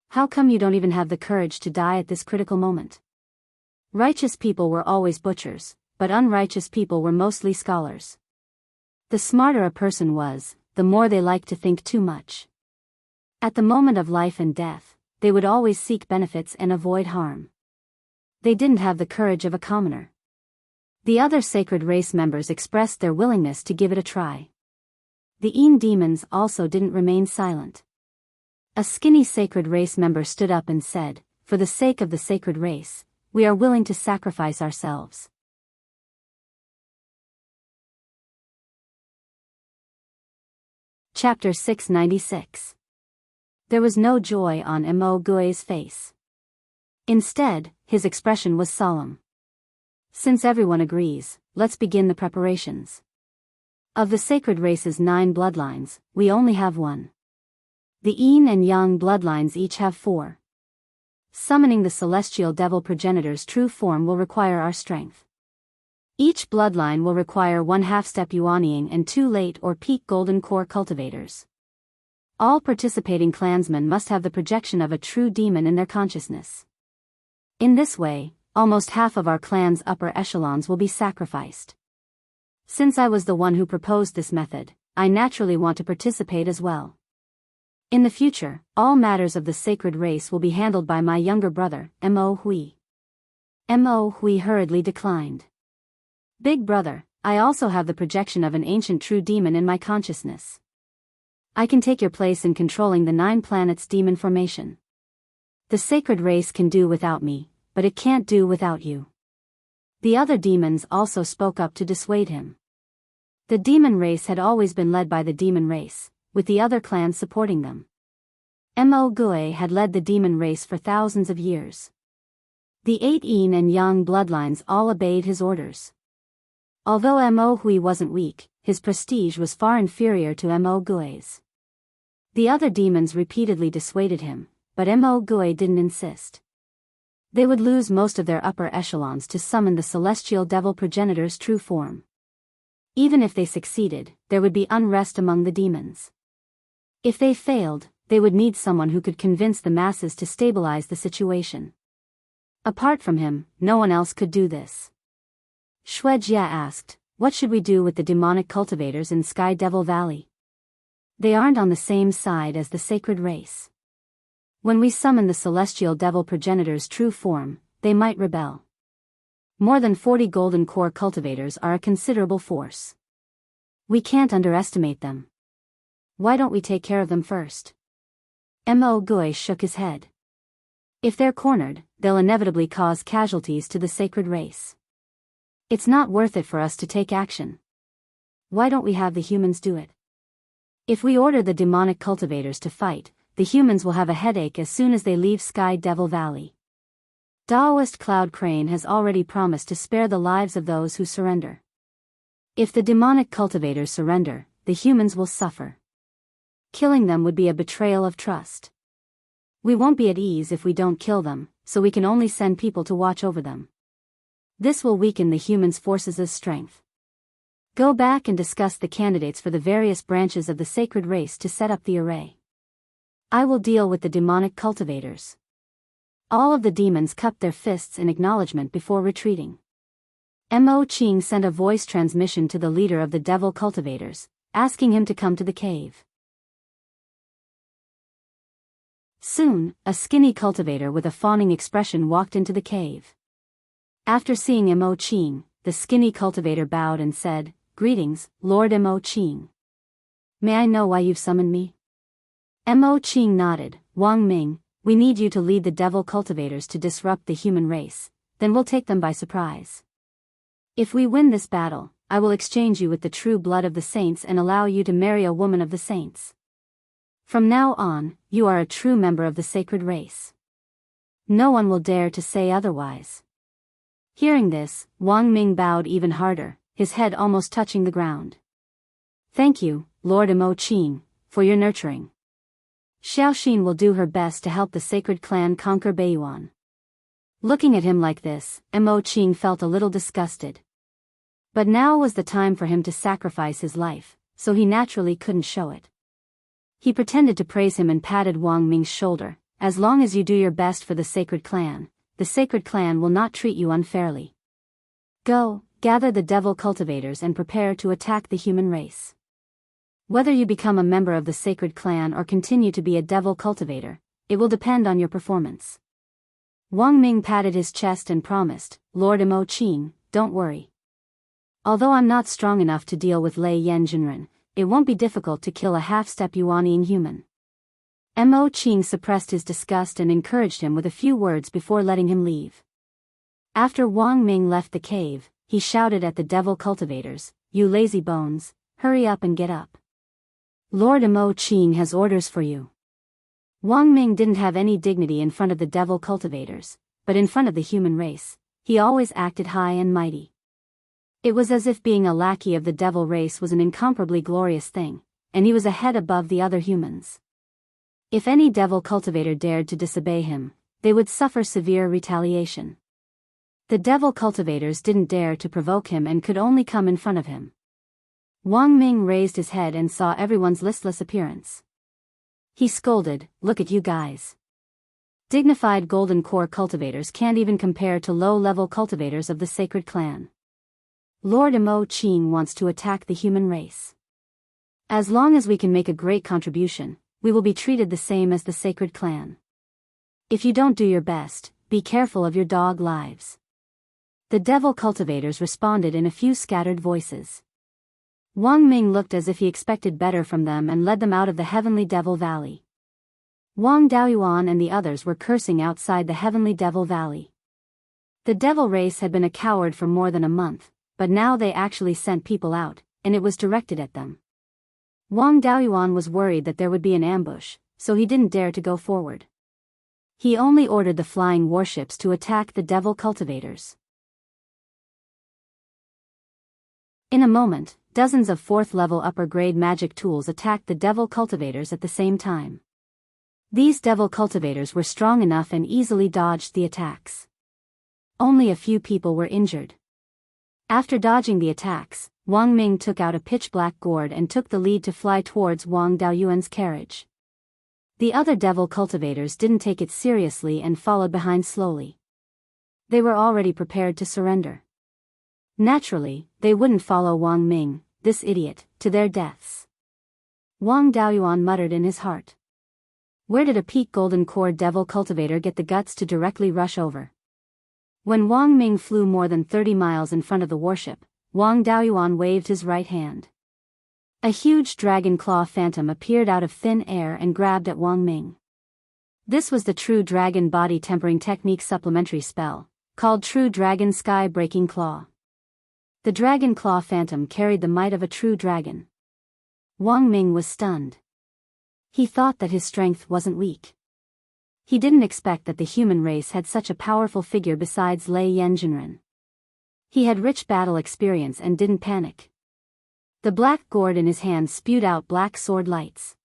How come you don't even have the courage to die at this critical moment? Righteous people were always butchers, but unrighteous people were mostly scholars. The smarter a person was, the more they liked to think too much. At the moment of life and death, they would always seek benefits and avoid harm. They didn't have the courage of a commoner. The other sacred race members expressed their willingness to give it a try. The Yin demons also didn't remain silent. A skinny sacred race member stood up and said, for the sake of the sacred race, we are willing to sacrifice ourselves. Chapter 696. There was no joy on Mo Gui's face. Instead, his expression was solemn. Since everyone agrees, let's begin the preparations. Of the sacred race's 9 bloodlines, we only have 1. The Yin and Yang bloodlines each have 4. Summoning the celestial devil progenitor's true form will require our strength. Each bloodline will require 1 half-step Yuanying and 2 late or peak golden core cultivators. All participating clansmen must have the projection of a true demon in their consciousness. In this way, almost half of our clan's upper echelons will be sacrificed. Since I was the one who proposed this method, I naturally want to participate as well. In the future, all matters of the sacred race will be handled by my younger brother, Mo Hui. Mo Hui hurriedly declined. Big brother, I also have the projection of an ancient true demon in my consciousness. I can take your place in controlling the 9 planets' demon formation. The sacred race can do without me, but it can't do without you. The other demons also spoke up to dissuade him. The demon race had always been led by the demon race, with the other clans supporting them. Mo Gui had led the demon race for thousands of years. The 8 Yin and Yang bloodlines all obeyed his orders. Although Mo Hui wasn't weak, his prestige was far inferior to Mo Gui's. The other demons repeatedly dissuaded him, but Mo Gui didn't insist. They would lose most of their upper echelons to summon the celestial devil progenitor's true form. Even if they succeeded, there would be unrest among the demons. If they failed, they would need someone who could convince the masses to stabilize the situation. Apart from him, no one else could do this. Jie asked, what should we do with the demonic cultivators in Sky Devil Valley? They aren't on the same side as the sacred race. When we summon the celestial devil progenitor's true form, they might rebel. More than 40 golden core cultivators are a considerable force. We can't underestimate them. Why don't we take care of them first? Mo Gui shook his head. If they're cornered, they'll inevitably cause casualties to the sacred race. It's not worth it for us to take action. Why don't we have the humans do it? If we order the demonic cultivators to fight, the humans will have a headache as soon as they leave Sky Devil Valley. Daoist Cloud Crane has already promised to spare the lives of those who surrender. If the demonic cultivators surrender, the humans will suffer. Killing them would be a betrayal of trust. We won't be at ease if we don't kill them, so we can only send people to watch over them. This will weaken the humans' forces' strength. Go back and discuss the candidates for the various branches of the sacred race to set up the array. I will deal with the demonic cultivators. All of the demons cupped their fists in acknowledgement before retreating. Mo Qing sent a voice transmission to the leader of the devil cultivators, asking him to come to the cave. Soon, a skinny cultivator with a fawning expression walked into the cave. After seeing Mo Qing, the skinny cultivator bowed and said, "Greetings, Lord Mo Qing. May I know why you've summoned me?" Mo Qing nodded. "Wang Ming, we need you to lead the devil cultivators to disrupt the human race, then we'll take them by surprise. If we win this battle, I will exchange you with the true blood of the saints and allow you to marry a woman of the saints. From now on, you are a true member of the sacred race. No one will dare to say otherwise." Hearing this, Wang Ming bowed even harder, his head almost touching the ground. "Thank you, Lord Mo Qing, for your nurturing. Xiaoxin will do her best to help the sacred clan conquer Beiyuan." Looking at him like this, Mo Qing felt a little disgusted. But now was the time for him to sacrifice his life, so he naturally couldn't show it. He pretended to praise him and patted Wang Ming's shoulder. "As long as you do your best for the sacred clan will not treat you unfairly. Go, gather the devil cultivators and prepare to attack the human race. Whether you become a member of the sacred clan or continue to be a devil cultivator, it will depend on your performance." Wang Ming patted his chest and promised, "Lord Mo Qing, don't worry. Although I'm not strong enough to deal with Lei Yen Jinren, it won't be difficult to kill a half-step Yuanian human." Mo Qing suppressed his disgust and encouraged him with a few words before letting him leave. After Wang Ming left the cave, he shouted at the devil cultivators, "You lazy bones, hurry up and get up. Lord Mo Qing has orders for you." Wang Ming didn't have any dignity in front of the devil cultivators, but in front of the human race, he always acted high and mighty. It was as if being a lackey of the devil race was an incomparably glorious thing, and he was a head above the other humans. If any devil cultivator dared to disobey him, they would suffer severe retaliation. The devil cultivators didn't dare to provoke him and could only come in front of him. Wang Ming raised his head and saw everyone's listless appearance. He scolded, "Look at you guys. Dignified golden core cultivators can't even compare to low-level cultivators of the sacred clan. Lord Mo Qing wants to attack the human race. As long as we can make a great contribution, we will be treated the same as the sacred clan. If you don't do your best, be careful of your dog lives." The devil cultivators responded in a few scattered voices. Wang Ming looked as if he expected better from them and led them out of the heavenly devil valley. Wang Daoyuan and the others were cursing outside the heavenly devil valley. The devil race had been a coward for more than a month, but now they actually sent people out, and it was directed at them. Wang Daoyuan was worried that there would be an ambush, so he didn't dare to go forward. He only ordered the flying warships to attack the devil cultivators. In a moment, dozens of 4th-level upper-grade magic tools attacked the devil cultivators at the same time. These devil cultivators were strong enough and easily dodged the attacks. Only a few people were injured. After dodging the attacks, Wang Ming took out a pitch-black gourd and took the lead to fly towards Wang Daoyuan's carriage. The other devil cultivators didn't take it seriously and followed behind slowly. They were already prepared to surrender. Naturally, they wouldn't follow Wang Ming, this idiot, to their deaths. Wang Daoyuan muttered in his heart. Where did a peak golden core devil cultivator get the guts to directly rush over? When Wang Ming flew more than 30 miles in front of the warship, Wang Daoyuan waved his right hand. A huge dragon claw phantom appeared out of thin air and grabbed at Wang Ming. This was the True Dragon Body Tempering Technique supplementary spell, called True Dragon Sky Breaking Claw. The dragon claw phantom carried the might of a true dragon. Wang Ming was stunned. He thought that his strength wasn't weak. He didn't expect that the human race had such a powerful figure besides Lei Yanjinren. He had rich battle experience and didn't panic. The black gourd in his hand spewed out black sword lights.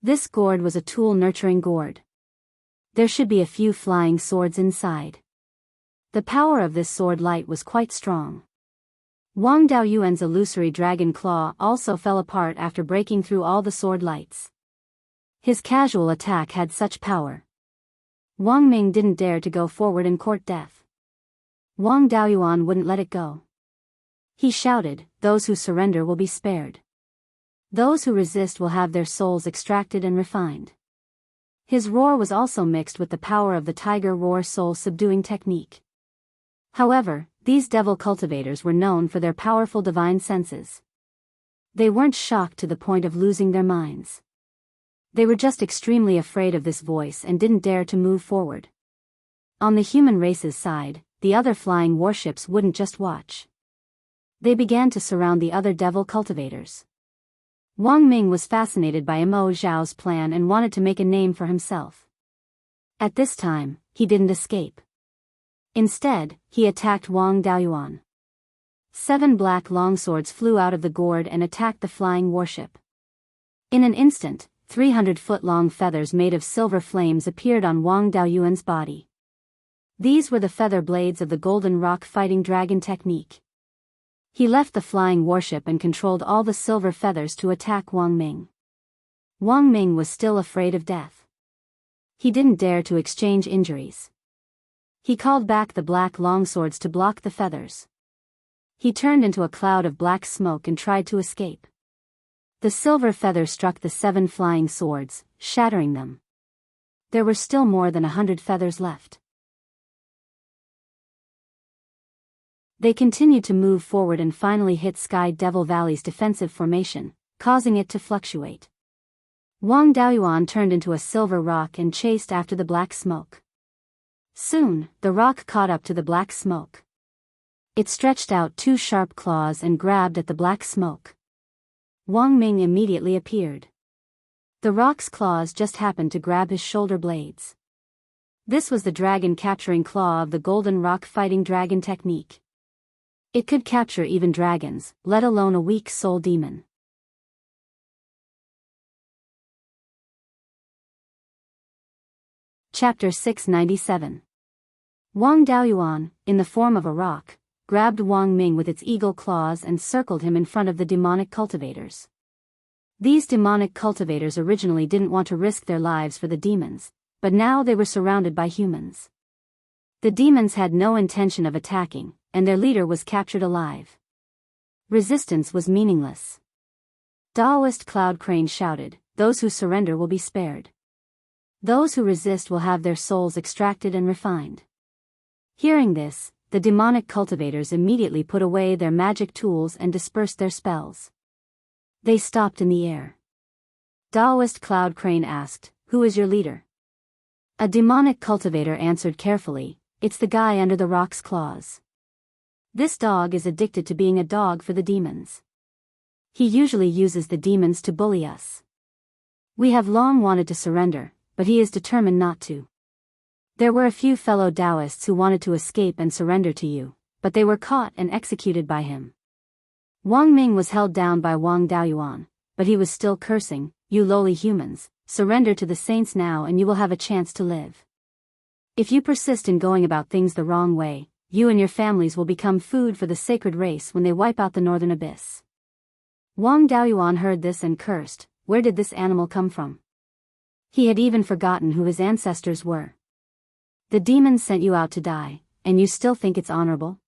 This gourd was a tool-nurturing gourd. There should be a few flying swords inside. The power of this sword light was quite strong. Wang Daoyuan's illusory dragon claw also fell apart after breaking through all the sword lights. His casual attack had such power. Wang Ming didn't dare to go forward and court death. Wang Daoyuan wouldn't let it go. He shouted, "Those who surrender will be spared. Those who resist will have their souls extracted and refined." His roar was also mixed with the power of the tiger roar soul-subduing technique. However, these devil cultivators were known for their powerful divine senses. They weren't shocked to the point of losing their minds. They were just extremely afraid of this voice and didn't dare to move forward. On the human race's side, the other flying warships wouldn't just watch. They began to surround the other devil cultivators. Wang Ming was fascinated by Mo Zhao's plan and wanted to make a name for himself. At this time, he didn't escape. Instead, he attacked Wang Daoyuan. 7 black longswords flew out of the gourd and attacked the flying warship. In an instant, 300-foot-long feathers made of silver flames appeared on Wang Daoyuan's body. These were the feather blades of the Golden Rock Fighting Dragon technique. He left the flying warship and controlled all the silver feathers to attack Wang Ming. Wang Ming was still afraid of death. He didn't dare to exchange injuries. He called back the black longswords to block the feathers. He turned into a cloud of black smoke and tried to escape. The silver feather struck the 7 flying swords, shattering them. There were still more than 100 feathers left. They continued to move forward and finally hit Sky Devil Valley's defensive formation, causing it to fluctuate. Wang Daoyuan turned into a silver rock and chased after the black smoke. Soon, the rock caught up to the black smoke. It stretched out 2 sharp claws and grabbed at the black smoke. Wang Ming immediately appeared. The rock's claws just happened to grab his shoulder blades. This was the dragon capturing claw of the Golden Rock Fighting Dragon technique. It could capture even dragons, let alone a weak soul demon. Chapter 697. Wang Daoyuan, in the form of a rock, grabbed Wang Ming with its eagle claws and circled him in front of the demonic cultivators. These demonic cultivators originally didn't want to risk their lives for the demons, but now they were surrounded by humans. The demons had no intention of attacking, and their leader was captured alive. Resistance was meaningless. Daoist Cloud Crane shouted, "Those who surrender will be spared. Those who resist will have their souls extracted and refined." Hearing this, the demonic cultivators immediately put away their magic tools and dispersed their spells. They stopped in the air. Daoist Cloud Crane asked, "Who is your leader?" A demonic cultivator answered carefully, "It's the guy under the rock's claws. This dog is addicted to being a dog for the demons. He usually uses the demons to bully us. We have long wanted to surrender, but he is determined not to. There were a few fellow Taoists who wanted to escape and surrender to you, but they were caught and executed by him." Wang Ming was held down by Wang Daoyuan, but he was still cursing, "You lowly humans, surrender to the saints now and you will have a chance to live. If you persist in going about things the wrong way, you and your families will become food for the sacred race when they wipe out the northern abyss." Wang Daoyuan heard this and cursed, where did this animal come from? He had even forgotten who his ancestors were. The demons sent you out to die, and you still think it's honorable?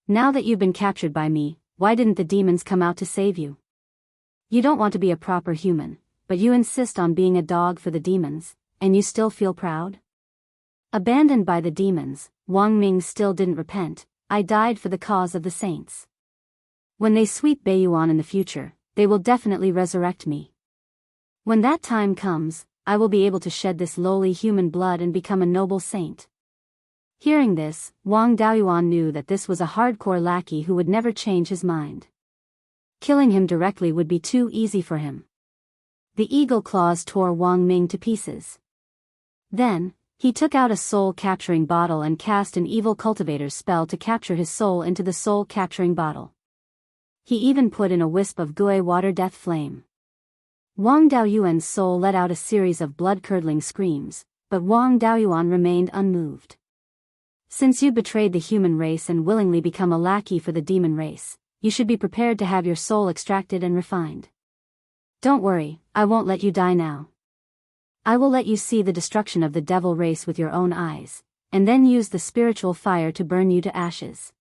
Now that you've been captured by me, why didn't the demons come out to save you? You don't want to be a proper human, but you insist on being a dog for the demons, and you still feel proud? Abandoned by the demons, Wang Ming still didn't repent. "I died for the cause of the saints. When they sweep Beiyuan in the future, they will definitely resurrect me. When that time comes, I will be able to shed this lowly human blood and become a noble saint. Hearing this, Wang Daoyuan knew that this was a hardcore lackey who would never change his mind. Killing him directly would be too easy for him. The eagle claws tore Wang Ming to pieces. Then, he took out a soul-capturing bottle and cast an evil cultivator's spell to capture his soul into the soul-capturing bottle. He even put in a wisp of Gui water death flame. Wang Daoyuan's soul let out a series of blood-curdling screams, but Wang Daoyuan remained unmoved. Since you betrayed the human race and willingly become a lackey for the demon race, you should be prepared to have your soul extracted and refined. Don't worry, I won't let you die now. I will let you see the destruction of the devil race with your own eyes, and then use the spiritual fire to burn you to ashes.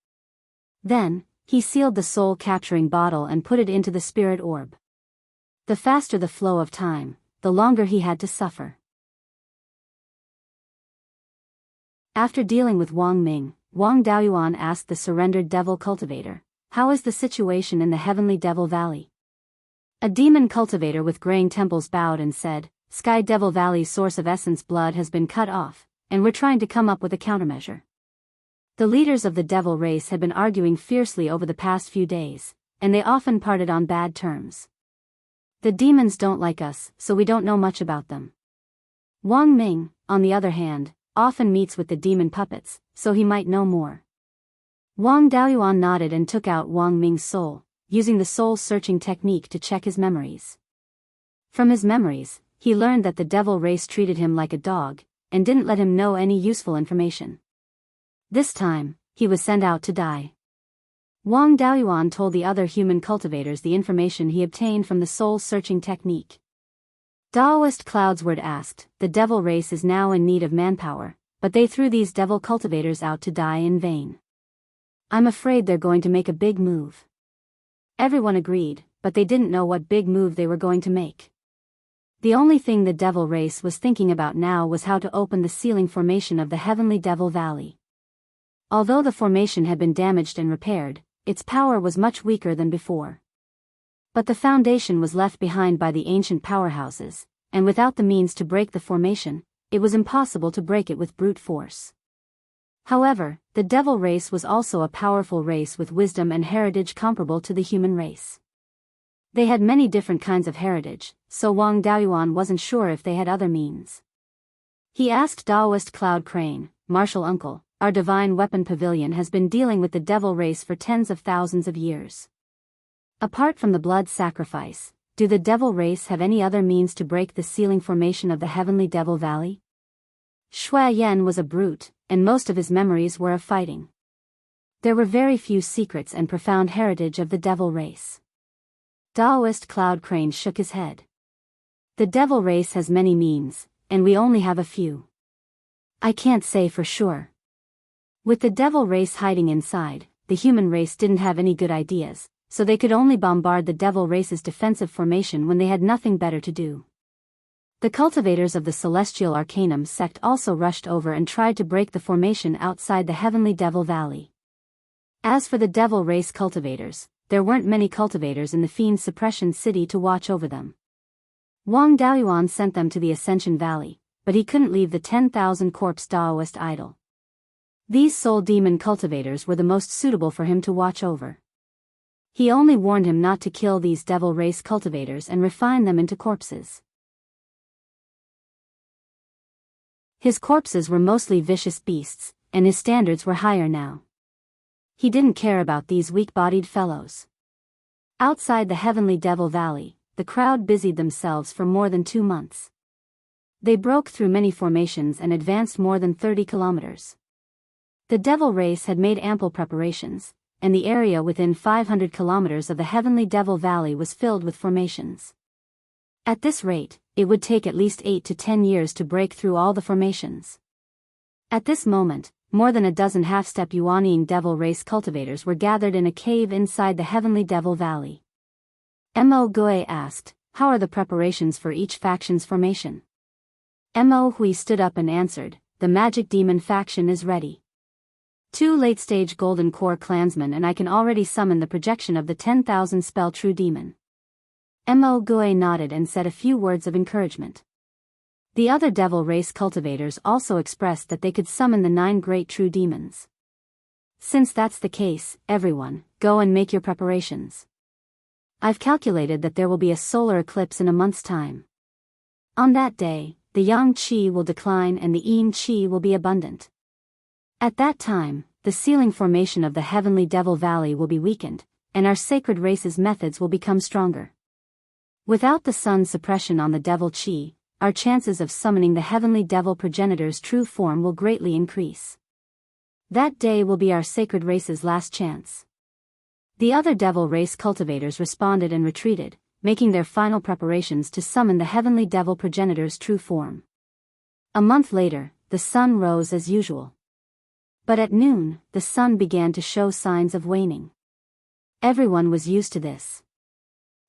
Then, he sealed the soul-capturing bottle and put it into the spirit orb. The faster the flow of time, the longer he had to suffer. After dealing with Wang Ming, Wang Daoyuan asked the surrendered devil cultivator, "How is the situation in the heavenly devil valley?" A demon cultivator with graying temples bowed and said, "Sky Devil Valley's source of essence blood has been cut off, and we're trying to come up with a countermeasure." The leaders of the devil race had been arguing fiercely over the past few days, and they often parted on bad terms. The demons don't like us, so we don't know much about them. Wang Ming, on the other hand, often meets with the demon puppets, so he might know more. Wang Daoyuan nodded and took out Wang Ming's soul, using the soul-searching technique to check his memories. From his memories, he learned that the devil race treated him like a dog, and didn't let him know any useful information. This time, he was sent out to die. Wang Daoyuan told the other human cultivators the information he obtained from the soul-searching technique. Daoist Cloudsword asked, "The devil race is now in need of manpower, but they threw these devil cultivators out to die in vain. I'm afraid they're going to make a big move." Everyone agreed, but they didn't know what big move they were going to make. The only thing the devil race was thinking about now was how to open the sealing formation of the heavenly devil valley. Although the formation had been damaged and repaired, its power was much weaker than before. But the foundation was left behind by the ancient powerhouses, and without the means to break the formation, it was impossible to break it with brute force. However, the devil race was also a powerful race with wisdom and heritage comparable to the human race. They had many different kinds of heritage, so Wang Daoyuan wasn't sure if they had other means. He asked Daoist Cloud Crane, "Martial Uncle, our divine weapon pavilion has been dealing with the devil race for tens of thousands of years. Apart from the blood sacrifice, do the devil race have any other means to break the sealing formation of the heavenly devil valley?" Shui Yan was a brute, and most of his memories were of fighting. There were very few secrets and profound heritage of the devil race. Daoist Cloud Crane shook his head. "The devil race has many means, and we only have a few. I can't say for sure. With the devil race hiding inside, the human race didn't have any good ideas, so they could only bombard the devil race's defensive formation when they had nothing better to do." The cultivators of the Celestial Arcanum sect also rushed over and tried to break the formation outside the heavenly devil valley. As for the devil race cultivators, there weren't many cultivators in the Fiend Suppression City to watch over them. Wang Daoyuan sent them to the Ascension Valley, but he couldn't leave the 10,000 corpse Daoist idle. These soul demon cultivators were the most suitable for him to watch over. He only warned him not to kill these devil race cultivators and refine them into corpses. His corpses were mostly vicious beasts, and his standards were higher now. He didn't care about these weak-bodied fellows. Outside the heavenly devil valley, the crowd busied themselves for more than 2 months. They broke through many formations and advanced more than 30 kilometers. The devil race had made ample preparations, and the area within 500 kilometers of the heavenly devil valley was filled with formations. At this rate, it would take at least 8 to 10 years to break through all the formations. At this moment, more than a dozen half-step Yuaniing devil race cultivators were gathered in a cave inside the heavenly devil valley. Mo Gui asked, "How are the preparations for each faction's formation?" Mo Hui stood up and answered, "The magic demon faction is ready. 2 late-stage golden core clansmen and I can already summon the projection of the 10,000 spell true demon. Mo Gue nodded and said a few words of encouragement. The other devil race cultivators also expressed that they could summon the 9 great true demons. Since that's the case, everyone, go and make your preparations. I've calculated that there will be a solar eclipse in a month's time. On that day, the yang qi will decline and the yin qi will be abundant. At that time, the sealing formation of the heavenly devil valley will be weakened, and our sacred race's methods will become stronger. Without the sun's suppression on the devil qi, our chances of summoning the heavenly devil progenitor's true form will greatly increase. That day will be our sacred race's last chance. The other devil race cultivators responded and retreated, making their final preparations to summon the heavenly devil progenitor's true form. A month later, the sun rose as usual. But at noon, the sun began to show signs of waning. Everyone was used to this.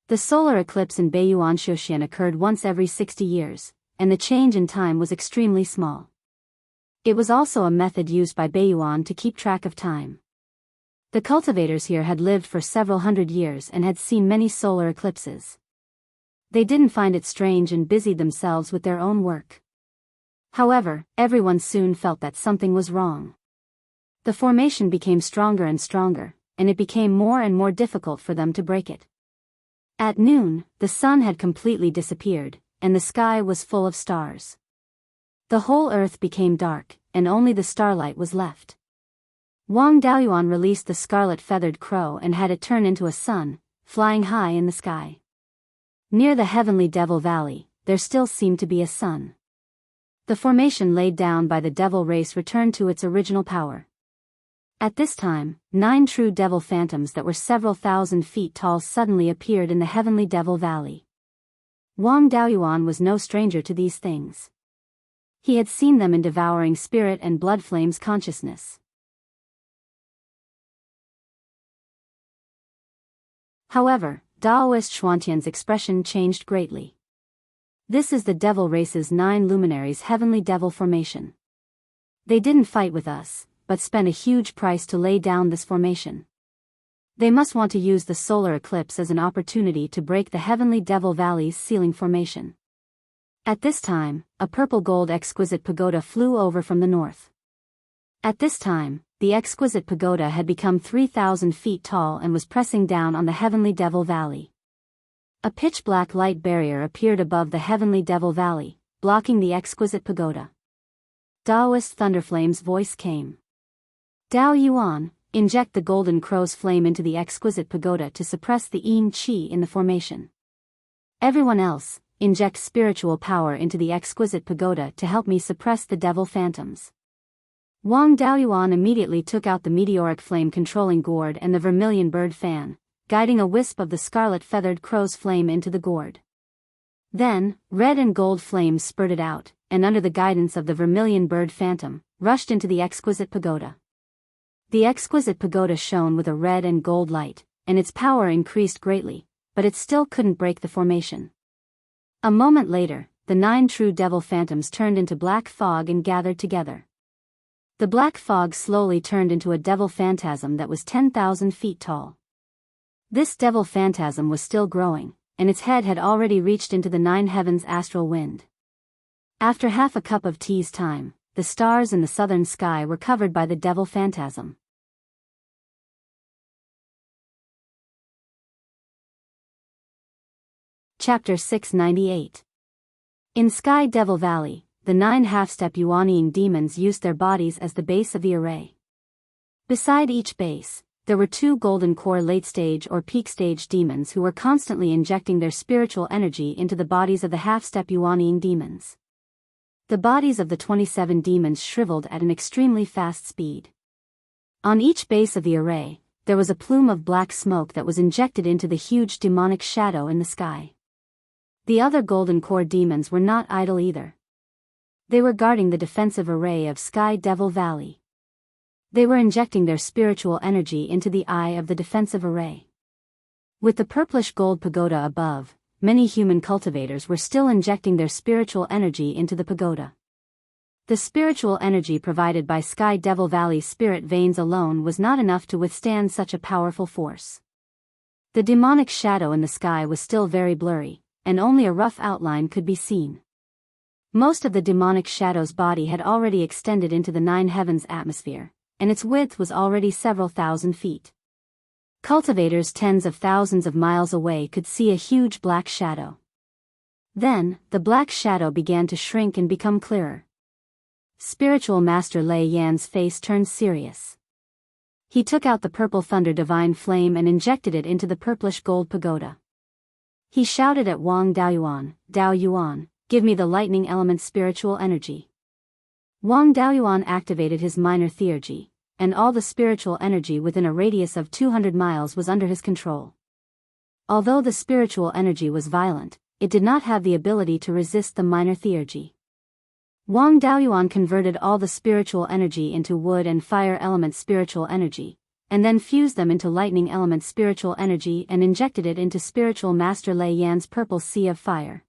The solar eclipse in Beiyuan Xiuxian occurred once every 60 years, and the change in time was extremely small. It was also a method used by Beiyuan to keep track of time. The cultivators here had lived for several hundred years and had seen many solar eclipses. They didn't find it strange and busied themselves with their own work. However, everyone soon felt that something was wrong. The formation became stronger and stronger, and it became more and more difficult for them to break it. At noon, the sun had completely disappeared, and the sky was full of stars. The whole earth became dark, and only the starlight was left. Wang Daoyuan released the scarlet-feathered crow and had it turn into a sun, flying high in the sky. Near the heavenly devil valley, there still seemed to be a sun. The formation laid down by the devil race returned to its original power. At this time, 9 true devil phantoms that were several thousand feet tall suddenly appeared in the heavenly devil valley. Wang Daoyuan was no stranger to these things. He had seen them in devouring spirit and blood flames consciousness. However, Daoist Xuantian's expression changed greatly. This is the devil race's 9 luminaries' heavenly devil formation. They didn't fight with us, but spent a huge price to lay down this formation. They must want to use the solar eclipse as an opportunity to break the heavenly devil valley's sealing formation. At this time, a purple-gold exquisite pagoda flew over from the north. At this time, the exquisite pagoda had become 3,000 feet tall and was pressing down on the heavenly devil valley. A pitch-black light barrier appeared above the heavenly devil valley, blocking the exquisite pagoda. Daoist Thunderflame's voice came. Dao Yuan, inject the golden crow's flame into the exquisite pagoda to suppress the yin qi in the formation. Everyone else, inject spiritual power into the exquisite pagoda to help me suppress the devil phantoms. Wang Daoyuan immediately took out the meteoric flame-controlling gourd and the vermilion bird fan, guiding a wisp of the scarlet-feathered crow's flame into the gourd. Then, red and gold flames spurted out, and under the guidance of the vermilion bird phantom, rushed into the exquisite pagoda. The exquisite pagoda shone with a red and gold light, and its power increased greatly, but it still couldn't break the formation. A moment later, the 9 true devil phantoms turned into black fog and gathered together. The black fog slowly turned into a devil phantasm that was 10,000 feet tall. This devil phantasm was still growing, and its head had already reached into the 9 heavens' astral wind. After half a cup of tea's time, the stars in the southern sky were covered by the devil phantasm. Chapter 698. In Sky Devil Valley, the 9 half-step Yuanying demons used their bodies as the base of the array. Beside each base, there were 2 golden core late-stage or peak-stage demons who were constantly injecting their spiritual energy into the bodies of the half-step Yuanying demons. The bodies of the 27 demons shriveled at an extremely fast speed. On each base of the array, there was a plume of black smoke that was injected into the huge demonic shadow in the sky. The other golden core demons were not idle either. They were guarding the defensive array of Sky Devil Valley. They were injecting their spiritual energy into the eye of the defensive array. With the purplish gold pagoda above, many human cultivators were still injecting their spiritual energy into the pagoda. The spiritual energy provided by Sky Devil Valley's spirit veins alone was not enough to withstand such a powerful force. The demonic shadow in the sky was still very blurry, and only a rough outline could be seen. Most of the demonic shadow's body had already extended into the nine heavens atmosphere, and its width was already several thousand feet. Cultivators tens of thousands of miles away could see a huge black shadow. Then, the black shadow began to shrink and become clearer. Spiritual Master Lei Yan's face turned serious. He took out the purple thunder divine flame and injected it into the purplish gold pagoda. He shouted at Wang Daoyuan, "Daoyuan, give me the lightning element spiritual energy." Wang Daoyuan activated his minor theurgy, and all the spiritual energy within a radius of 200 miles was under his control. Although the spiritual energy was violent, it did not have the ability to resist the minor theurgy. Wang Daoyuan converted all the spiritual energy into wood and fire element spiritual energy, and then fused them into lightning element spiritual energy and injected it into spiritual Master Lei Yan's purple sea of fire.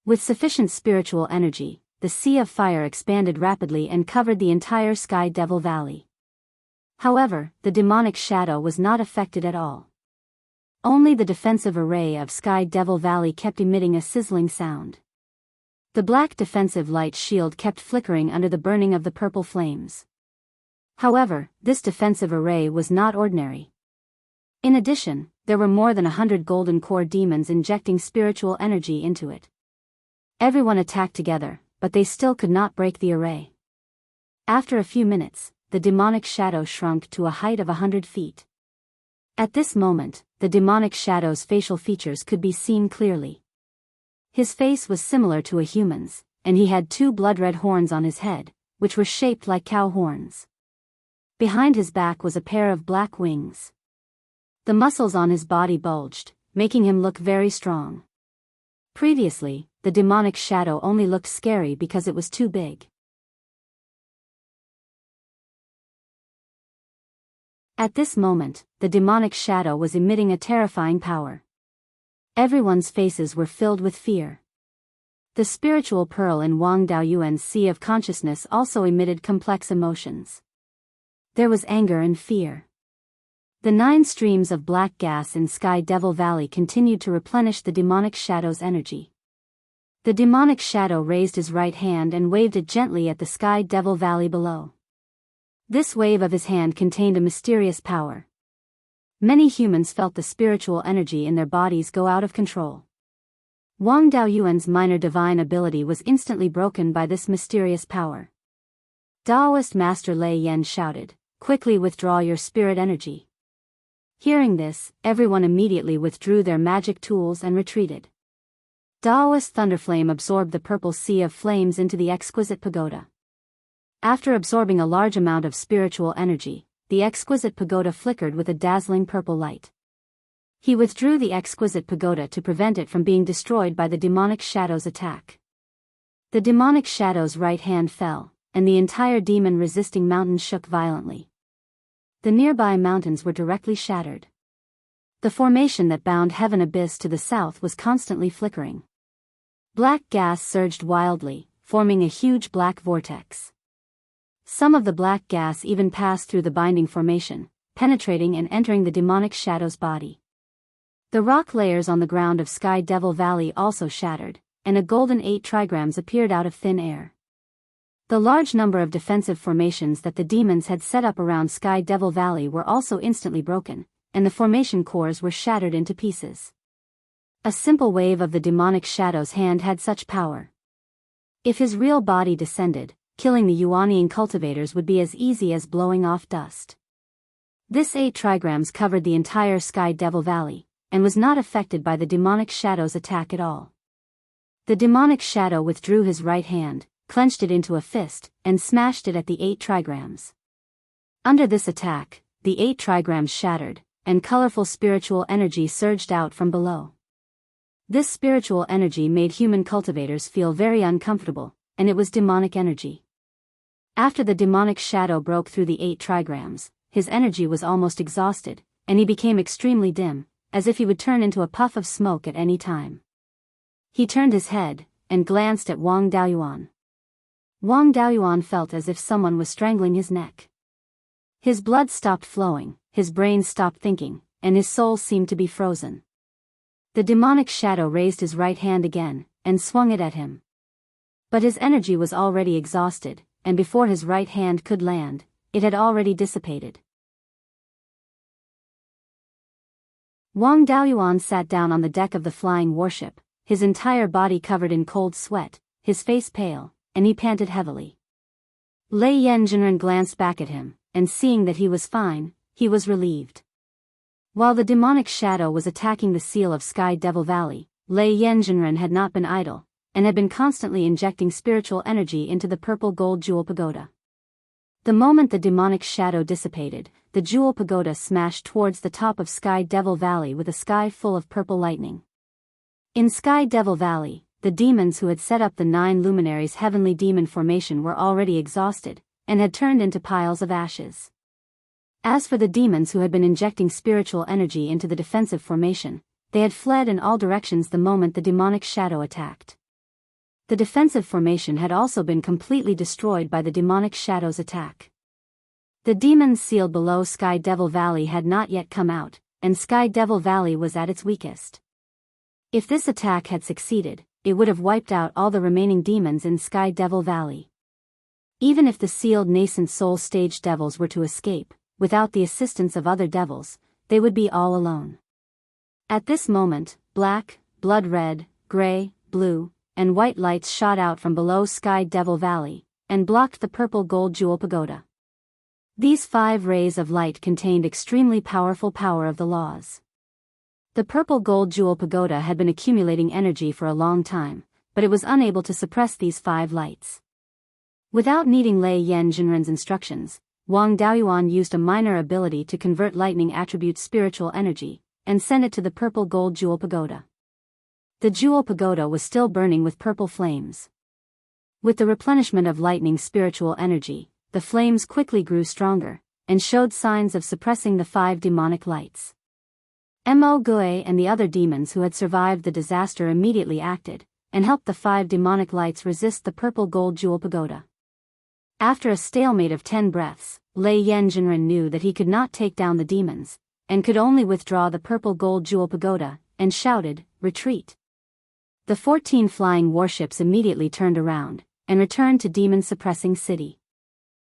With sufficient spiritual energy, the sea of fire expanded rapidly and covered the entire Sky Devil Valley. However, the demonic shadow was not affected at all. Only the defensive array of Sky Devil Valley kept emitting a sizzling sound. The black defensive light shield kept flickering under the burning of the purple flames. However, this defensive array was not ordinary. In addition, there were more than 100 golden core demons injecting spiritual energy into it. Everyone attacked together, but they still could not break the array. After a few minutes, the demonic shadow shrunk to a height of 100 feet. At this moment, the demonic shadow's facial features could be seen clearly. His face was similar to a human's, and he had two blood-red horns on his head, which were shaped like cow horns. Behind his back was a pair of black wings. The muscles on his body bulged, making him look very strong. Previously, the demonic shadow only looked scary because it was too big. At this moment, the demonic shadow was emitting a terrifying power. Everyone's faces were filled with fear. The spiritual pearl in Wang Daoyuan's sea of consciousness also emitted complex emotions. There was anger and fear. The 9 streams of black gas in Sky Devil Valley continued to replenish the demonic shadow's energy. The demonic shadow raised his right hand and waved it gently at the Sky Devil Valley below. This wave of his hand contained a mysterious power. Many humans felt the spiritual energy in their bodies go out of control. Wang Daoyuan's minor divine ability was instantly broken by this mysterious power. Daoist Master Lei Yan shouted, "Quickly withdraw your spirit energy." Hearing this, everyone immediately withdrew their magic tools and retreated. Daoist Thunderflame absorbed the purple sea of flames into the exquisite pagoda. After absorbing a large amount of spiritual energy, the exquisite pagoda flickered with a dazzling purple light. He withdrew the exquisite pagoda to prevent it from being destroyed by the demonic shadow's attack. The demonic shadow's right hand fell, and the entire demon-resisting mountain shook violently. The nearby mountains were directly shattered. The formation that bound Heaven Abyss to the south was constantly flickering. Black gas surged wildly, forming a huge black vortex. Some of the black gas even passed through the binding formation, penetrating and entering the demonic shadow's body. The rock layers on the ground of Sky Devil Valley also shattered, and a golden 8 trigrams appeared out of thin air. The large number of defensive formations that the demons had set up around Sky Devil Valley were also instantly broken, and the formation cores were shattered into pieces. A simple wave of the demonic shadow's hand had such power. If his real body descended, killing the Yuanian cultivators would be as easy as blowing off dust. This 8 trigrams covered the entire Sky Devil Valley, and was not affected by the demonic shadow's attack at all. The demonic shadow withdrew his right hand, clenched it into a fist, and smashed it at the 8 trigrams. Under this attack, the 8 trigrams shattered, and colorful spiritual energy surged out from below. This spiritual energy made human cultivators feel very uncomfortable, and it was demonic energy. After the demonic shadow broke through the 8 trigrams, his energy was almost exhausted, and he became extremely dim, as if he would turn into a puff of smoke at any time. He turned his head, and glanced at Wang Daoyuan. Wang Daoyuan felt as if someone was strangling his neck. His blood stopped flowing, his brain stopped thinking, and his soul seemed to be frozen. The demonic shadow raised his right hand again, and swung it at him. But his energy was already exhausted, and before his right hand could land, it had already dissipated. Wang Daoyuan sat down on the deck of the flying warship, his entire body covered in cold sweat, his face pale, and he panted heavily. Lei Yanjinren glanced back at him, and seeing that he was fine, he was relieved. While the demonic shadow was attacking the seal of Sky Devil Valley, Lei Yanjinren had not been idle, and had been constantly injecting spiritual energy into the purple gold jewel pagoda. The moment the demonic shadow dissipated, the jewel pagoda smashed towards the top of Sky Devil Valley with a sky full of purple lightning. In Sky Devil Valley, the demons who had set up the 9 luminaries' heavenly demon formation were already exhausted, and had turned into piles of ashes. As for the demons who had been injecting spiritual energy into the defensive formation, they had fled in all directions the moment the demonic shadow attacked. The defensive formation had also been completely destroyed by the demonic shadow's attack. The demons sealed below Sky Devil Valley had not yet come out, and Sky Devil Valley was at its weakest. If this attack had succeeded, it would have wiped out all the remaining demons in Sky Devil Valley. Even if the sealed nascent soul stage devils were to escape, without the assistance of other devils, they would be all alone. At this moment, black, blood red, gray, blue, and white lights shot out from below Sky Devil Valley, and blocked the purple gold jewel pagoda. These 5 rays of light contained extremely powerful power of the laws. The purple gold jewel pagoda had been accumulating energy for a long time, but it was unable to suppress these 5 lights. Without needing Lei Yanjinren's instructions, Wang Daoyuan used a minor ability to convert lightning attribute spiritual energy, and send it to the purple gold jewel pagoda. The jewel pagoda was still burning with purple flames. With the replenishment of lightning spiritual energy, the flames quickly grew stronger, and showed signs of suppressing the 5 demonic lights. Mo Gue and the other demons who had survived the disaster immediately acted, and helped the 5 demonic lights resist the purple gold jewel pagoda. After a stalemate of 10 breaths, Lei Yanjinren knew that he could not take down the demons, and could only withdraw the purple gold jewel pagoda, and shouted, "Retreat!" The 14 flying warships immediately turned around, and returned to demon-suppressing city.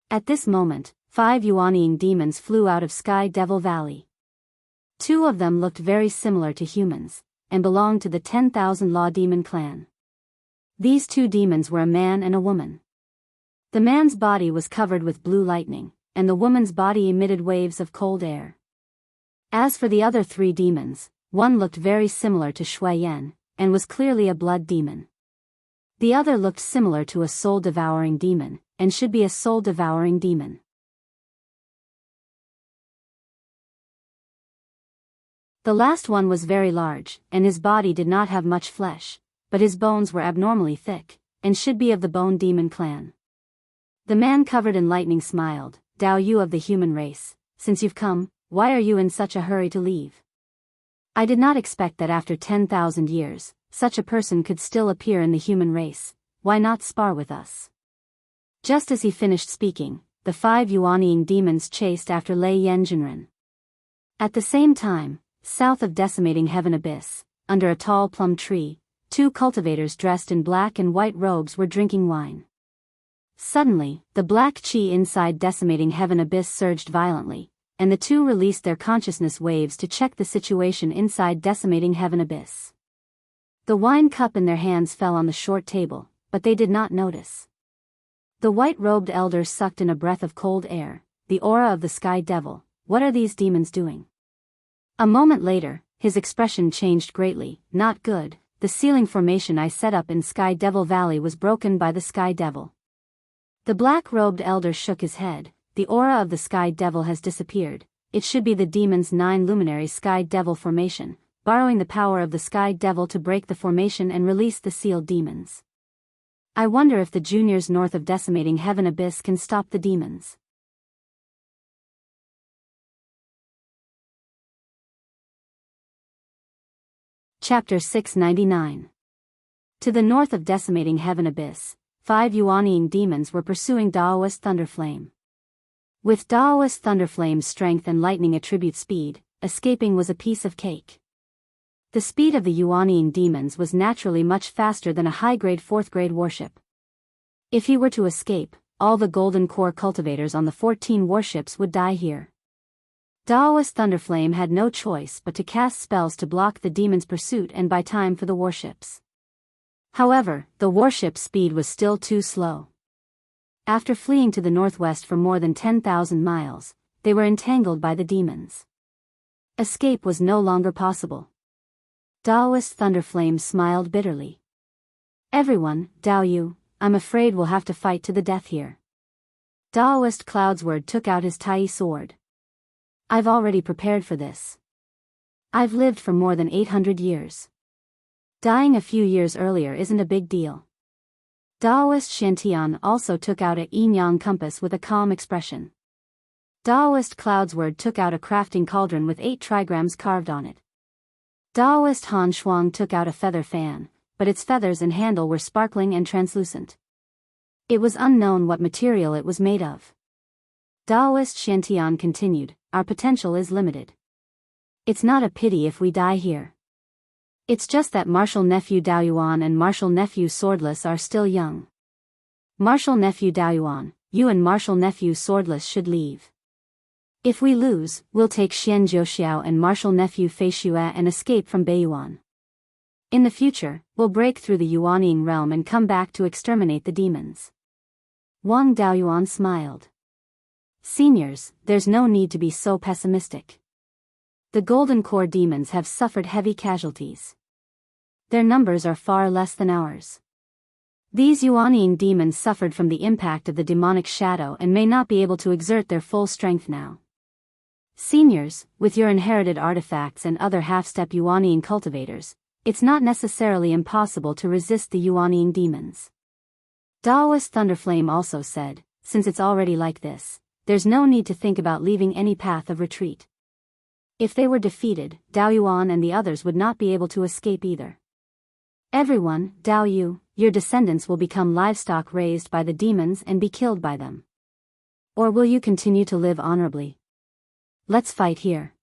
At this moment, 5 Yuanying demons flew out of Sky Devil Valley. 2 of them looked very similar to humans, and belonged to the 10,000 Law Demon clan. These 2 demons were a man and a woman. The man's body was covered with blue lightning, and the woman's body emitted waves of cold air. As for the other 3 demons, one looked very similar to Shui Yan, and was clearly a blood demon. The other looked similar to a soul-devouring demon, and should be a soul-devouring demon. The last one was very large, and his body did not have much flesh, but his bones were abnormally thick, and should be of the Bone Demon clan. The man covered in lightning smiled, "Dao Yu of the human race, since you've come, why are you in such a hurry to leave? I did not expect that after 10,000 years, such a person could still appear in the human race. Why not spar with us?" Just as he finished speaking, the 5 Yuanying demons chased after Lei Yanjinren. At the same time, south of Decimating Heaven Abyss, under a tall plum tree, 2 cultivators dressed in black and white robes were drinking wine. Suddenly, the black chi inside Decimating Heaven Abyss surged violently, and the 2 released their consciousness waves to check the situation inside Decimating Heaven Abyss. The wine cup in their hands fell on the short table, but they did not notice. The white-robed elder sucked in a breath of cold air, the aura of the Sky Devil. What are these demons doing? A moment later, his expression changed greatly. Not good. The ceiling formation I set up in Sky Devil Valley was broken by the Sky Devil. The black-robed elder shook his head. The aura of the Sky Devil has disappeared. It should be the demon's 9 luminary Sky Devil formation, borrowing the power of the Sky Devil to break the formation and release the sealed demons. I wonder if the juniors north of Decimating Heaven Abyss can stop the demons. Chapter 699. To the north of Decimating Heaven Abyss, 5 Yuanying demons were pursuing Daoist Thunderflame. With Daoist Thunderflame's strength and lightning attribute speed, escaping was a piece of cake. The speed of the Yuanying demons was naturally much faster than a high-grade 4th-grade warship. If he were to escape, all the Golden Core cultivators on the 14 warships would die here. Daoist Thunderflame had no choice but to cast spells to block the demons' pursuit and buy time for the warships. However, the warship's speed was still too slow. After fleeing to the northwest for more than 10,000 miles, they were entangled by the demons. Escape was no longer possible. Daoist Thunderflame smiled bitterly. Everyone, Daoyu, I'm afraid we'll have to fight to the death here. Daoist Cloudsword took out his Tai sword. I've already prepared for this. I've lived for more than 800 years. Dying a few years earlier isn't a big deal. Daoist Shantian also took out a yin-yang compass with a calm expression. Daoist Cloudsword took out a crafting cauldron with 8 trigrams carved on it. Daoist Han Shuang took out a feather fan, but its feathers and handle were sparkling and translucent. It was unknown what material it was made of. Daoist Shantian continued, our potential is limited. It's not a pity if we die here. It's just that Martial Nephew Daoyuan and Martial Nephew Swordless are still young. Martial Nephew Daoyuan, you and Martial Nephew Swordless should leave. If we lose, we'll take Xian Jiuxiao and Martial Nephew Fei Xue and escape from Beiyuan. In the future, we'll break through the Yuanying realm and come back to exterminate the demons. Wang Daoyuan smiled. Seniors, there's no need to be so pessimistic. The Golden Core demons have suffered heavy casualties. Their numbers are far less than ours. These Yuanying demons suffered from the impact of the demonic shadow and may not be able to exert their full strength now. Seniors, with your inherited artifacts and other half-step Yuanying cultivators, it's not necessarily impossible to resist the Yuanying demons. Daoist Thunderflame also said, since it's already like this, there's no need to think about leaving any path of retreat. If they were defeated, Daoyuan and the others would not be able to escape either. Everyone, Daoyu, your descendants will become livestock raised by the demons and be killed by them. Or will you continue to live honorably? Let's fight here.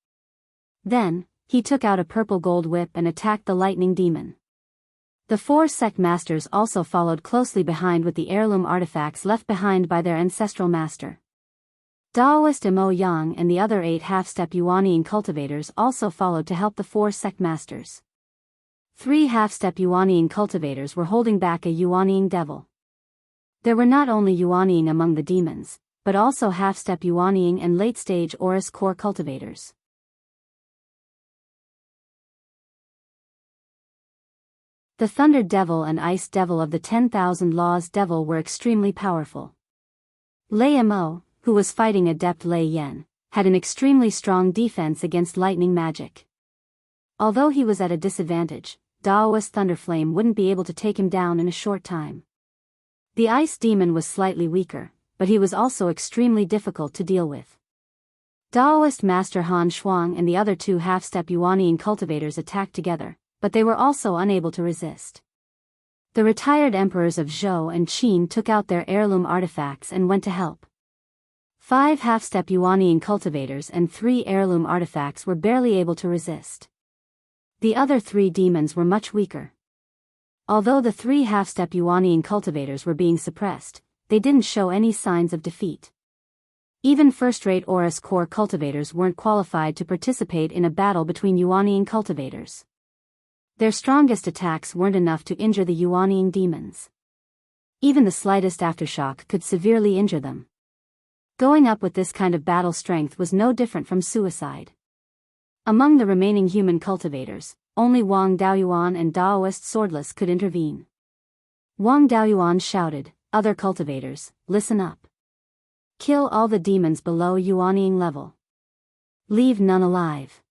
Then, he took out a purple gold whip and attacked the lightning demon. The 4 sect masters also followed closely behind with the heirloom artifacts left behind by their ancestral master. Daoist Imo Yang and the other 8 half-step Yuanying cultivators also followed to help the 4 sect masters. 3 half-step Yuanying cultivators were holding back a Yuanying devil. There were not only Yuanying among the demons, but also half-step Yuanying and late-stage Aurus core cultivators. The Thunder Devil and Ice Devil of the 10,000 Laws Devil were extremely powerful. Lei Mo, who was fighting Adept Lei Yen, had an extremely strong defense against lightning magic. Although he was at a disadvantage, Daoist Thunderflame wouldn't be able to take him down in a short time. The Ice Demon was slightly weaker, but he was also extremely difficult to deal with. Daoist Master Han Shuang and the other 2 half-step Yuanying cultivators attacked together, but they were also unable to resist. The retired emperors of Zhou and Qin took out their heirloom artifacts and went to help. 5 half-step Yuanying cultivators and 3 heirloom artifacts were barely able to resist. The other 3 demons were much weaker. Although the 3 half-step Yuanying cultivators were being suppressed, they didn't show any signs of defeat. Even first-rate Aurus core cultivators weren't qualified to participate in a battle between Yuanying cultivators. Their strongest attacks weren't enough to injure the Yuanying demons. Even the slightest aftershock could severely injure them. Going up with this kind of battle strength was no different from suicide. Among the remaining human cultivators, only Wang Daoyuan and Daoist Swordless could intervene. Wang Daoyuan shouted, other cultivators, listen up. Kill all the demons below Yuanying level. Leave none alive.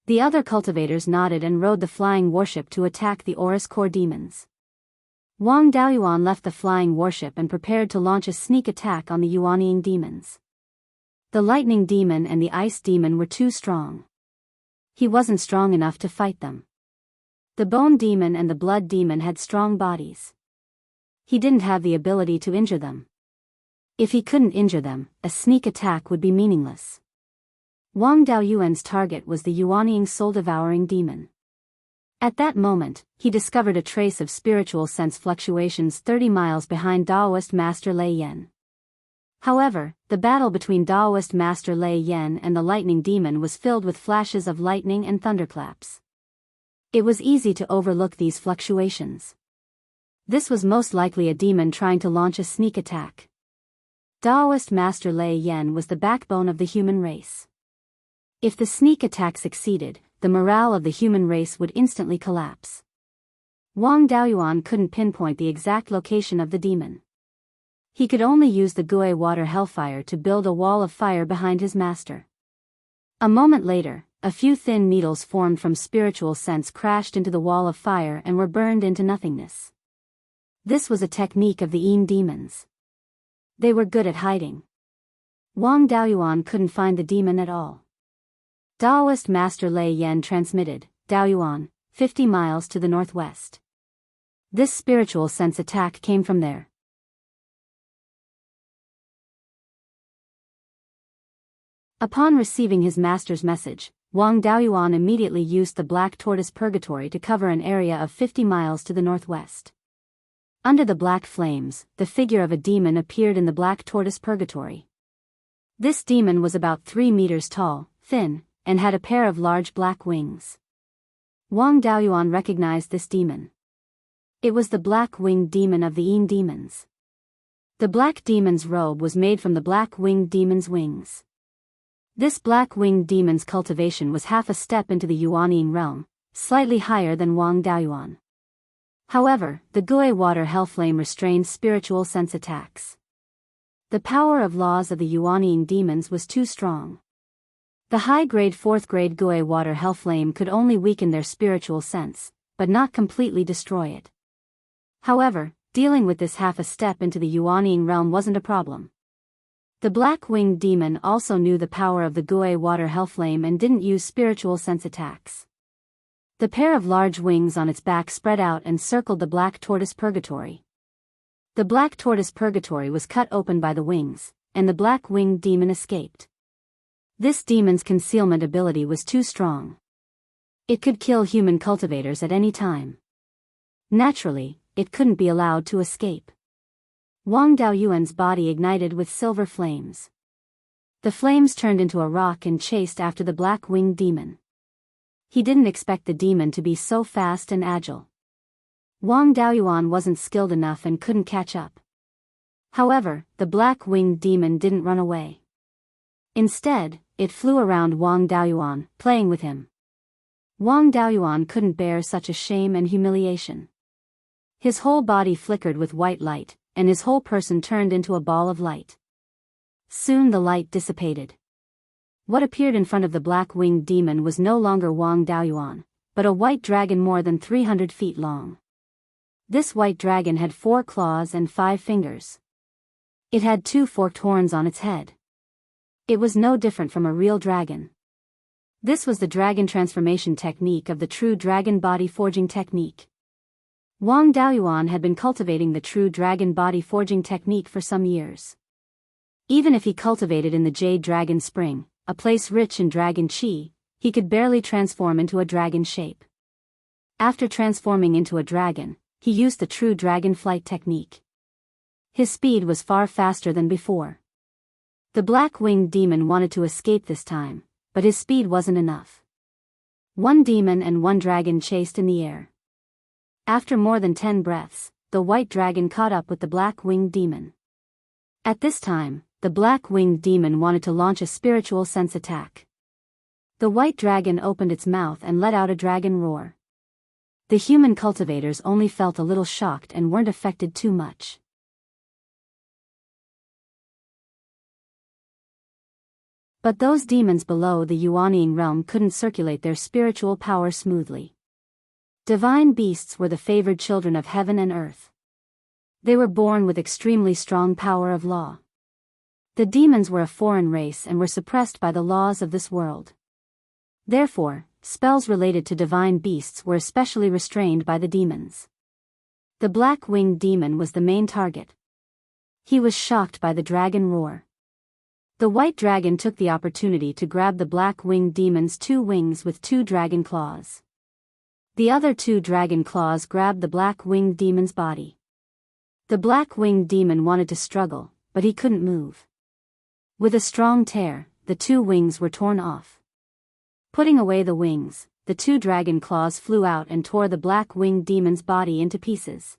The other cultivators nodded and rode the flying warship to attack the Aurus core demons. Wang Daoyuan left the flying warship and prepared to launch a sneak attack on the Yuanying demons. The lightning demon and the ice demon were too strong. He wasn't strong enough to fight them. The bone demon and the blood demon had strong bodies. He didn't have the ability to injure them. If he couldn't injure them, a sneak attack would be meaningless. Wang Daoyuan's target was the Yuanying soul-devouring demon. At that moment, he discovered a trace of spiritual sense fluctuations 30 miles behind Daoist Master Lei Yan. However, the battle between Daoist Master Lei Yan and the lightning demon was filled with flashes of lightning and thunderclaps. It was easy to overlook these fluctuations. This was most likely a demon trying to launch a sneak attack. Daoist Master Lei Yan was the backbone of the human race. If the sneak attack succeeded, the morale of the human race would instantly collapse. Wang Daoyuan couldn't pinpoint the exact location of the demon. He could only use the Gui water hellfire to build a wall of fire behind his master. A moment later, a few thin needles formed from spiritual sense crashed into the wall of fire and were burned into nothingness. This was a technique of the Yin demons. They were good at hiding. Wang Daoyuan couldn't find the demon at all. Daoist Master Lei Yan transmitted, Daoyuan, 50 miles to the northwest. This spiritual sense attack came from there. Upon receiving his master's message, Wang Daoyuan immediately used the Black Tortoise Purgatory to cover an area of 50 miles to the northwest. Under the black flames, the figure of a demon appeared in the Black Tortoise Purgatory. This demon was about 3 meters tall, thin, and had a pair of large black wings. Wang Daoyuan recognized this demon. It was the black-winged demon of the Yin demons. The black demon's robe was made from the black-winged demon's wings. This black-winged demon's cultivation was half a step into the Yuanying realm, slightly higher than Wang Daoyuan. However, the Gui water hellflame restrained spiritual sense attacks. The power of laws of the Yuanying demons was too strong. The high-grade 4th-grade Gui water hellflame could only weaken their spiritual sense, but not completely destroy it. However, dealing with this half a step into the Yuanying realm wasn't a problem. The black-winged demon also knew the power of the Gui water hellflame and didn't use spiritual sense attacks. The pair of large wings on its back spread out and circled the Black Tortoise Purgatory. The Black Tortoise Purgatory was cut open by the wings, and the black-winged demon escaped. This demon's concealment ability was too strong. It could kill human cultivators at any time. Naturally, it couldn't be allowed to escape. Wang Daoyuan's body ignited with silver flames. The flames turned into a rock and chased after the black-winged demon. He didn't expect the demon to be so fast and agile. Wang Daoyuan wasn't skilled enough and couldn't catch up. However, the black-winged demon didn't run away. Instead, it flew around Wang Daoyuan, playing with him. Wang Daoyuan couldn't bear such a shame and humiliation. His whole body flickered with white light, and his whole person turned into a ball of light. Soon the light dissipated. What appeared in front of the black-winged demon was no longer Wang Daoyuan, but a white dragon more than 300 feet long. This white dragon had 4 claws and 5 fingers. It had 2 forked horns on its head. It was no different from a real dragon. This was the dragon transformation technique of the true dragon body forging technique. Wang Daoyuan had been cultivating the true dragon body forging technique for some years. Even if he cultivated in the Jade Dragon Spring, a place rich in dragon chi, he could barely transform into a dragon shape. After transforming into a dragon, he used the true dragon flight technique. His speed was far faster than before. The black-winged demon wanted to escape this time, but his speed wasn't enough. 1 demon and 1 dragon chased in the air. After more than 10 breaths, the white dragon caught up with the black-winged demon. At this time, the black-winged demon wanted to launch a spiritual sense attack. The white dragon opened its mouth and let out a dragon roar. The human cultivators only felt a little shocked and weren't affected too much. But those demons below the Yuanying realm couldn't circulate their spiritual power smoothly. Divine beasts were the favored children of heaven and earth. They were born with extremely strong power of law. The demons were a foreign race and were suppressed by the laws of this world. Therefore, spells related to divine beasts were especially restrained by the demons. The black-winged demon was the main target. He was shocked by the dragon roar. The white dragon took the opportunity to grab the black-winged demon's 2 wings with 2 dragon claws. The other 2 dragon claws grabbed the black-winged demon's body. The black-winged demon wanted to struggle, but he couldn't move. With a strong tear, the 2 wings were torn off. Putting away the wings, the 2 dragon claws flew out and tore the black-winged demon's body into pieces.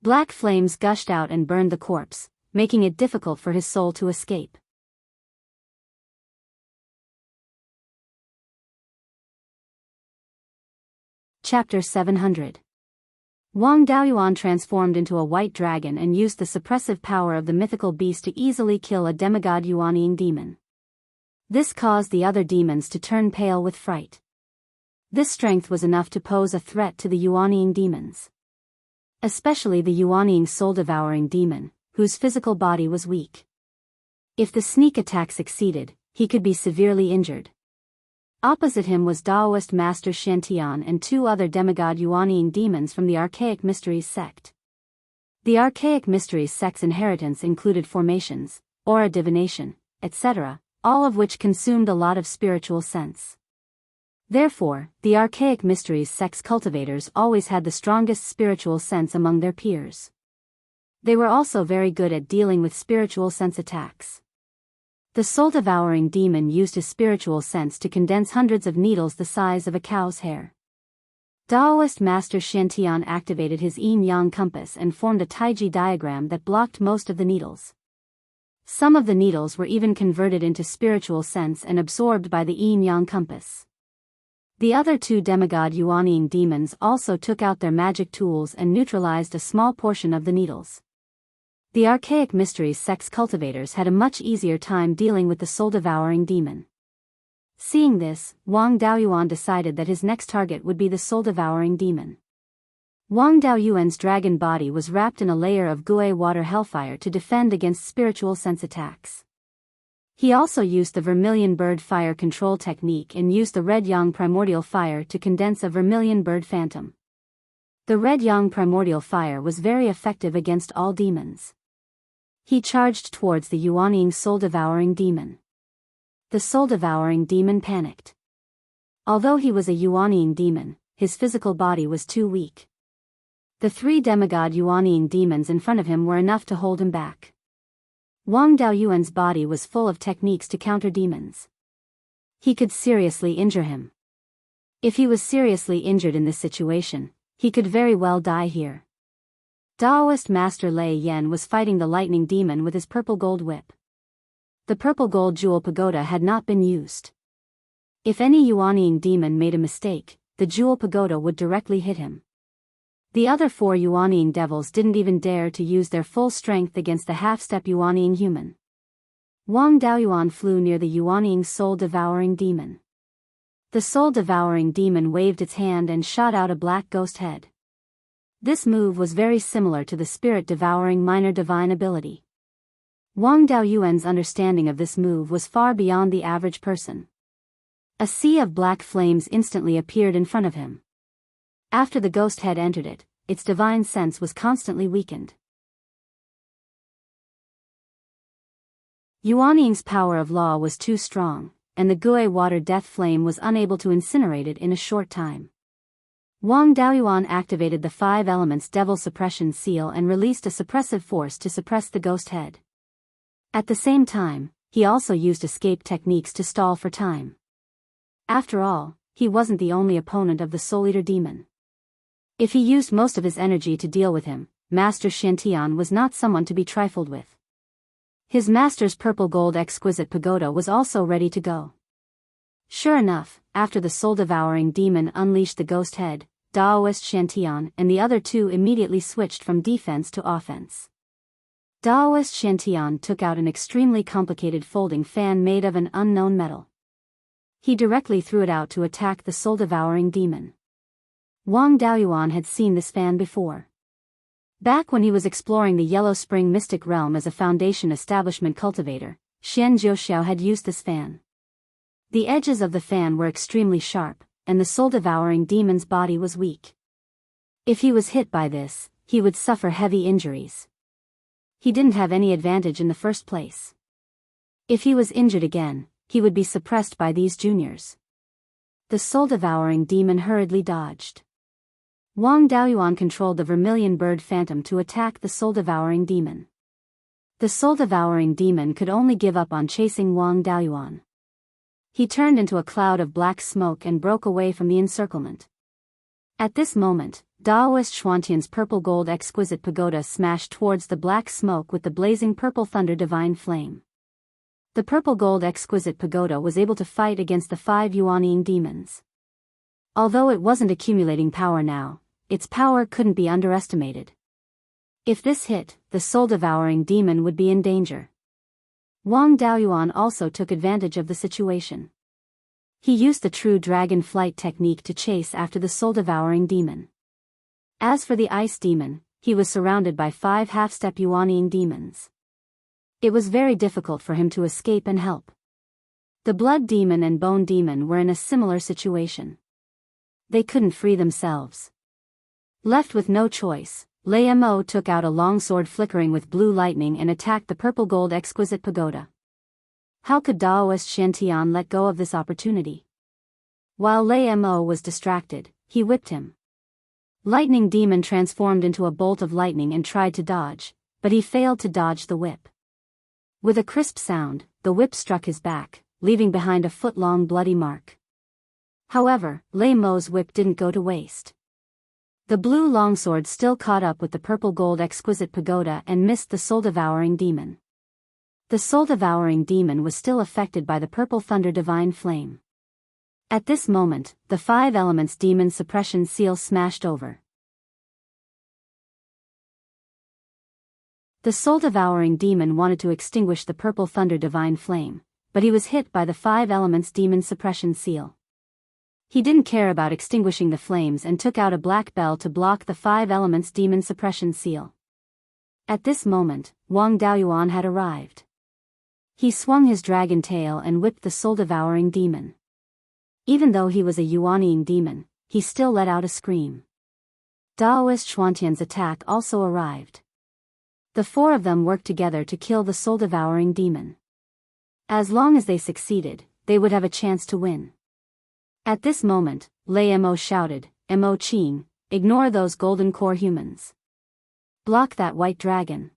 Black flames gushed out and burned the corpse, making it difficult for his soul to escape. Chapter 700. Wang Daoyuan transformed into a white dragon and used the suppressive power of the mythical beast to easily kill a demigod Yuanying demon. This caused the other demons to turn pale with fright. This strength was enough to pose a threat to the Yuanying demons. Especially the Yuanying soul-devouring demon, whose physical body was weak. If the sneak attack succeeded, he could be severely injured. Opposite him was Daoist Master Shantian and 2 other demigod Yuanying demons from the Archaic Mysteries sect. The Archaic Mysteries sect's inheritance included formations, aura divination, etc., all of which consumed a lot of spiritual sense. Therefore, the Archaic Mysteries sect's cultivators always had the strongest spiritual sense among their peers. They were also very good at dealing with spiritual sense attacks. The soul-devouring demon used his spiritual sense to condense hundreds of needles the size of a cow's hair. Daoist Master Shantian activated his yin-yang compass and formed a taiji diagram that blocked most of the needles. Some of the needles were even converted into spiritual sense and absorbed by the yin-yang compass. The other 2 demigod Yuanying demons also took out their magic tools and neutralized a small portion of the needles. The Archaic Mysteries sect's cultivators had a much easier time dealing with the soul-devouring demon. Seeing this, Wang Daoyuan decided that his next target would be the soul-devouring demon. Wang Daoyuan's dragon body was wrapped in a layer of Gui water hellfire to defend against spiritual sense attacks. He also used the vermilion bird fire control technique and used the red yang primordial fire to condense a vermilion bird phantom. The red yang primordial fire was very effective against all demons. He charged towards the Yuanying soul-devouring demon. The soul-devouring demon panicked. Although he was a Yuanying demon, his physical body was too weak. The 3 demigod Yuanying demons in front of him were enough to hold him back. Wang Daoyuan's body was full of techniques to counter demons. He could seriously injure him. If he was seriously injured in this situation, he could very well die here. Daoist Master Lei Yen was fighting the lightning demon with his purple gold whip. The purple gold jewel pagoda had not been used. If any Yuanying demon made a mistake, the jewel pagoda would directly hit him. The other 4 Yuanying devils didn't even dare to use their full strength against the half-step Yuanying human. Wang Daoyuan flew near the Yuanying soul-devouring demon. The soul-devouring demon waved its hand and shot out a black ghost head. This move was very similar to the spirit-devouring minor divine ability. Wang Daoyuan's understanding of this move was far beyond the average person. A sea of black flames instantly appeared in front of him. After the ghost head entered it, its divine sense was constantly weakened. Yuanying's power of law was too strong, and the Gui water death flame was unable to incinerate it in a short time. Wang Daoyuan activated the 5 elements devil suppression seal and released a suppressive force to suppress the ghost head. At the same time, he also used escape techniques to stall for time. After all, he wasn't the only opponent of the Soul Eater demon. If he used most of his energy to deal with him, Master Shantian was not someone to be trifled with. His master's purple gold exquisite pagoda was also ready to go. Sure enough, after the soul-devouring demon unleashed the ghost head, Daoist Shantian and the other 2 immediately switched from defense to offense. Daoist Shantian took out an extremely complicated folding fan made of an unknown metal. He directly threw it out to attack the soul-devouring demon. Wang Daoyuan had seen this fan before. Back when he was exploring the Yellow Spring Mystic Realm as a Foundation Establishment cultivator, Xian Jiuxiao had used this fan. The edges of the fan were extremely sharp, and the soul-devouring demon's body was weak. If he was hit by this, he would suffer heavy injuries. He didn't have any advantage in the first place. If he was injured again, he would be suppressed by these juniors. The soul-devouring demon hurriedly dodged. Wang Daoyuan controlled the vermilion bird phantom to attack the soul-devouring demon. The soul-devouring demon could only give up on chasing Wang Daoyuan. He turned into a cloud of black smoke and broke away from the encirclement. At this moment, Daoist Xuantian's purple gold exquisite pagoda smashed towards the black smoke with the blazing purple thunder divine flame. The purple gold exquisite pagoda was able to fight against the 5 Yuanying demons. Although it wasn't accumulating power now, its power couldn't be underestimated. If this hit, the soul-devouring demon would be in danger. Wang Daoyuan also took advantage of the situation. He used the true dragon flight technique to chase after the soul-devouring demon. As for the ice demon, he was surrounded by 5 half-step Yuanying demons. It was very difficult for him to escape and help. The blood demon and bone demon were in a similar situation. They couldn't free themselves. Left with no choice, Lei Mo took out a long sword flickering with blue lightning and attacked the purple gold exquisite pagoda. How could Daoist Xiantian let go of this opportunity? While Lei Mo was distracted, he whipped him. Lightning demon transformed into a bolt of lightning and tried to dodge, but he failed to dodge the whip. With a crisp sound, the whip struck his back, leaving behind a foot-long bloody mark. However, Lei Mo's whip didn't go to waste. The blue longsword still caught up with the purple gold exquisite pagoda and missed the soul-devouring demon. The soul-devouring demon was still affected by the purple thunder divine flame. At this moment, the 5 elements demon suppression seal smashed over. The soul-devouring demon wanted to extinguish the purple thunder divine flame, but he was hit by the 5 elements demon suppression seal. He didn't care about extinguishing the flames and took out a black bell to block the 5 elements demon suppression seal. At this moment, Wang Daoyuan had arrived. He swung his dragon tail and whipped the soul-devouring demon. Even though he was a Yuanying demon, he still let out a scream. Daoist Xuantian's attack also arrived. The 4 of them worked together to kill the soul-devouring demon. As long as they succeeded, they would have a chance to win. At this moment, Lei Mo shouted, "Mo Qing, ignore those golden core humans. Block that white dragon."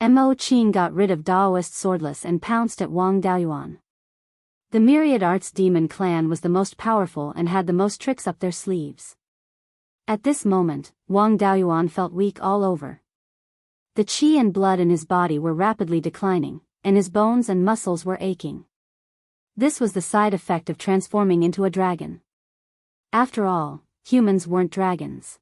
Mo Qing got rid of Daoist Swordless and pounced at Wang Daoyuan. The Myriad Arts Demon clan was the most powerful and had the most tricks up their sleeves. At this moment, Wang Daoyuan felt weak all over. The qi and blood in his body were rapidly declining, and his bones and muscles were aching. This was the side effect of transforming into a dragon. After all, humans weren't dragons.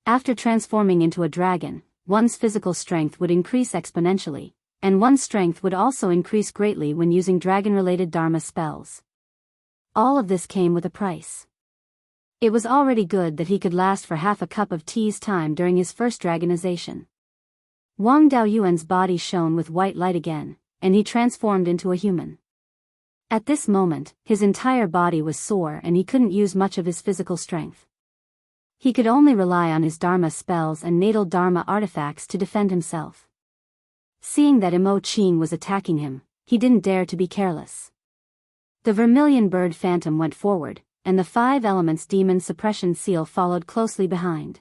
After transforming into a dragon, one's physical strength would increase exponentially, and one's strength would also increase greatly when using dragon-related dharma spells. All of this came with a price. It was already good that he could last for half a cup of tea's time during his first dragonization. Wang Daoyuan's body shone with white light again, and he transformed into a human. At this moment, his entire body was sore and he couldn't use much of his physical strength. He could only rely on his dharma spells and natal dharma artifacts to defend himself. Seeing that Mo Qing was attacking him, he didn't dare to be careless. The vermilion bird phantom went forward, and the 5 elements demon suppression seal followed closely behind.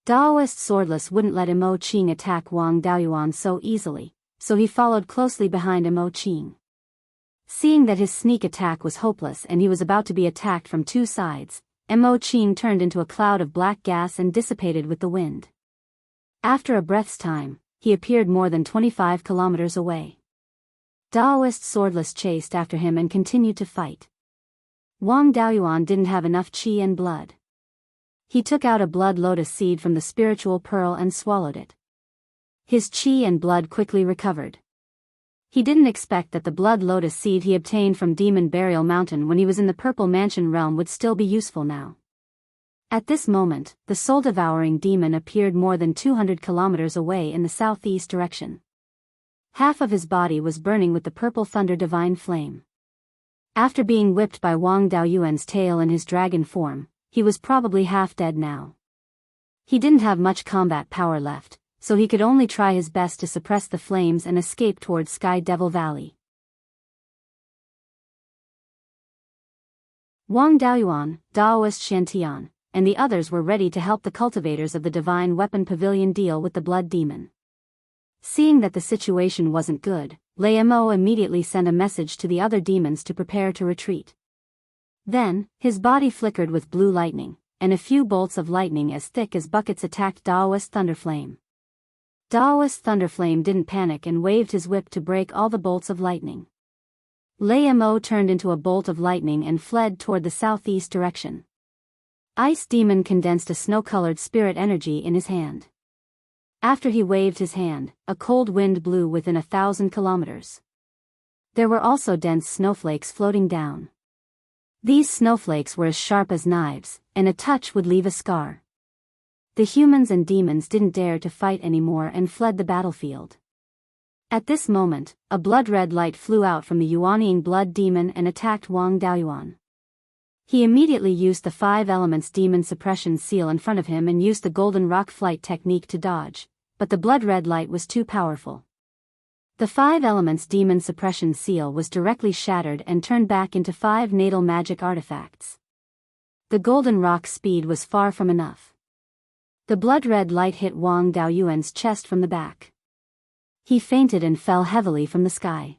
Daoist Swordless wouldn't let Mo Qing attack Wang Daoyuan so easily, so he followed closely behind Mo Qing. Seeing that his sneak attack was hopeless and he was about to be attacked from 2 sides, Mo Qing turned into a cloud of black gas and dissipated with the wind. After a breath's time, he appeared more than 25 kilometers away. Daoist Swordless chased after him and continued to fight. Wang Daoyuan didn't have enough qi and blood. He took out a blood lotus seed from the spiritual pearl and swallowed it. His qi and blood quickly recovered. He didn't expect that the blood lotus seed he obtained from Demon Burial Mountain when he was in the Purple Mansion realm would still be useful now. At this moment, the soul-devouring demon appeared more than 200 kilometers away in the southeast direction. Half of his body was burning with the purple thunder divine flame. After being whipped by Wang Daoyuan's tail in his dragon form, he was probably half dead now. He didn't have much combat power left, so he could only try his best to suppress the flames and escape towards Sky Devil Valley. Wang Daoyuan, Daoist Shantian, and the others were ready to help the cultivators of the Divine Weapon Pavilion deal with the Blood Demon. Seeing that the situation wasn't good, Lei Mo immediately sent a message to the other demons to prepare to retreat. Then, his body flickered with blue lightning, and a few bolts of lightning as thick as buckets attacked Daoist Thunderflame. Daoist Thunderflame didn't panic and waved his whip to break all the bolts of lightning. Lei Mo turned into a bolt of lightning and fled toward the southeast direction. Ice Demon condensed a snow-colored spirit energy in his hand. After he waved his hand, a cold wind blew within 1,000 kilometers. There were also dense snowflakes floating down. These snowflakes were as sharp as knives, and a touch would leave a scar. The humans and demons didn't dare to fight anymore and fled the battlefield. At this moment, a blood-red light flew out from the Yuanying blood demon and attacked Wang Daoyuan. He immediately used the 5 elements demon suppression seal in front of him and used the golden rock flight technique to dodge, but the blood-red light was too powerful. The 5 elements demon suppression seal was directly shattered and turned back into 5 natal magic artifacts. The golden rock speed was far from enough. The blood-red light hit Wang Daoyuan's chest from the back. He fainted and fell heavily from the sky.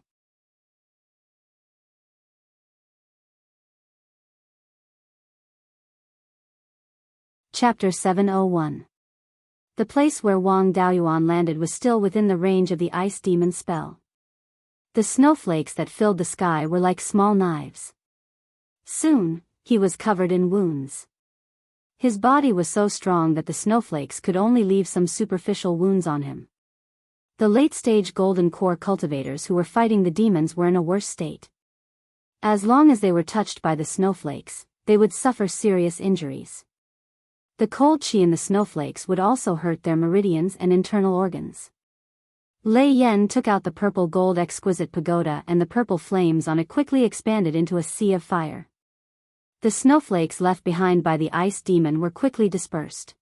Chapter 701. The place where Wang Daoyuan landed was still within the range of the ice demon's spell. The snowflakes that filled the sky were like small knives. Soon, he was covered in wounds. His body was so strong that the snowflakes could only leave some superficial wounds on him. The late-stage Golden Core cultivators who were fighting the demons were in a worse state. As long as they were touched by the snowflakes, they would suffer serious injuries. The cold chi in the snowflakes would also hurt their meridians and internal organs. Lei Yan took out the purple gold exquisite pagoda and the purple flames on it quickly expanded into a sea of fire. The snowflakes left behind by the ice demon were quickly dispersed.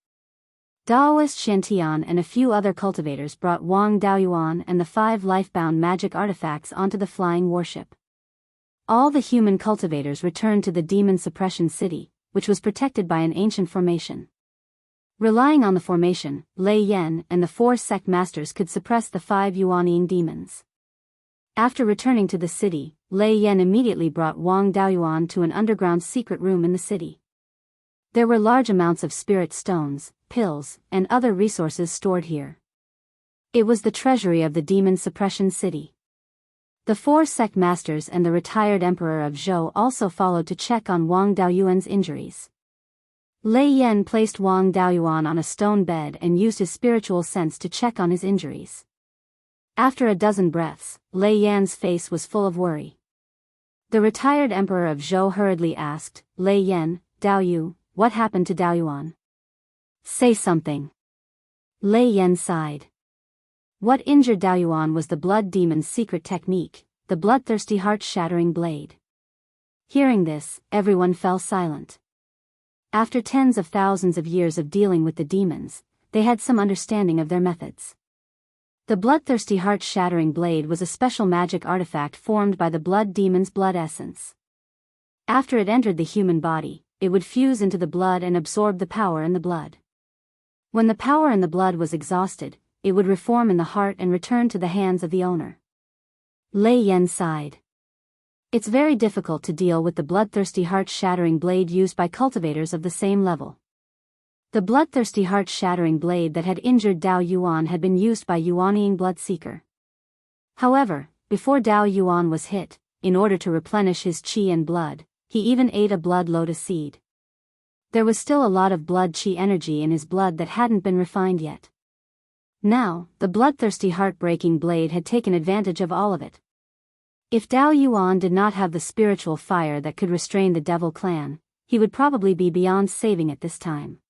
Daoist Shantian and a few other cultivators brought Wang Daoyuan and the 5 lifebound magic artifacts onto the flying warship. All the human cultivators returned to the demon suppression city, which was protected by an ancient formation. Relying on the formation, Lei Yan and the 4 sect masters could suppress the 5 Yuanying demons. After returning to the city, Lei Yan immediately brought Wang Daoyuan to an underground secret room in the city. There were large amounts of spirit stones, pills, and other resources stored here. It was the treasury of the demon suppression city. The 4 sect masters and the retired emperor of Zhou also followed to check on Wang Daoyuan's injuries. Lei Yan placed Wang Daoyuan on a stone bed and used his spiritual sense to check on his injuries. After a dozen breaths, Lei Yan's face was full of worry. The retired emperor of Zhou hurriedly asked, "Lei Yan, Daoyu, what happened to Daoyuan? Say something." Lei Yan sighed. What injured Daoyuan was the blood demon's secret technique, the bloodthirsty heart-shattering blade. Hearing this, everyone fell silent. After tens of thousands of years of dealing with the demons, they had some understanding of their methods. The bloodthirsty heart-shattering blade was a special magic artifact formed by the blood demon's blood essence. After it entered the human body, it would fuse into the blood and absorb the power in the blood. When the power in the blood was exhausted, it would reform in the heart and return to the hands of the owner. Lei Yan sighed. It's very difficult to deal with the bloodthirsty heart-shattering blade used by cultivators of the same level. The bloodthirsty heart-shattering blade that had injured Daoyuan had been used by Yuanying Bloodseeker. However, before Daoyuan was hit, in order to replenish his chi and blood, he even ate a blood lotus seed. There was still a lot of blood chi energy in his blood that hadn't been refined yet. Now, the bloodthirsty heart-breaking blade had taken advantage of all of it. If Daoyuan did not have the spiritual fire that could restrain the devil clan, he would probably be beyond saving at this time.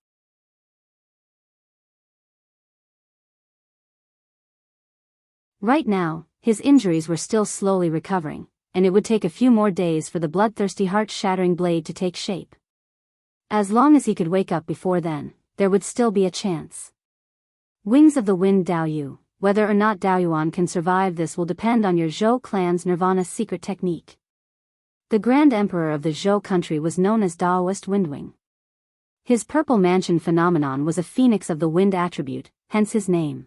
Right now, his injuries were still slowly recovering, and it would take a few more days for the bloodthirsty heart-shattering blade to take shape. As long as he could wake up before then, there would still be a chance. Wings of the Wind Daoyu. Whether or not Daoyuan can survive this will depend on your Zhou clan's Nirvana secret technique. The Grand Emperor of the Zhou country was known as Daoist Windwing. His purple mansion phenomenon was a phoenix of the wind attribute, hence his name.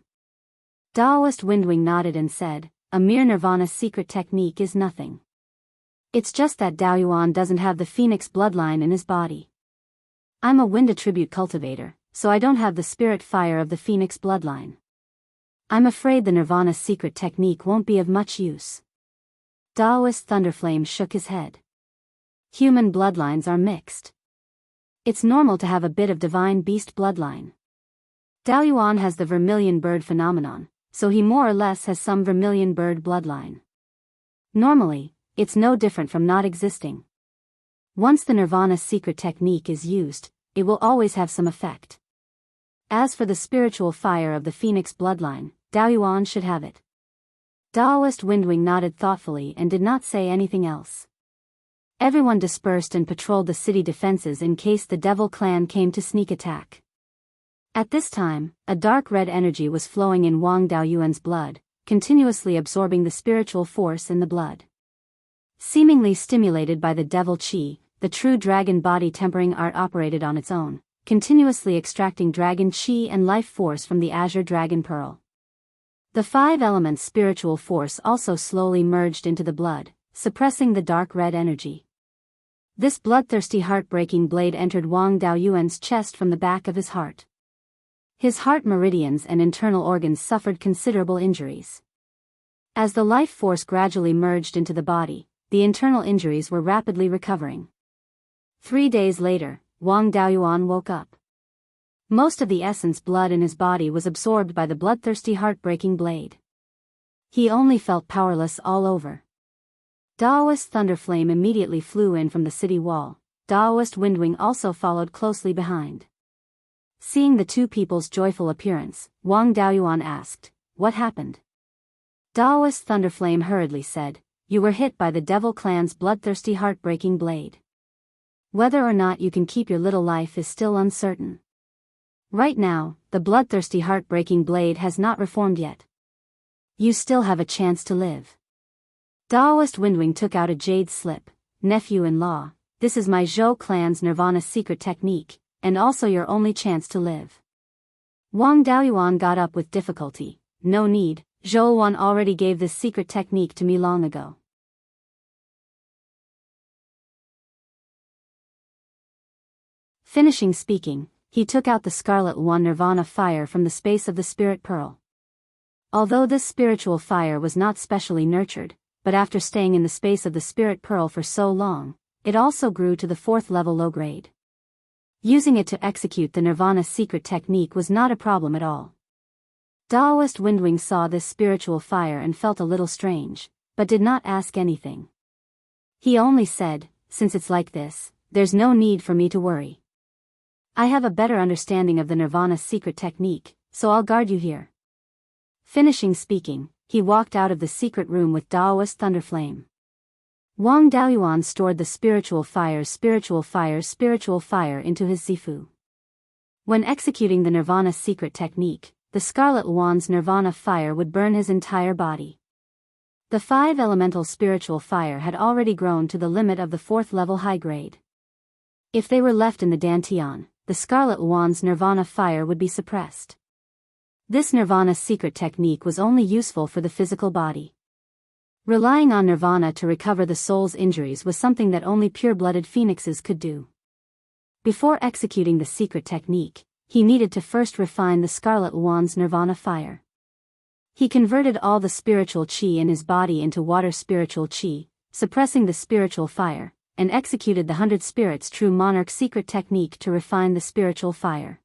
Daoist Windwing nodded and said, "A mere Nirvana secret technique is nothing. It's just that Daoyuan doesn't have the phoenix bloodline in his body. I'm a wind attribute cultivator, so I don't have the spirit fire of the phoenix bloodline. I'm afraid the Nirvana secret technique won't be of much use." Daoist Thunderflame shook his head. Human bloodlines are mixed. It's normal to have a bit of divine beast bloodline. Daoyuan has the vermilion bird phenomenon, so he more or less has some vermilion bird bloodline. Normally, it's no different from not existing. Once the Nirvana secret technique is used, it will always have some effect. As for the spiritual fire of the phoenix bloodline, Daoyuan should have it. Daoist Windwing nodded thoughtfully and did not say anything else. Everyone dispersed and patrolled the city defenses in case the Devil clan came to sneak attack. At this time, a dark red energy was flowing in Wang Daoyuan's blood, continuously absorbing the spiritual force in the blood. Seemingly stimulated by the Devil Qi, the true dragon body tempering art operated on its own, continuously extracting dragon Qi and life force from the azure dragon pearl. The five elements spiritual force also slowly merged into the blood, suppressing the dark red energy. This bloodthirsty heartbreaking blade entered Wang Daoyuan's chest from the back of his heart. His heart meridians and internal organs suffered considerable injuries. As the life force gradually merged into the body, the internal injuries were rapidly recovering. 3 days later, Wang Daoyuan woke up. Most of the essence blood in his body was absorbed by the bloodthirsty heartbreaking blade. He only felt powerless all over. Daoist Thunderflame immediately flew in from the city wall. Daoist Windwing also followed closely behind. Seeing the two people's joyful appearance, Wang Daoyuan asked, "What happened?" Daoist Thunderflame hurriedly said, "You were hit by the Devil clan's bloodthirsty heartbreaking blade. Whether or not you can keep your little life is still uncertain. Right now, the bloodthirsty heartbreaking blade has not reformed yet. You still have a chance to live." Daoist Windwing took out a jade slip. "Nephew-in-law, this is my Zhou clan's Nirvana secret technique, and also your only chance to live." Wang Daoyuan got up with difficulty. "No need, Zhouwan already gave this secret technique to me long ago." Finishing speaking, he took out the Scarlet One Nirvana fire from the space of the Spirit Pearl. Although this spiritual fire was not specially nurtured, but after staying in the space of the Spirit Pearl for so long, it also grew to the 4th level low grade. Using it to execute the Nirvana secret technique was not a problem at all. Daoist Windwing saw this spiritual fire and felt a little strange, but did not ask anything. He only said, "Since it's like this, there's no need for me to worry. I have a better understanding of the Nirvana secret technique, so I'll guard you here." Finishing speaking, he walked out of the secret room with Daoist Thunderflame. Wang Daoyuan stored the spiritual fire into his Zifu. When executing the Nirvana secret technique, the Scarlet One's Nirvana fire would burn his entire body. The 5 elemental spiritual fire had already grown to the limit of the 4th level high grade. If they were left in the Dantian, the Scarlet One's Nirvana fire would be suppressed. This Nirvana secret technique was only useful for the physical body. Relying on Nirvana to recover the soul's injuries was something that only pure-blooded phoenixes could do. Before executing the secret technique, he needed to first refine the Scarlet One's Nirvana fire. He converted all the spiritual qi in his body into water spiritual qi, suppressing the spiritual fire, and executed the 100 Spirits True Monarch secret technique to refine the spiritual fire.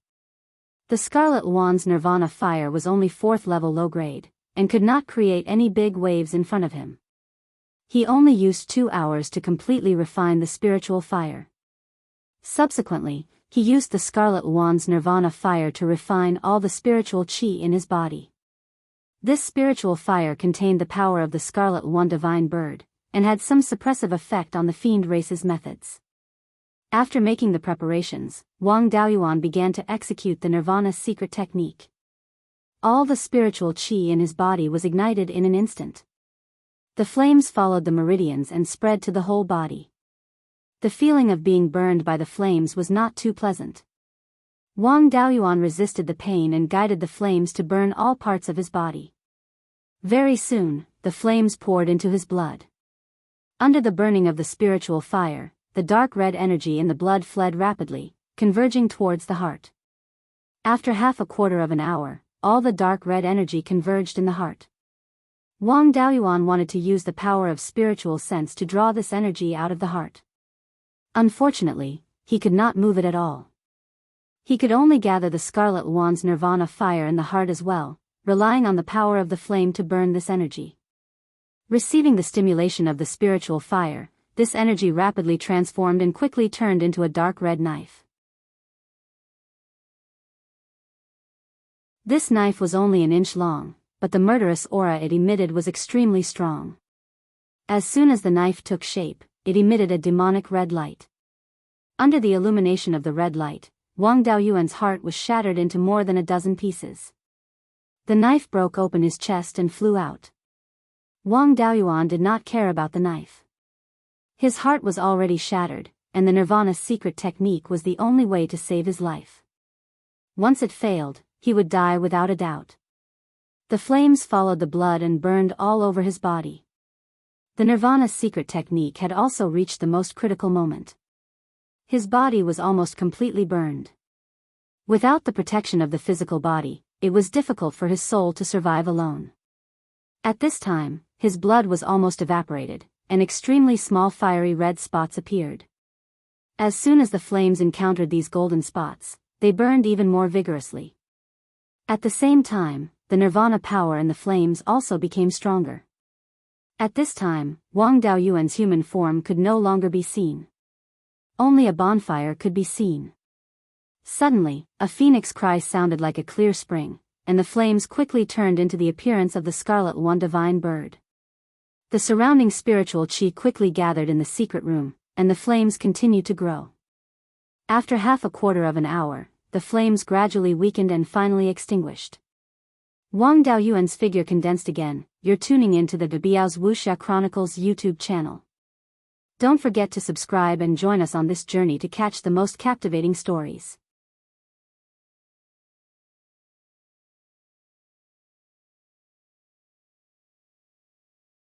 The Scarlet One's Nirvana fire was only 4th level low grade, and could not create any big waves in front of him. He only used 2 hours to completely refine the spiritual fire. Subsequently, he used the Scarlet One's Nirvana fire to refine all the spiritual qi in his body. This spiritual fire contained the power of the Scarlet One Divine Bird, and had some suppressive effect on the fiend race's methods. After making the preparations, Wang Daoyuan began to execute the Nirvana secret technique. All the spiritual qi in his body was ignited in an instant. The flames followed the meridians and spread to the whole body. The feeling of being burned by the flames was not too pleasant. Wang Daoyuan resisted the pain and guided the flames to burn all parts of his body. Very soon, the flames poured into his blood. Under the burning of the spiritual fire, the dark red energy in the blood fled rapidly, converging towards the heart. After half a quarter of an hour, all the dark red energy converged in the heart. Wang Daoyuan wanted to use the power of spiritual sense to draw this energy out of the heart. Unfortunately, he could not move it at all. He could only gather the Scarlet Wand's nirvana fire in the heart as well, relying on the power of the flame to burn this energy. Receiving the stimulation of the spiritual fire, this energy rapidly transformed and quickly turned into a dark red knife. This knife was only an inch long, but the murderous aura it emitted was extremely strong. As soon as the knife took shape, it emitted a demonic red light. Under the illumination of the red light, Wang Daoyuan's heart was shattered into more than a dozen pieces. The knife broke open his chest and flew out. Wang Daoyuan did not care about the knife. His heart was already shattered, and the Nirvana's secret technique was the only way to save his life. Once it failed, he would die without a doubt. The flames followed the blood and burned all over his body. The Nirvana's secret technique had also reached the most critical moment. His body was almost completely burned. Without the protection of the physical body, it was difficult for his soul to survive alone. At this time, his blood was almost evaporated, and extremely small fiery red spots appeared. As soon as the flames encountered these golden spots, they burned even more vigorously. At the same time, the nirvana power in the flames also became stronger. At this time, Wang Daoyuan's human form could no longer be seen. Only a bonfire could be seen. Suddenly, a phoenix cry sounded like a clear spring, and the flames quickly turned into the appearance of the Scarlet One divine bird. The surrounding spiritual qi quickly gathered in the secret room, and the flames continued to grow. After half a quarter of an hour, the flames gradually weakened and finally extinguished. Wang Daoyuan's figure condensed again. You're tuning into the Biyao's Wuxia Chronicles YouTube channel. Don't forget to subscribe and join us on this journey to catch the most captivating stories.